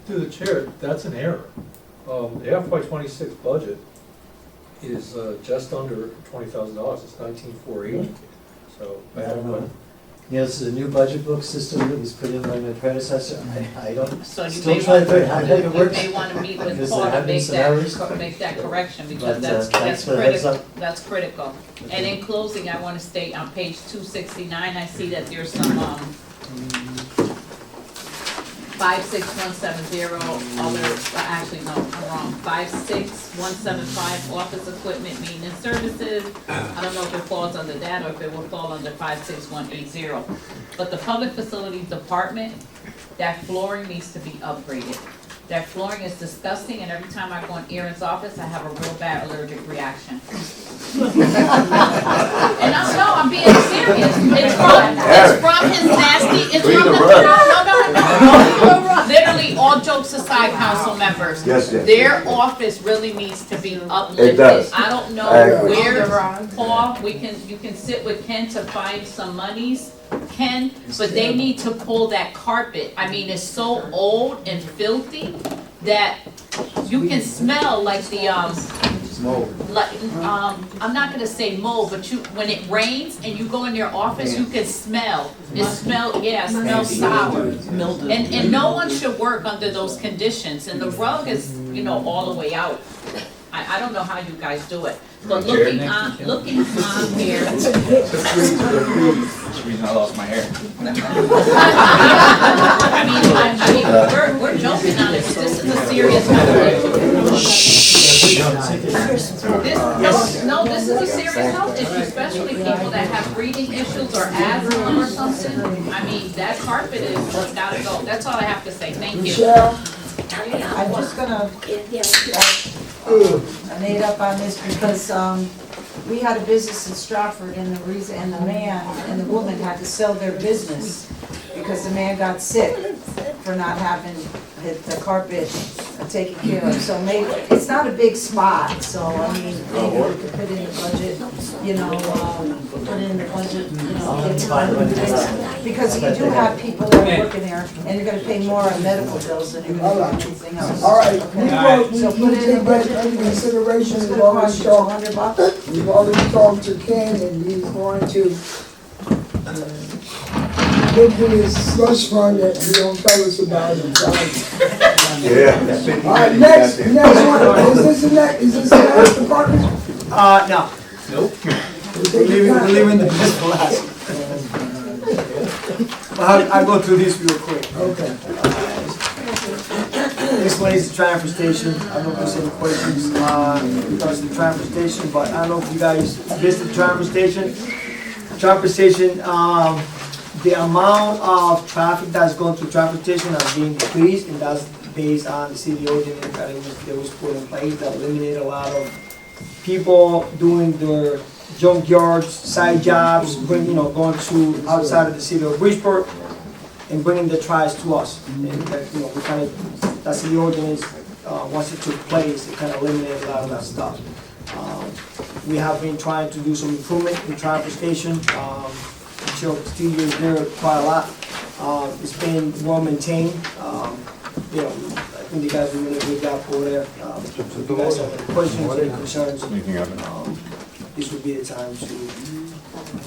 Through the chair, that's an error. The FY '26 budget is just under $20,000, it's 19,480. So I don't know. This is a new budget book system that was put in by my predecessor. I don't, So you still may trying to want, figure out how it works. you may want to meet with Because Paul there to have been some errors. make that correction, because But, that's thanks for the heads critical, up. that's critical. And in closing, I want to state on page 269, I see that there's some, 56170, actually, no, I'm wrong, 56175, office equipment maintenance services. I don't know if it falls under that or if it will fall under 56180. But the public facilities department, that flooring needs to be upgraded. That flooring is disgusting, and every time I go in Aaron's office, I have a real bad allergic reaction. And I'm being serious. It's from his nasty, it's from the, no. Literally, all jokes aside, council members. Yes. Their office really needs to be uplifted. It does. I don't know where, Paul, you can sit with Ken to find some monies, Ken, but they need to pull that carpet. I mean, it's so old and filthy that you can smell like the, I'm not gonna say mold, but when it rains and you go in your office, you can smell. It smells sour. And no one should work under those conditions, and the rug is, all the way out. I don't know how you guys do it, but looking on here. That's the reason I lost my hair. I mean, we're joking on it, but this is a serious matter. This is a serious health issue, especially people that have breathing issues or asthma or something. I mean, that carpet is what's gotta go. That's all I have to say. Thank you. Michelle, I'm just gonna made up on this because we had a business in Stratford, and the man and the woman had to sell their business because the man got sick for not having the carpet taken care of. So maybe, it's not a big spot, so I mean, maybe we could put in the budget, because you do have people that are working there, and you're gonna pay more on medical bills than you're gonna do anything else. All right, So put it in the budget. under consideration, It's gonna cost you $200. we've already talked to Ken, and he's going to look for this slush fund that he don't tell us about. Yeah. All right, next one, is this the next department? No. Nope. We're leaving the best for last. I'll go through these real quick. Okay. This one is the transfer station. I don't know if there's any questions because of the transfer station, but I don't know if you guys visited the transfer station. Transfer station, the amount of traffic that's going through transportation has been decreased, and that's based on the city ordinance that was put in place that eliminated a lot of people doing their junkyards, side jobs, going to outside of the city of Bridgeport and bringing the trash to us. And that, we kind of, that's the ordinance, once it took place, it kind of eliminated a lot of that stuff. We have been trying to do some improvement in transportation. Still is there quite a lot. It's been well maintained. I think you guys are doing a good job over there. If you guys have any questions or any concerns, this would be the time to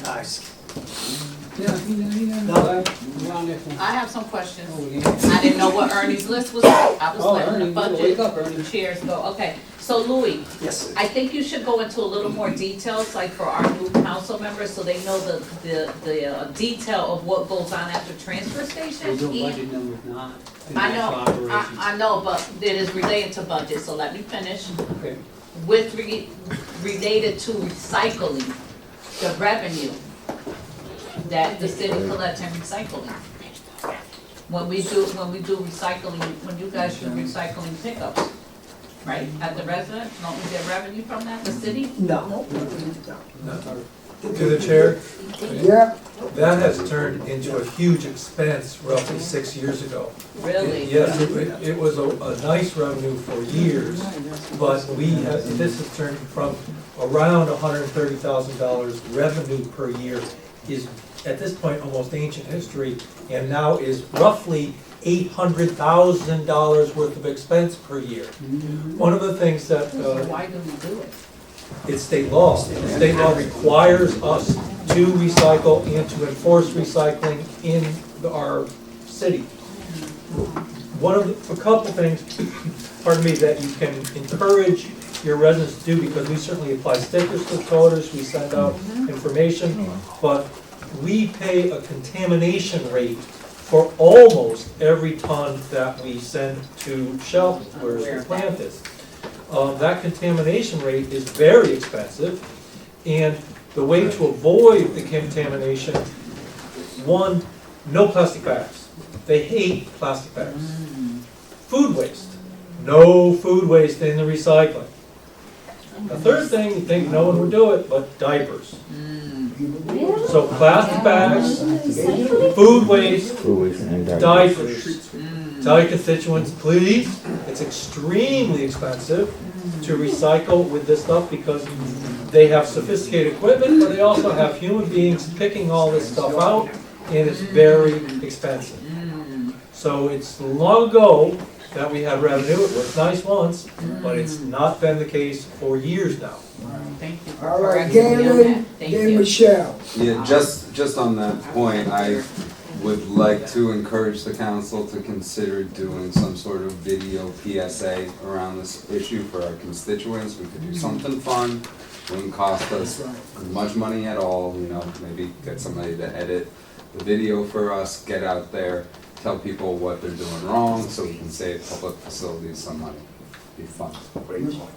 ask. I have some questions. I didn't know what Ernie's list was. I was letting the budget chairs go. Okay, so Louis. Yes. I think you should go into a little more details, like for our new council members, so they know the detail of what goes on at the transfer station. We do budget numbers, not. I know, but it is related to budget, so let me finish. Okay. Related to recycling, the revenue that the city collects in recycling. When we do recycling, when you guys do recycling pickups, right, at the residence, don't we get revenue from that, the city? No. To the chair, Yeah. that has turned into a huge expense roughly 6 years ago. Really? Yes, it was a nice revenue for years, but this has turned from around $130,000 revenue per year is at this point almost ancient history, and now is roughly $800,000 worth of expense per year. One of the things that Why do we do it? it's state law. State law requires us to recycle and to enforce recycling in our city. A couple things, pardon me, that you can encourage your residents to do, because we certainly apply stickers to toters, we send out information, but we pay a contamination rate for almost every ton that we send to Shelton, where the plant is. That contamination rate is very expensive, and the way to avoid the contamination, one, no plastic bags. They hate plastic bags. Food waste. No food waste in the recycling. The third thing, you think no one would do it, but diapers. So plastic bags, food waste, diapers. Tell your constituents, please, it's extremely expensive to recycle with this stuff because they have sophisticated equipment, but they also have human beings picking all this stuff out, and it's very expensive. So it's long ago that we had revenue. It was nice once, but it's not been the case for years now. Thank you. All right, Galen, then Michelle. Yeah, just on that point, I would like to encourage the council to consider doing some sort of video PSA around this issue for our constituents. We could do something fun, wouldn't cost us much money at all, maybe get somebody to edit the video for us, get out there, tell people what they're doing wrong, so we can save public facilities some money. Be fun.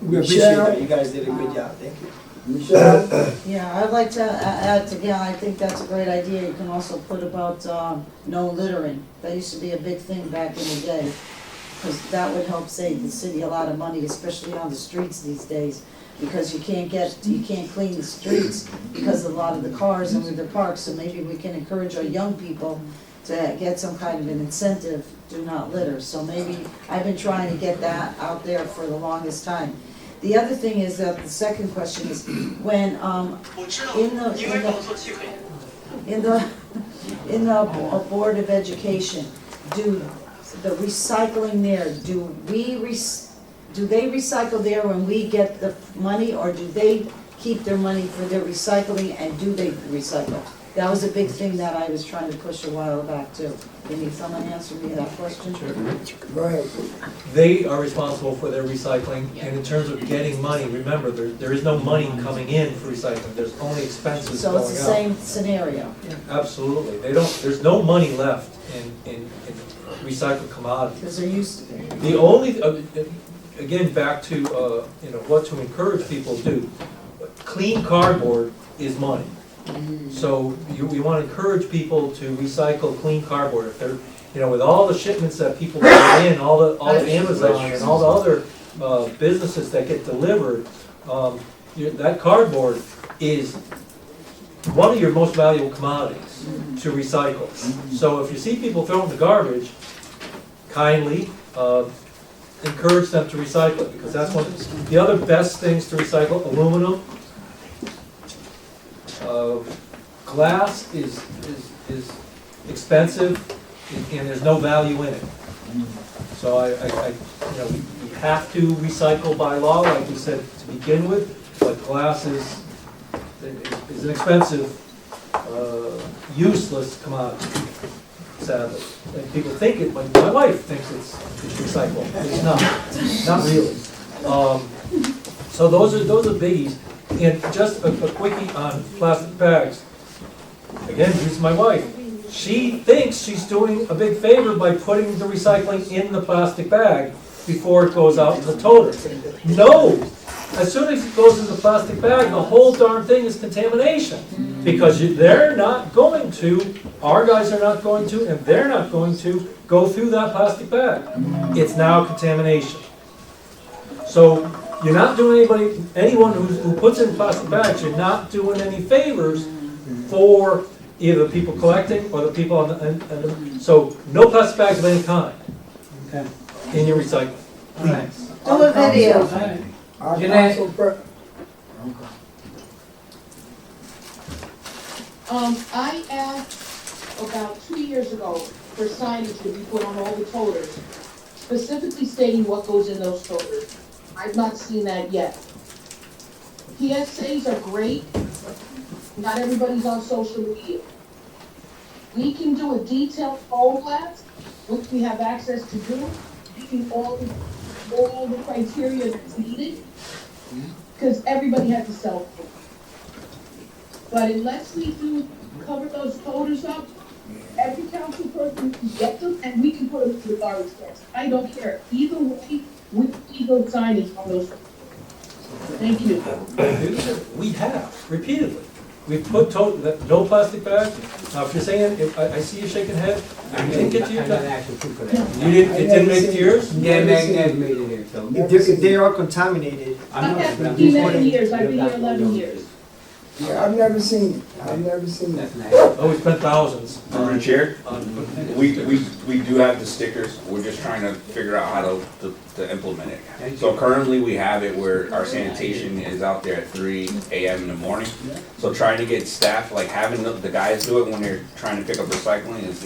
We appreciate that. You guys did a good job. Thank you. Michelle? Yeah, I'd like to add to Gail, I think that's a great idea. You can also put about no littering. That used to be a big thing back in the day, because that would help save the city a lot of money, especially on the streets these days. Because you can't clean the streets because of a lot of the cars and where they're parked. So maybe we can encourage our young people to get some kind of an incentive, do not litter. So maybe, I've been trying to get that out there for the longest time. The other thing is that the second question is, when, in the Board of Education, do the recycling there, do they recycle there when we get the money, or do they keep their money for their recycling, and do they recycle? That was a big thing that I was trying to push a while back too. Can someone answer me that question? Sure. Go ahead. They are responsible for their recycling, and in terms of getting money, remember, there is no money coming in for recycling, there's only expenses going out. So it's the same scenario? Absolutely, there's no money left in recycled commodities. Because there used to be. The only, again, back to, what to encourage people to do, clean cardboard is money. So we want to encourage people to recycle clean cardboard. If they're, you know, with all the shipments that people get in, all the Amazon and all the other businesses that get delivered, that cardboard is one of your most valuable commodities to recycle. So if you see people throw it in the garbage, kindly encourage them to recycle it, because that's one of the other best things to recycle. Aluminum, glass is expensive and there's no value in it. So you know, we have to recycle by law, like we said to begin with, but glass is an expensive, useless commodity, sadly. And people think it, but my wife thinks it's recyclable. It's not really. So those are biggies. And just a quickie on plastic bags. Again, here's my wife. She thinks she's doing a big favor by putting the recycling in the plastic bag before it goes out in the toter. No! As soon as it goes in the plastic bag, the whole darn thing is contamination. Because they're not going to, our guys are not going to, and they're not going to go through that plastic bag. It's now contamination. So you're not doing anyone who puts in plastic bags, you're not doing any favors for either the people collecting or the people on the, so no plastic bags of any kind in your recycling. Please. Do a video. Jeanette. I asked about 2 years ago for signage to be put on all the toters, specifically stating what goes in those toters. I've not seen that yet. PSAs are great. Not everybody's on social media. We can do a detailed phone blast, which we have access to do, meeting all the criteria that's needed, because everybody has a cell phone. But unless we do cover those toters up, every council person can get them, and we can put them to the garbage cans. I don't care. Either way, we need those signage on those. Thank you. We have, repeatedly. We've put no plastic bag. Now, if you're saying, I see you shaking head, you didn't get to your. It didn't make it to yours? Yeah, never made it here, so. If they are contaminated. I've had 11 years, I've been here 11 years. Yeah, I've never seen it. I've never seen it. Oh, we spent thousands. Through the chair, we do have the stickers, we're just trying to figure out how to implement it. So currently, we have it where our sanitation is out there at 3 AM in the morning. So trying to get staff, like having the guys do it when they're trying to pick up recycling is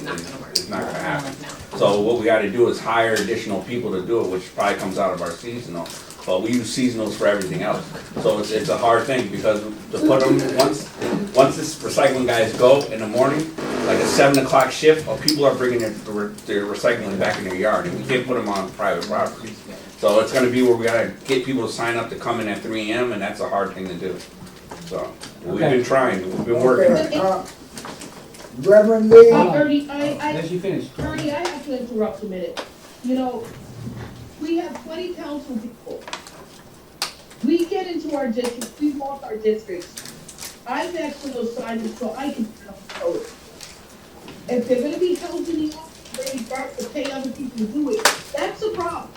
not gonna happen. So what we gotta do is hire additional people to do it, which probably comes out of our seasonal. But we use seasonals for everything else. So it's a hard thing, because to put them, once this recycling guys go in the morning, like a 7 o'clock shift, people are bringing their recycling back in their yard, and we can't put them on private property. So it's gonna be where we gotta get people to sign up to come in at 3 AM, and that's a hard thing to do. So, we've been trying, we've been working. Reverend Lee. Ernie, Let you finish. Ernie, I have to interrupt a minute. You know, we have 20 council people. We get into our districts, we walk our districts. I've asked for those signage so I can put up code. If they're gonna be held in the office, they start to pay other people to do it. That's a problem.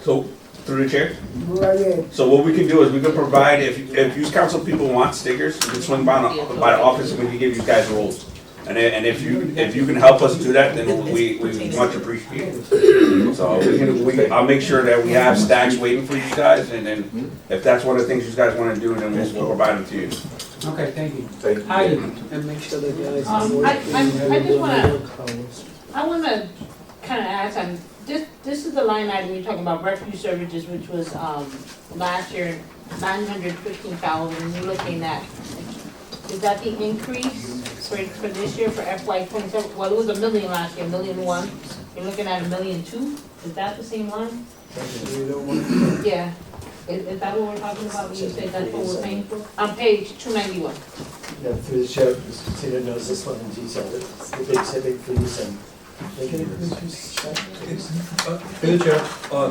So, through the chair? Right here. So what we can do is we can provide, if you council people want stickers, you can swing by the office and we can give you guys rolls. And if you can help us do that, then we much appreciate it. So I'll make sure that we have stacks waiting for you guys, and then if that's one of the things you guys wanna do, then we'll provide them to you. Okay, thank you. Thank you. Heidi. I wanna kinda ask on, this is the line item you're talking about, refuse services, which was, last year, 915,000, you're looking at, is that the increase for this year, for FY 27? Well, it was $1 million last year, $1.1 million. You're looking at $1.2 million? Is that the same line? Yeah. Is that what we're talking about when you say that's what we're paying for? On page 291. Yeah, through the chair, Mr. Tina knows this one in detail, the big tipping fees and. Through the chair,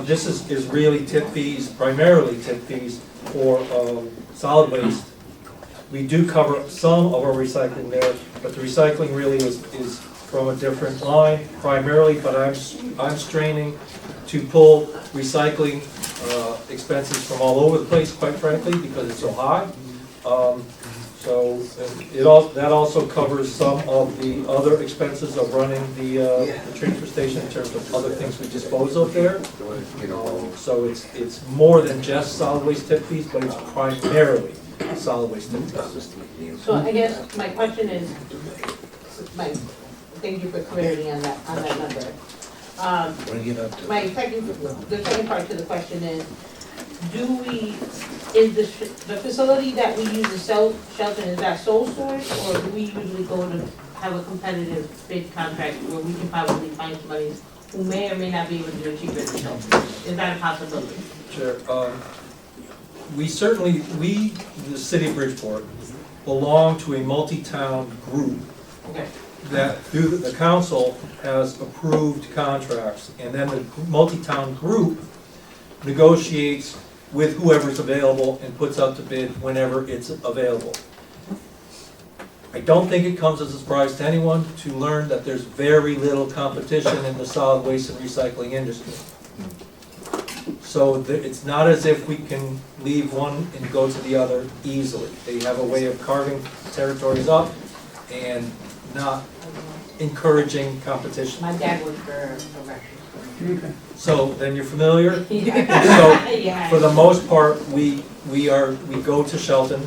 this is really tip fees, primarily tip fees for solid waste we do cover some of our recycling there, but the recycling really is from a different line primarily, but I'm straining to pull recycling expenses from all over the place, quite frankly, because it's so high. So that also covers some of the other expenses of running the transfer station in terms of other things we dispose of there. So it's more than just solid waste tip fees, but it's primarily solid waste tip fees. So I guess my question is, thank you for clarity on that number. The second part to the question is, is the facility that we use to sell Shelton, is that sole source, or do we usually go to have a competitive bid contract where we can probably find somebody who may or may not be able to do it cheaper than Shelton? Is that a possibility? Sure. We, the city of Bridgeport, belong to a multi-town group Okay. that through the council has approved contracts, and then the multi-town group negotiates with whoever's available and puts out the bid whenever it's available. I don't think it comes as a surprise to anyone to learn that there's very little competition in the solid waste and recycling industry. So it's not as if we can leave one and go to the other easily. They have a way of carving territories up and not encouraging competition. My dad worked for a record. So then you're familiar? Yeah. So for the most part, we go to Shelton.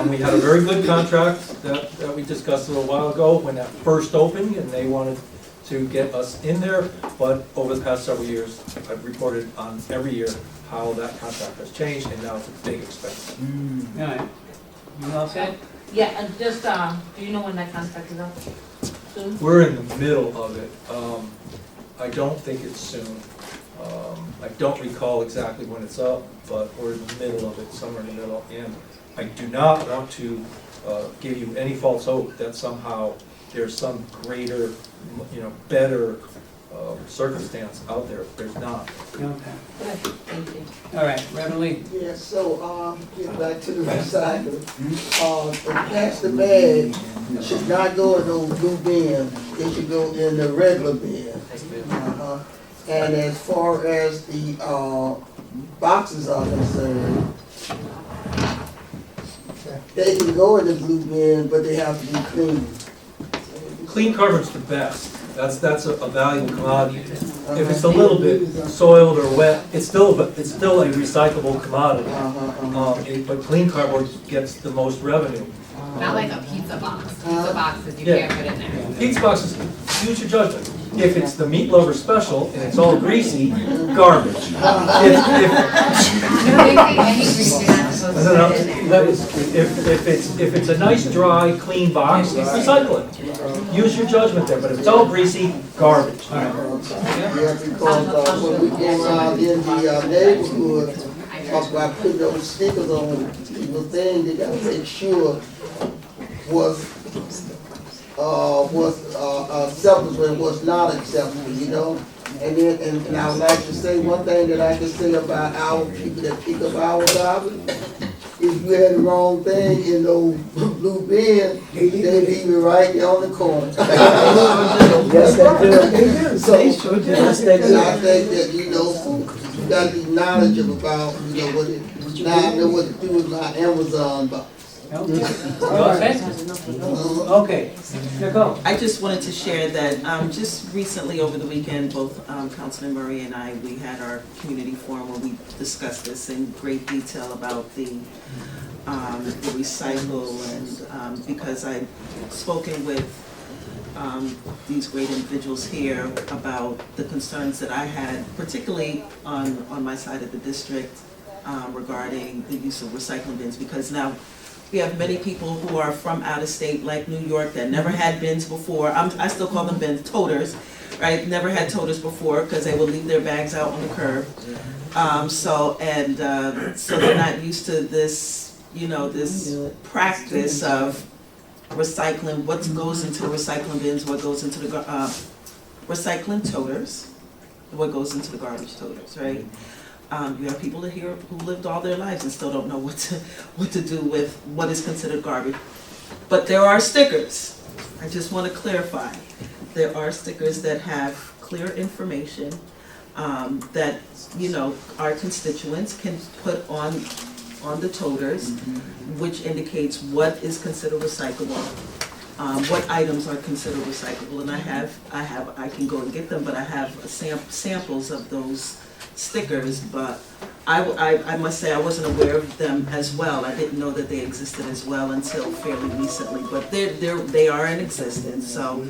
We had a very good contract that we discussed a little while ago when that first opened, and they wanted to get us in there. But over the past several years, I've reported on every year how that contract has changed, and now it's a big expense. All right. You all set? Yeah, and just, do you know when that contract is up? Soon? We're in the middle of it. I don't think it's soon. I don't recall exactly when it's up, but we're in the middle of it, somewhere in the middle. And I do not want to give you any false hope that somehow there's some greater, better circumstance out there. There's not. Okay. Thank you. All right, Reverend Lee. Yeah, so, get back to the recycling. The plastic bag should not go in those blue bins, it should go in the regular bin. And as far as the, boxes are concerned, they can go in the blue bin, but they have to be clean. Clean carbonate's the best. That's a valuable commodity. If it's a little bit soiled or wet, it's still a recyclable commodity. But clean cardboard gets the most revenue. Not like a pizza box. Pizza boxes you can't put in there. Pizza boxes, use your judgment. If it's the meat lover special and it's all greasy, garbage. If it's a nice, dry, clean box, recycle it. Use your judgment there, but if it's all greasy, garbage. Yeah, because when we go around in the neighborhood, talk about putting those stickers on people's things, they gotta make sure was acceptable and was not acceptable, you know? And then, and I would like to say, one thing that I can say about our people that pick up our garbage, if you had the wrong thing in those blue bins, they leave it right there on the corner. Yes, they do. So, Yes, they do. and I think that, you gotta be knowledgeable about, now I know what to do with my Amazon box. Okay, Nicole. I just wanted to share that just recently over the weekend, both Councilman Murray and I, we had our community forum where we discussed this in great detail about the recycle, and because I've spoken with these great individuals here about the concerns that I had, particularly on my side of the district regarding the use of recycling bins, because now we have many people who are from out of state, like New York, that never had bins before. I still call them bins, toters, right? Never had toters before because they would leave their bags out on the curb. So they're not used to this, this practice of recycling, what goes into recycling bins, what goes into the recycling toters, what goes into the garbage toters, right? You have people here who lived all their lives and still don't know what to do with what is considered garbage. But there are stickers. I just want to clarify. There are stickers that have clear information that, you know, our constituents can put on the toters, which indicates what is considered recyclable, what items are considered recyclable, and I can go and get them, but I have samples of those stickers, but I must say I wasn't aware of them as well. I didn't know that they existed as well until fairly recently, but they are in existence, so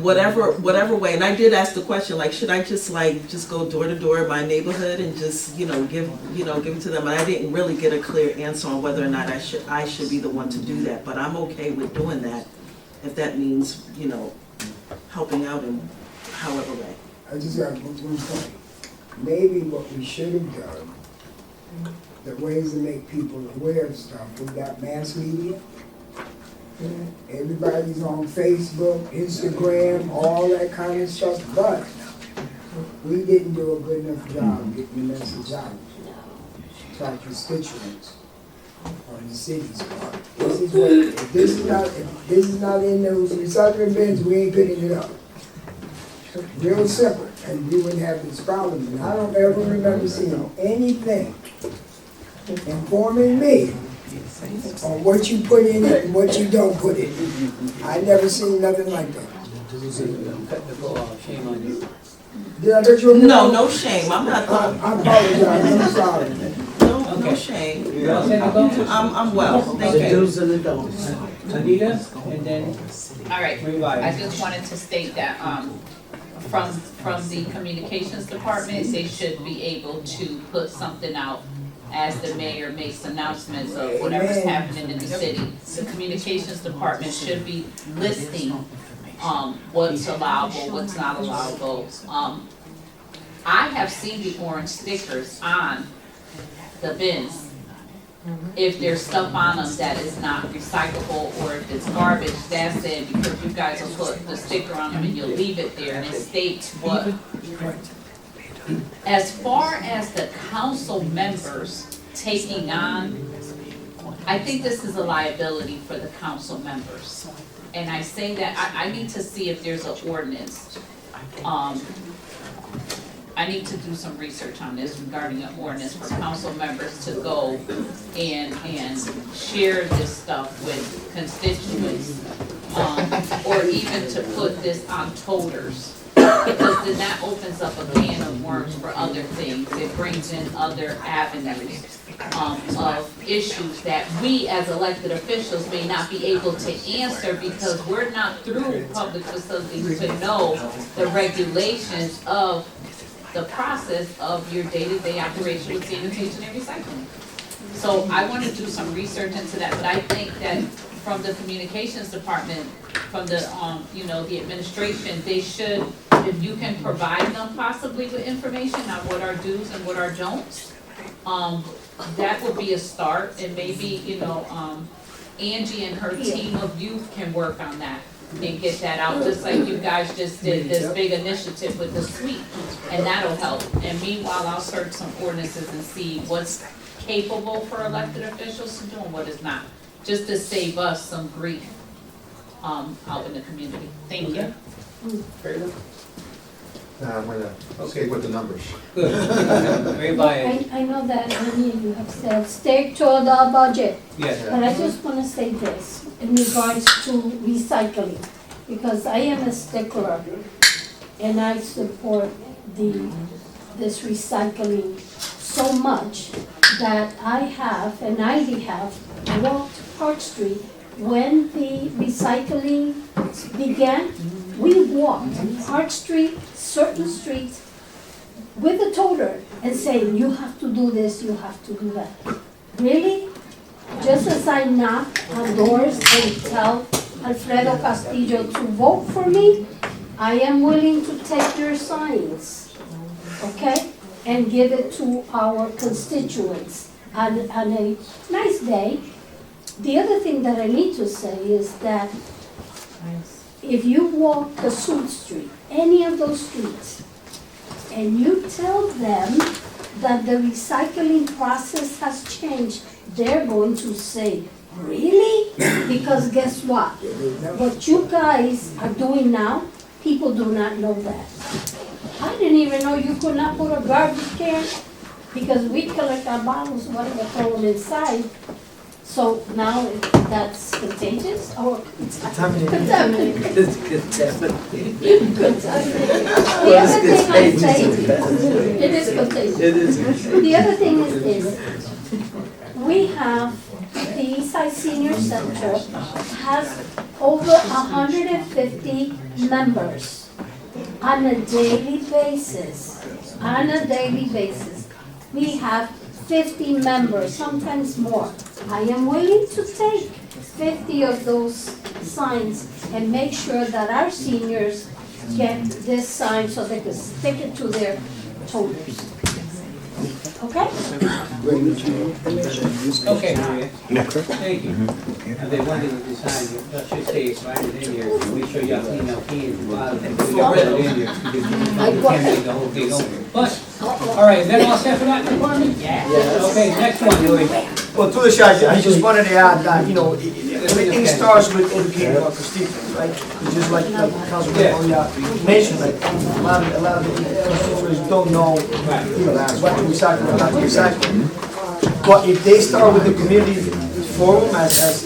whatever way, and I did ask the question, like, should I just go door to door in my neighborhood and just, give it to them, and I didn't really get a clear answer on whether or not I should be the one to do that, but I'm okay with doing that, if that means, helping out in however way. I just got one point. Maybe what we should have done, the ways to make people aware of stuff, we got mass media. Everybody's on Facebook, Instagram, all that kind of stuff, but we didn't do a good enough job getting the message out to our constituents on the city's part. This is what, if this is not in those recycling bins, we ain't picking it up. Real simple, and you wouldn't have this problem. And I don't ever remember seeing anything informing me on what you put in it and what you don't put in it. I never seen nothing like that. Shame on you. Did I let you? No shame. I'm not. I apologize. I'm sorry. No shame. You all set to go? I'm well. Thank you. Do's and the don'ts. Anita, and then All right, Revise. I just wanted to state that, from the communications department, they should be able to put something out as the mayor makes announcements of whatever's happening in the city. The communications department should be listing, what's allowable, what's not allowable. I have seen the orange stickers on the bins. If there's stuff on them that is not recyclable, or if it's garbage, that's it, because you guys will put the sticker on them and you'll leave it there and it states what. As far as the council members taking on, I think this is a liability for the council members. And I say that, I need to see if there's an ordinance. I need to do some research on this regarding an ordinance for council members to go and share this stuff with constituents, or even to put this on toters. Because then that opens up a can of worms for other things. It brings in other avenues of issues that we as elected officials may not be able to answer, because we're not through public facilities to know the regulations of the process of your day-to-day operation with sanitation and recycling. So I want to do some research into that, but I think that from the communications department, from the, the administration, they should, if you can provide them possibly with information on what are do's and what are don'ts, that would be a start, and maybe, Angie and her team of youth can work on that and get that out, just like you guys just did this big initiative with the sweep, and that'll help. And meanwhile, I'll search some ordinances and see what's capable for elected officials to do and what is not, just to save us some grief out in the community. Thank you. I'm gonna stay with the numbers. Good. I know that many of you have said, stick to the budget. Yes. But I just want to say this in regards to recycling, because I am a stickler and I support this recycling so much that I have walked Park Street when the recycling began. We walked Park Street, certain streets, with a toter and saying, you have to do this, you have to do that. Really? Just as I knock on doors and tell Alfredo Castillo to vote for me, I am willing to take your signs, okay? And give it to our constituents on a nice day. The other thing that I need to say is that if you walk the Suit Street, any of those streets, and you tell them that the recycling process has changed, they're going to say, really? Because guess what? What you guys are doing now, people do not know that. I didn't even know you could not put a garbage can, because we collect our bottles, whatever, throw them inside. So now that's contagious, or it's contaminated? It's contaminated. The other thing I say, it is contagious. It is. The other thing is this, we have, the Eastside Senior Center has over 150 members on a daily basis. On a daily basis. We have 50 members, sometimes more. I am willing to take 50 of those signs and make sure that our seniors get this sign so they can stick it to their toters. Okay? Okay, Maria. Thank you. And then one thing we decided, you should say it's right in here, make sure y'all clean up cans and bottles and put it in here, because you can't make the whole thing open. But, all right, is that all set for that department? Yes. Okay, next one, Louis. Well, through the charge, I just wanted to add that, you know, everything starts with educating our constituents, right? It's just like Councilman Oya mentioned, like, a lot of the constituents don't know, you know, what to recycle and not to recycle. But if they start with the community forum, as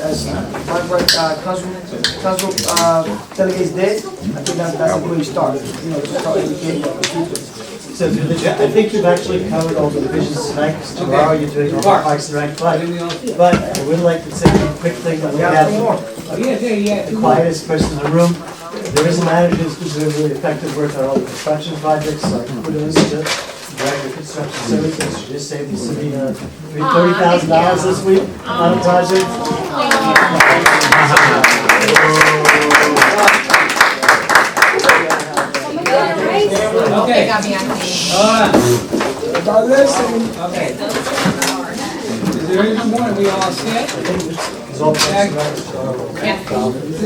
council delegates did, I think that's a great start, you know, to start educating our constituents. So through the chair, I think you've actually covered all the divisions tonight, because tomorrow you're doing all the Parks and Rec, but I would like to say a quick thing that we have. The quietest person in the room. There is a manager who's doing really effective work on all the construction projects, so I can put him into Director of Construction Services. She just saved the city $30,000 this week on a project. Okay. Okay. Is there any more? We all set? Can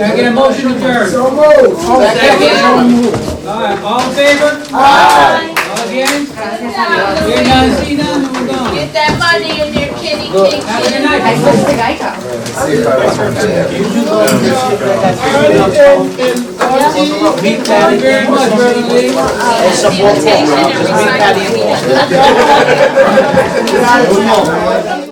I get a motion to adjourn? So moved. Second. All right, all in favor? Aye. All against? Hear none, see none, and we're gone. Get that money in there, kitty, kitty. Have a good night. Thank you very much, Brother Lee. And support.